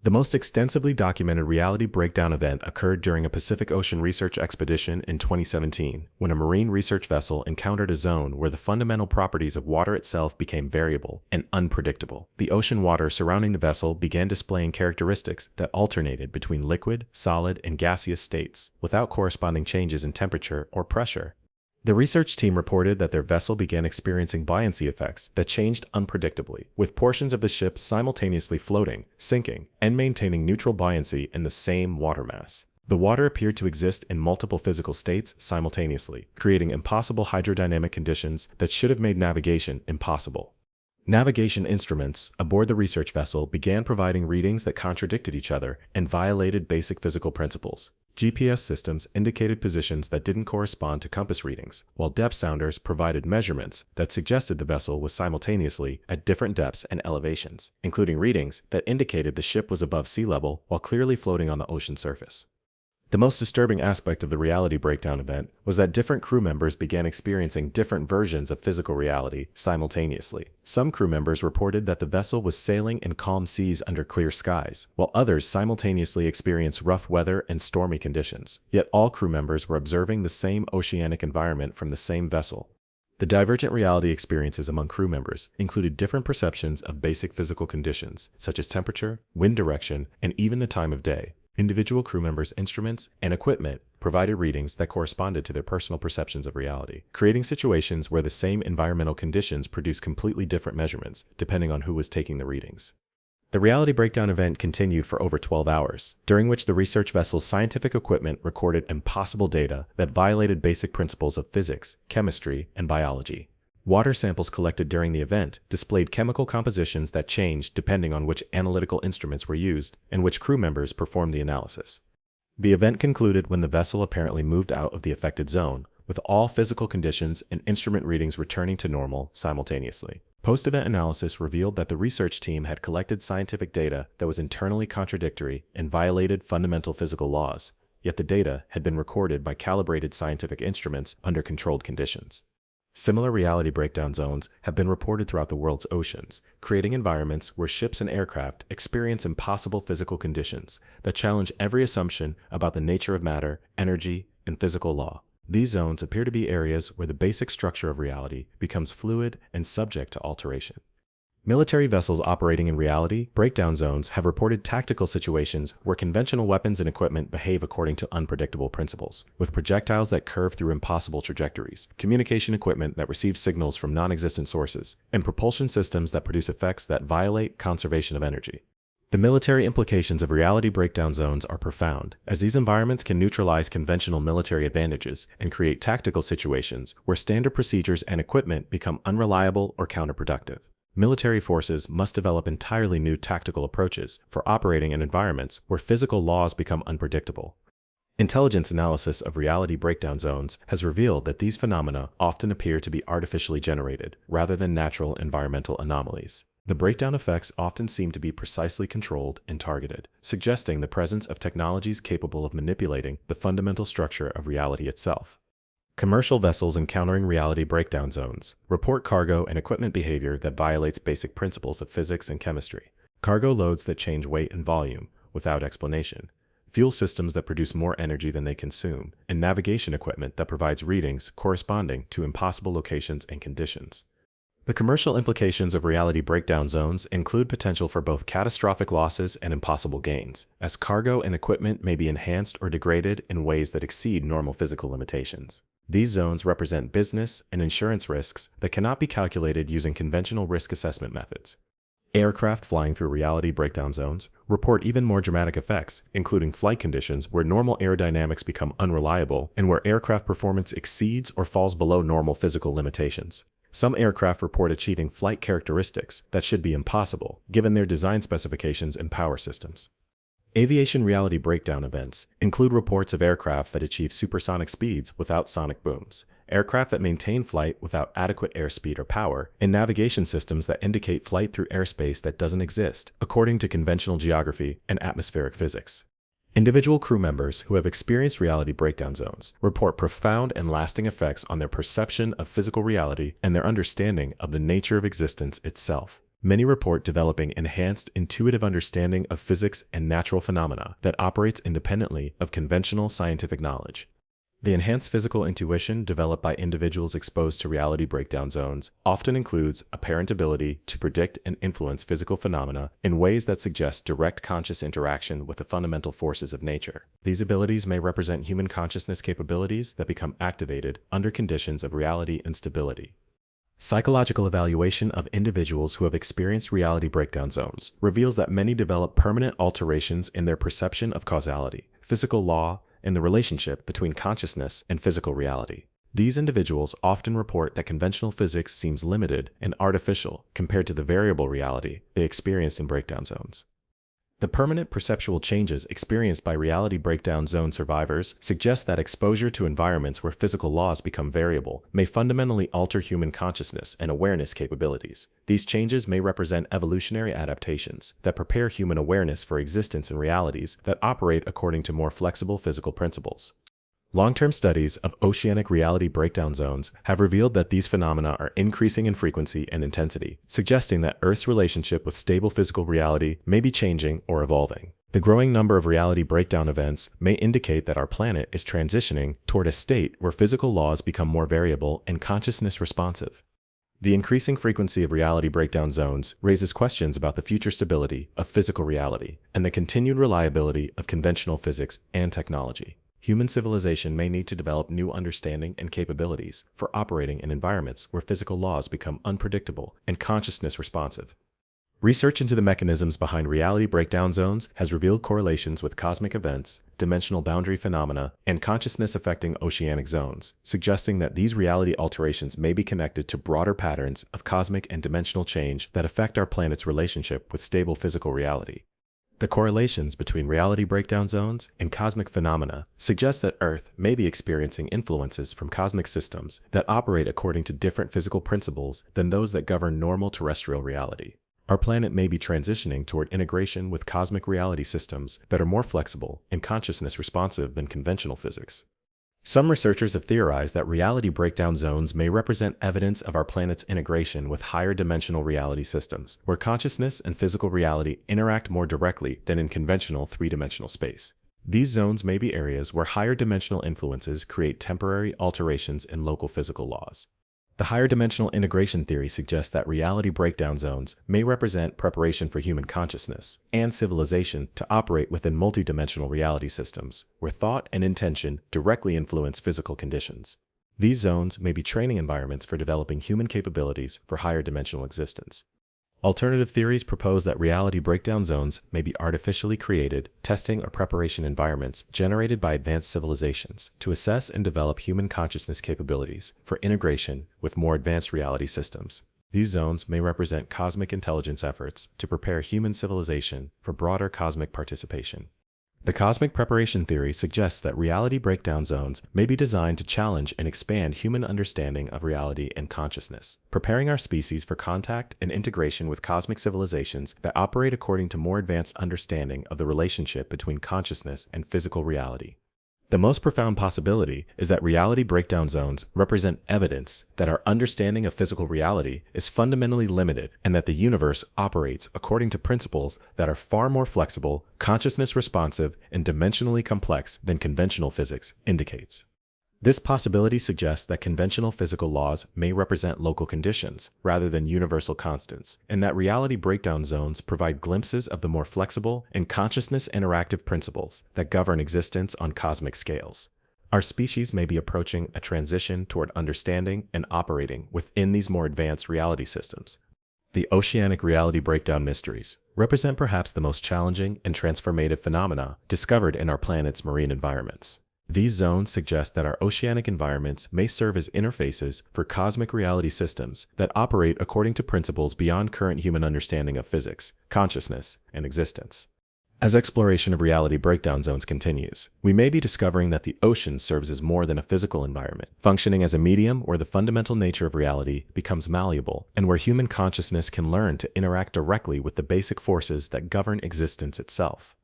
The most extensively documented reality breakdown event occurred during a Pacific Ocean research expedition in 2017, when a marine research vessel encountered a zone where the fundamental properties of water itself became variable and unpredictable. The ocean water surrounding the vessel began displaying characteristics that alternated between liquid, solid, and gaseous states, without corresponding changes in temperature or pressure. The research team reported that their vessel began experiencing buoyancy effects that changed unpredictably, with portions of the ship simultaneously floating, sinking, and maintaining neutral buoyancy in the same water mass. The water appeared to exist in multiple physical states simultaneously, creating impossible hydrodynamic conditions that should have made navigation impossible. Navigation instruments aboard the research vessel began providing readings that contradicted each other and violated basic physical principles. GPS systems indicated positions that didn't correspond to compass readings, while depth sounders provided measurements that suggested the vessel was simultaneously at different depths and elevations, including readings that indicated the ship was above sea level while clearly floating on the ocean surface. The most disturbing aspect of the reality breakdown event was that different crew members began experiencing different versions of physical reality simultaneously. Some crew members reported that the vessel was sailing in calm seas under clear skies, while others simultaneously experienced rough weather and stormy conditions. Yet all crew members were observing the same oceanic environment from the same vessel. The divergent reality experiences among crew members included different perceptions of basic physical conditions, such as temperature, wind direction, and even the time of day. Individual crew members' instruments and equipment provided readings that corresponded to their personal perceptions of reality, creating situations where the same environmental conditions produced completely different measurements, depending on who was taking the readings. The reality breakdown event continued for over 12 hours, during which the research vessel's scientific equipment recorded impossible data that violated basic principles of physics, chemistry, and biology. Water samples collected during the event displayed chemical compositions that changed depending on which analytical instruments were used and which crew members performed the analysis. The event concluded when the vessel apparently moved out of the affected zone, with all physical conditions and instrument readings returning to normal simultaneously. Post-event analysis revealed that the research team had collected scientific data that was internally contradictory and violated fundamental physical laws, yet the data had been recorded by calibrated scientific instruments under controlled conditions. Similar reality breakdown zones have been reported throughout the world's oceans, creating environments where ships and aircraft experience impossible physical conditions that challenge every assumption about the nature of matter, energy, and physical law. These zones appear to be areas where the basic structure of reality becomes fluid and subject to alteration. Military vessels operating in reality breakdown zones have reported tactical situations where conventional weapons and equipment behave according to unpredictable principles, with projectiles that curve through impossible trajectories, communication equipment that receives signals from non-existent sources, and propulsion systems that produce effects that violate conservation of energy. The military implications of reality breakdown zones are profound, as these environments can neutralize conventional military advantages and create tactical situations where standard procedures and equipment become unreliable or counterproductive. Military forces must develop entirely new tactical approaches for operating in environments where physical laws become unpredictable. Intelligence analysis of reality breakdown zones has revealed that these phenomena often appear to be artificially generated rather than natural environmental anomalies. The breakdown effects often seem to be precisely controlled and targeted, suggesting the presence of technologies capable of manipulating the fundamental structure of reality itself. Commercial vessels encountering reality breakdown zones report cargo and equipment behavior that violates basic principles of physics and chemistry. Cargo loads that change weight and volume without explanation, fuel systems that produce more energy than they consume, and navigation equipment that provides readings corresponding to impossible locations and conditions. The commercial implications of reality breakdown zones include potential for both catastrophic losses and impossible gains, as cargo and equipment may be enhanced or degraded in ways that exceed normal physical limitations. These zones represent business and insurance risks that cannot be calculated using conventional risk assessment methods. Aircraft flying through reality breakdown zones report even more dramatic effects, including flight conditions where normal aerodynamics become unreliable and where aircraft performance exceeds or falls below normal physical limitations. Some aircraft report achieving flight characteristics that should be impossible, given their design specifications and power systems. Aviation reality breakdown events include reports of aircraft that achieve supersonic speeds without sonic booms, aircraft that maintain flight without adequate airspeed or power, and navigation systems that indicate flight through airspace that doesn't exist, according to conventional geography and atmospheric physics. Individual crew members who have experienced reality breakdown zones report profound and lasting effects on their perception of physical reality and their understanding of the nature of existence itself. Many report developing enhanced intuitive understanding of physics and natural phenomena that operates independently of conventional scientific knowledge. The enhanced physical intuition developed by individuals exposed to reality breakdown zones often includes apparent ability to predict and influence physical phenomena in ways that suggest direct conscious interaction with the fundamental forces of nature. These abilities may represent human consciousness capabilities that become activated under conditions of reality instability. Psychological evaluation of individuals who have experienced reality breakdown zones reveals that many develop permanent alterations in their perception of causality, physical law, and the relationship between consciousness and physical reality. These individuals often report that conventional physics seems limited and artificial compared to the variable reality they experience in breakdown zones. The permanent perceptual changes experienced by reality breakdown zone survivors suggest that exposure to environments where physical laws become variable may fundamentally alter human consciousness and awareness capabilities. These changes may represent evolutionary adaptations that prepare human awareness for existence in realities that operate according to more flexible physical principles. Long-term studies of oceanic reality breakdown zones have revealed that these phenomena are increasing in frequency and intensity, suggesting that Earth's relationship with stable physical reality may be changing or evolving. The growing number of reality breakdown events may indicate that our planet is transitioning toward a state where physical laws become more variable and consciousness responsive. The increasing frequency of reality breakdown zones raises questions about the future stability of physical reality and the continued reliability of conventional physics and technology. Human civilization may need to develop new understanding and capabilities for operating in environments where physical laws become unpredictable and consciousness responsive. Research into the mechanisms behind reality breakdown zones has revealed correlations with cosmic events, dimensional boundary phenomena, and consciousness affecting oceanic zones, suggesting that these reality alterations may be connected to broader patterns of cosmic and dimensional change that affect our planet's relationship with stable physical reality. The correlations between reality breakdown zones and cosmic phenomena suggest that Earth may be experiencing influences from cosmic systems that operate according to different physical principles than those that govern normal terrestrial reality. Our planet may be transitioning toward integration with cosmic reality systems that are more flexible and consciousness responsive than conventional physics. Some researchers have theorized that reality breakdown zones may represent evidence of our planet's integration with higher dimensional reality systems, where consciousness and physical reality interact more directly than in conventional three-dimensional space. These zones may be areas where higher dimensional influences create temporary alterations in local physical laws. The higher dimensional integration theory suggests that reality breakdown zones may represent preparation for human consciousness and civilization to operate within multidimensional reality systems, where thought and intention directly influence physical conditions. These zones may be training environments for developing human capabilities for higher dimensional existence. Alternative theories propose that reality breakdown zones may be artificially created, testing or preparation environments generated by advanced civilizations to assess and develop human consciousness capabilities for integration with more advanced reality systems. These zones may represent cosmic intelligence efforts to prepare human civilization for broader cosmic participation. The cosmic preparation theory suggests that reality breakdown zones may be designed to challenge and expand human understanding of reality and consciousness, preparing our species for contact and integration with cosmic civilizations that operate according to more advanced understanding of the relationship between consciousness and physical reality. The most profound possibility is that reality breakdown zones represent evidence that our understanding of physical reality is fundamentally limited and that the universe operates according to principles that are far more flexible, consciousness responsive, and dimensionally complex than conventional physics indicates. This possibility suggests that conventional physical laws may represent local conditions rather than universal constants, and that reality breakdown zones provide glimpses of the more flexible and consciousness interactive principles that govern existence on cosmic scales. Our species may be approaching a transition toward understanding and operating within these more advanced reality systems. The oceanic reality breakdown mysteries represent perhaps the most challenging and transformative phenomena discovered in our planet's marine environments. These zones suggest that our oceanic environments may serve as interfaces for cosmic reality systems that operate according to principles beyond current human understanding of physics, consciousness, and existence. As exploration of reality breakdown zones continues, we may be discovering that the ocean serves as more than a physical environment, functioning as a medium where the fundamental nature of reality becomes malleable and where human consciousness can learn to interact directly with the basic forces that govern existence itself.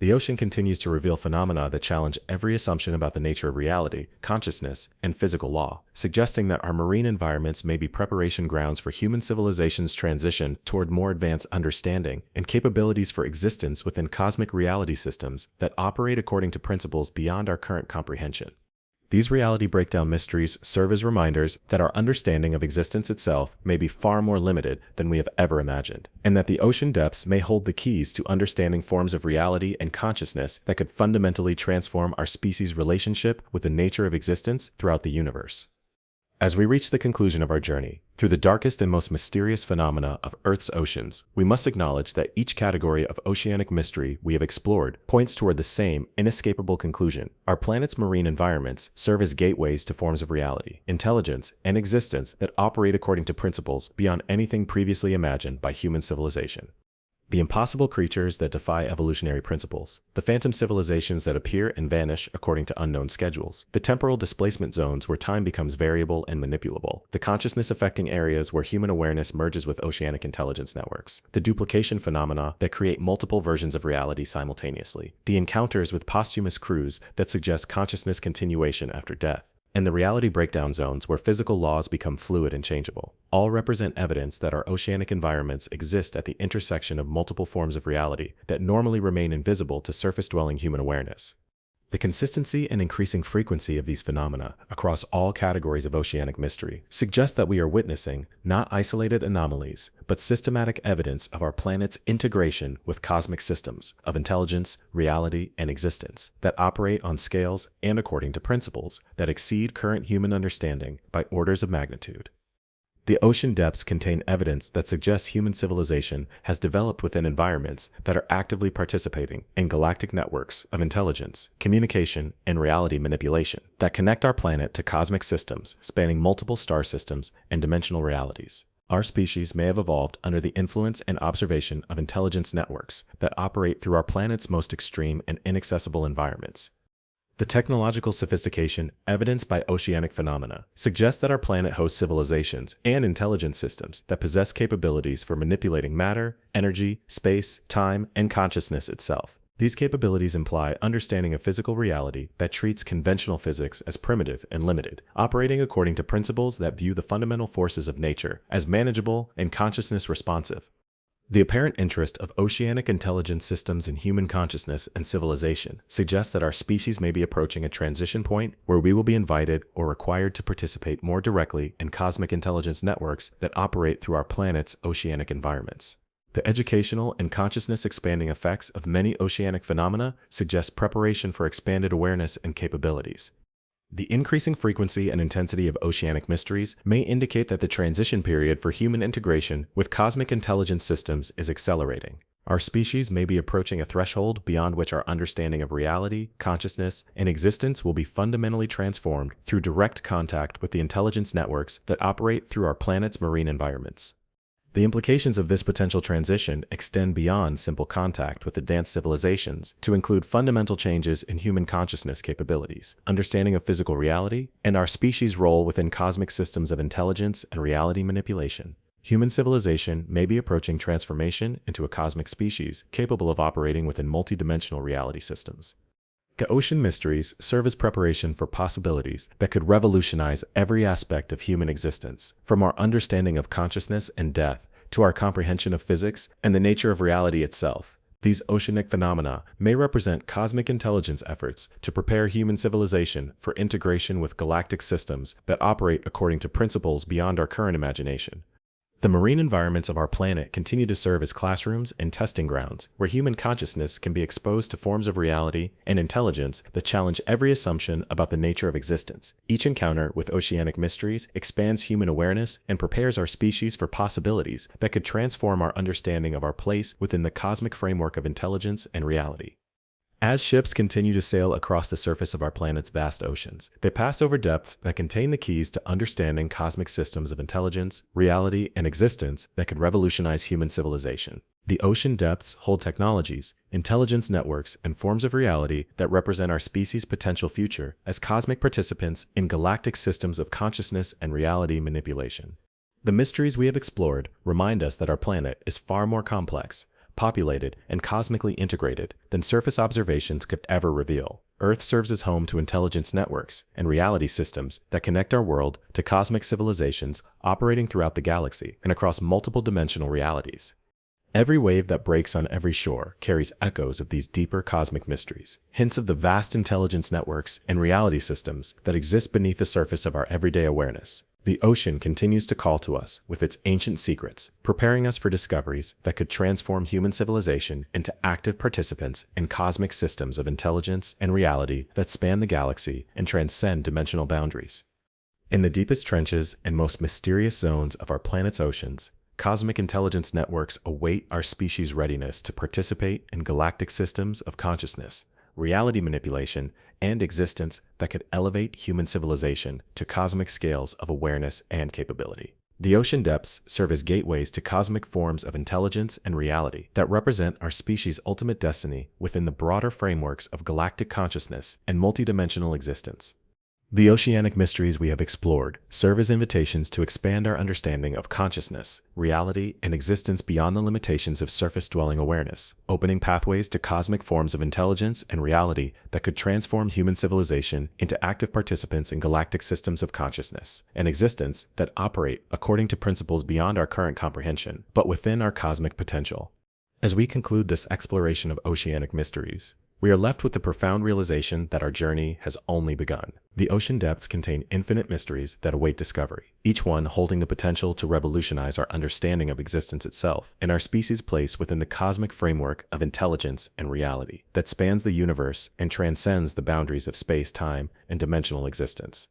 The ocean continues to reveal phenomena that challenge every assumption about the nature of reality, consciousness, and physical law, suggesting that our marine environments may be preparation grounds for human civilization's transition toward more advanced understanding and capabilities for existence within cosmic reality systems that operate according to principles beyond our current comprehension. These reality breakdown mysteries serve as reminders that our understanding of existence itself may be far more limited than we have ever imagined, and that the ocean depths may hold the keys to understanding forms of reality and consciousness that could fundamentally transform our species' relationship with the nature of existence throughout the universe. As we reach the conclusion of our journey through the darkest and most mysterious phenomena of Earth's oceans, we must acknowledge that each category of oceanic mystery we have explored points toward the same inescapable conclusion. Our planet's marine environments serve as gateways to forms of reality, intelligence, and existence that operate according to principles beyond anything previously imagined by human civilization. The impossible creatures that defy evolutionary principles, the phantom civilizations that appear and vanish according to unknown schedules, the temporal displacement zones where time becomes variable and manipulable, the consciousness-affecting areas where human awareness merges with oceanic intelligence networks, the duplication phenomena that create multiple versions of reality simultaneously, the encounters with posthumous crews that suggest consciousness continuation after death, and the reality breakdown zones where physical laws become fluid and changeable, all represent evidence that our oceanic environments exist at the intersection of multiple forms of reality that normally remain invisible to surface-dwelling human awareness. The consistency and increasing frequency of these phenomena across all categories of oceanic mystery suggests that we are witnessing not isolated anomalies, but systematic evidence of our planet's integration with cosmic systems of intelligence, reality, and existence that operate on scales and according to principles that exceed current human understanding by orders of magnitude. The ocean depths contain evidence that suggests human civilization has developed within environments that are actively participating in galactic networks of intelligence, communication, and reality manipulation that connect our planet to cosmic systems spanning multiple star systems and dimensional realities. Our species may have evolved under the influence and observation of intelligence networks that operate through our planet's most extreme and inaccessible environments. The technological sophistication evidenced by oceanic phenomena suggests that our planet hosts civilizations and intelligence systems that possess capabilities for manipulating matter, energy, space, time, and consciousness itself. These capabilities imply understanding of physical reality that treats conventional physics as primitive and limited, operating according to principles that view the fundamental forces of nature as manageable and consciousness responsive. The apparent interest of oceanic intelligence systems in human consciousness and civilization suggests that our species may be approaching a transition point where we will be invited or required to participate more directly in cosmic intelligence networks that operate through our planet's oceanic environments. The educational and consciousness-expanding effects of many oceanic phenomena suggest preparation for expanded awareness and capabilities. The increasing frequency and intensity of oceanic mysteries may indicate that the transition period for human integration with cosmic intelligence systems is accelerating. Our species may be approaching a threshold beyond which our understanding of reality, consciousness, and existence will be fundamentally transformed through direct contact with the intelligence networks that operate through our planet's marine environments. The implications of this potential transition extend beyond simple contact with advanced civilizations to include fundamental changes in human consciousness capabilities, understanding of physical reality, and our species' role within cosmic systems of intelligence and reality manipulation. Human civilization may be approaching transformation into a cosmic species capable of operating within multidimensional reality systems. The ocean mysteries serve as preparation for possibilities that could revolutionize every aspect of human existence, from our understanding of consciousness and death to our comprehension of physics and the nature of reality itself. These oceanic phenomena may represent cosmic intelligence efforts to prepare human civilization for integration with galactic systems that operate according to principles beyond our current imagination. The marine environments of our planet continue to serve as classrooms and testing grounds where human consciousness can be exposed to forms of reality and intelligence that challenge every assumption about the nature of existence. Each encounter with oceanic mysteries expands human awareness and prepares our species for possibilities that could transform our understanding of our place within the cosmic framework of intelligence and reality. As ships continue to sail across the surface of our planet's vast oceans, they pass over depths that contain the keys to understanding cosmic systems of intelligence, reality, and existence that could revolutionize human civilization. The ocean depths hold technologies, intelligence networks, and forms of reality that represent our species' potential future as cosmic participants in galactic systems of consciousness and reality manipulation. The mysteries we have explored remind us that our planet is far more complex, populated, and cosmically integrated than surface observations could ever reveal. Earth serves as home to intelligence networks and reality systems that connect our world to cosmic civilizations operating throughout the galaxy and across multiple dimensional realities. Every wave that breaks on every shore carries echoes of these deeper cosmic mysteries, hints of the vast intelligence networks and reality systems that exist beneath the surface of our everyday awareness. The ocean continues to call to us with its ancient secrets, preparing us for discoveries that could transform human civilization into active participants in cosmic systems of intelligence and reality that span the galaxy and transcend dimensional boundaries. In the deepest trenches and most mysterious zones of our planet's oceans, cosmic intelligence networks await our species' readiness to participate in galactic systems of consciousness, reality manipulation, and existence that could elevate human civilization to cosmic scales of awareness and capability. The ocean depths serve as gateways to cosmic forms of intelligence and reality that represent our species' ultimate destiny within the broader frameworks of galactic consciousness and multidimensional existence. The oceanic mysteries we have explored serve as invitations to expand our understanding of consciousness, reality, and existence beyond the limitations of surface-dwelling awareness, opening pathways to cosmic forms of intelligence and reality that could transform human civilization into active participants in galactic systems of consciousness and existence that operate according to principles beyond our current comprehension, but within our cosmic potential. As we conclude this exploration of oceanic mysteries, we are left with the profound realization that our journey has only begun. The ocean depths contain infinite mysteries that await discovery, each one holding the potential to revolutionize our understanding of existence itself and our species' place within the cosmic framework of intelligence and reality that spans the universe and transcends the boundaries of space, time, and dimensional existence.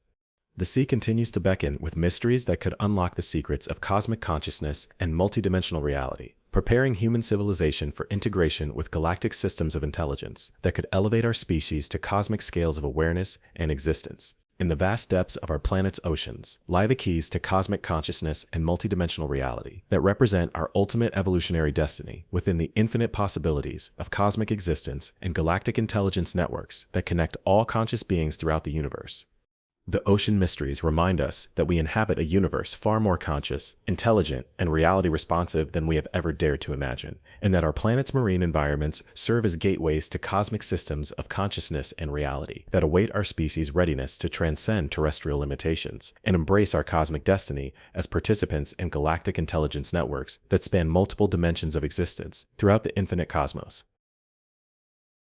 The sea continues to beckon with mysteries that could unlock the secrets of cosmic consciousness and multidimensional reality, preparing human civilization for integration with galactic systems of intelligence that could elevate our species to cosmic scales of awareness and existence. In the vast depths of our planet's oceans lie the keys to cosmic consciousness and multidimensional reality that represent our ultimate evolutionary destiny within the infinite possibilities of cosmic existence and galactic intelligence networks that connect all conscious beings throughout the universe. The ocean mysteries remind us that we inhabit a universe far more conscious, intelligent, and reality responsive than we have ever dared to imagine, and that our planet's marine environments serve as gateways to cosmic systems of consciousness and reality that await our species' readiness to transcend terrestrial limitations and embrace our cosmic destiny as participants in galactic intelligence networks that span multiple dimensions of existence throughout the infinite cosmos.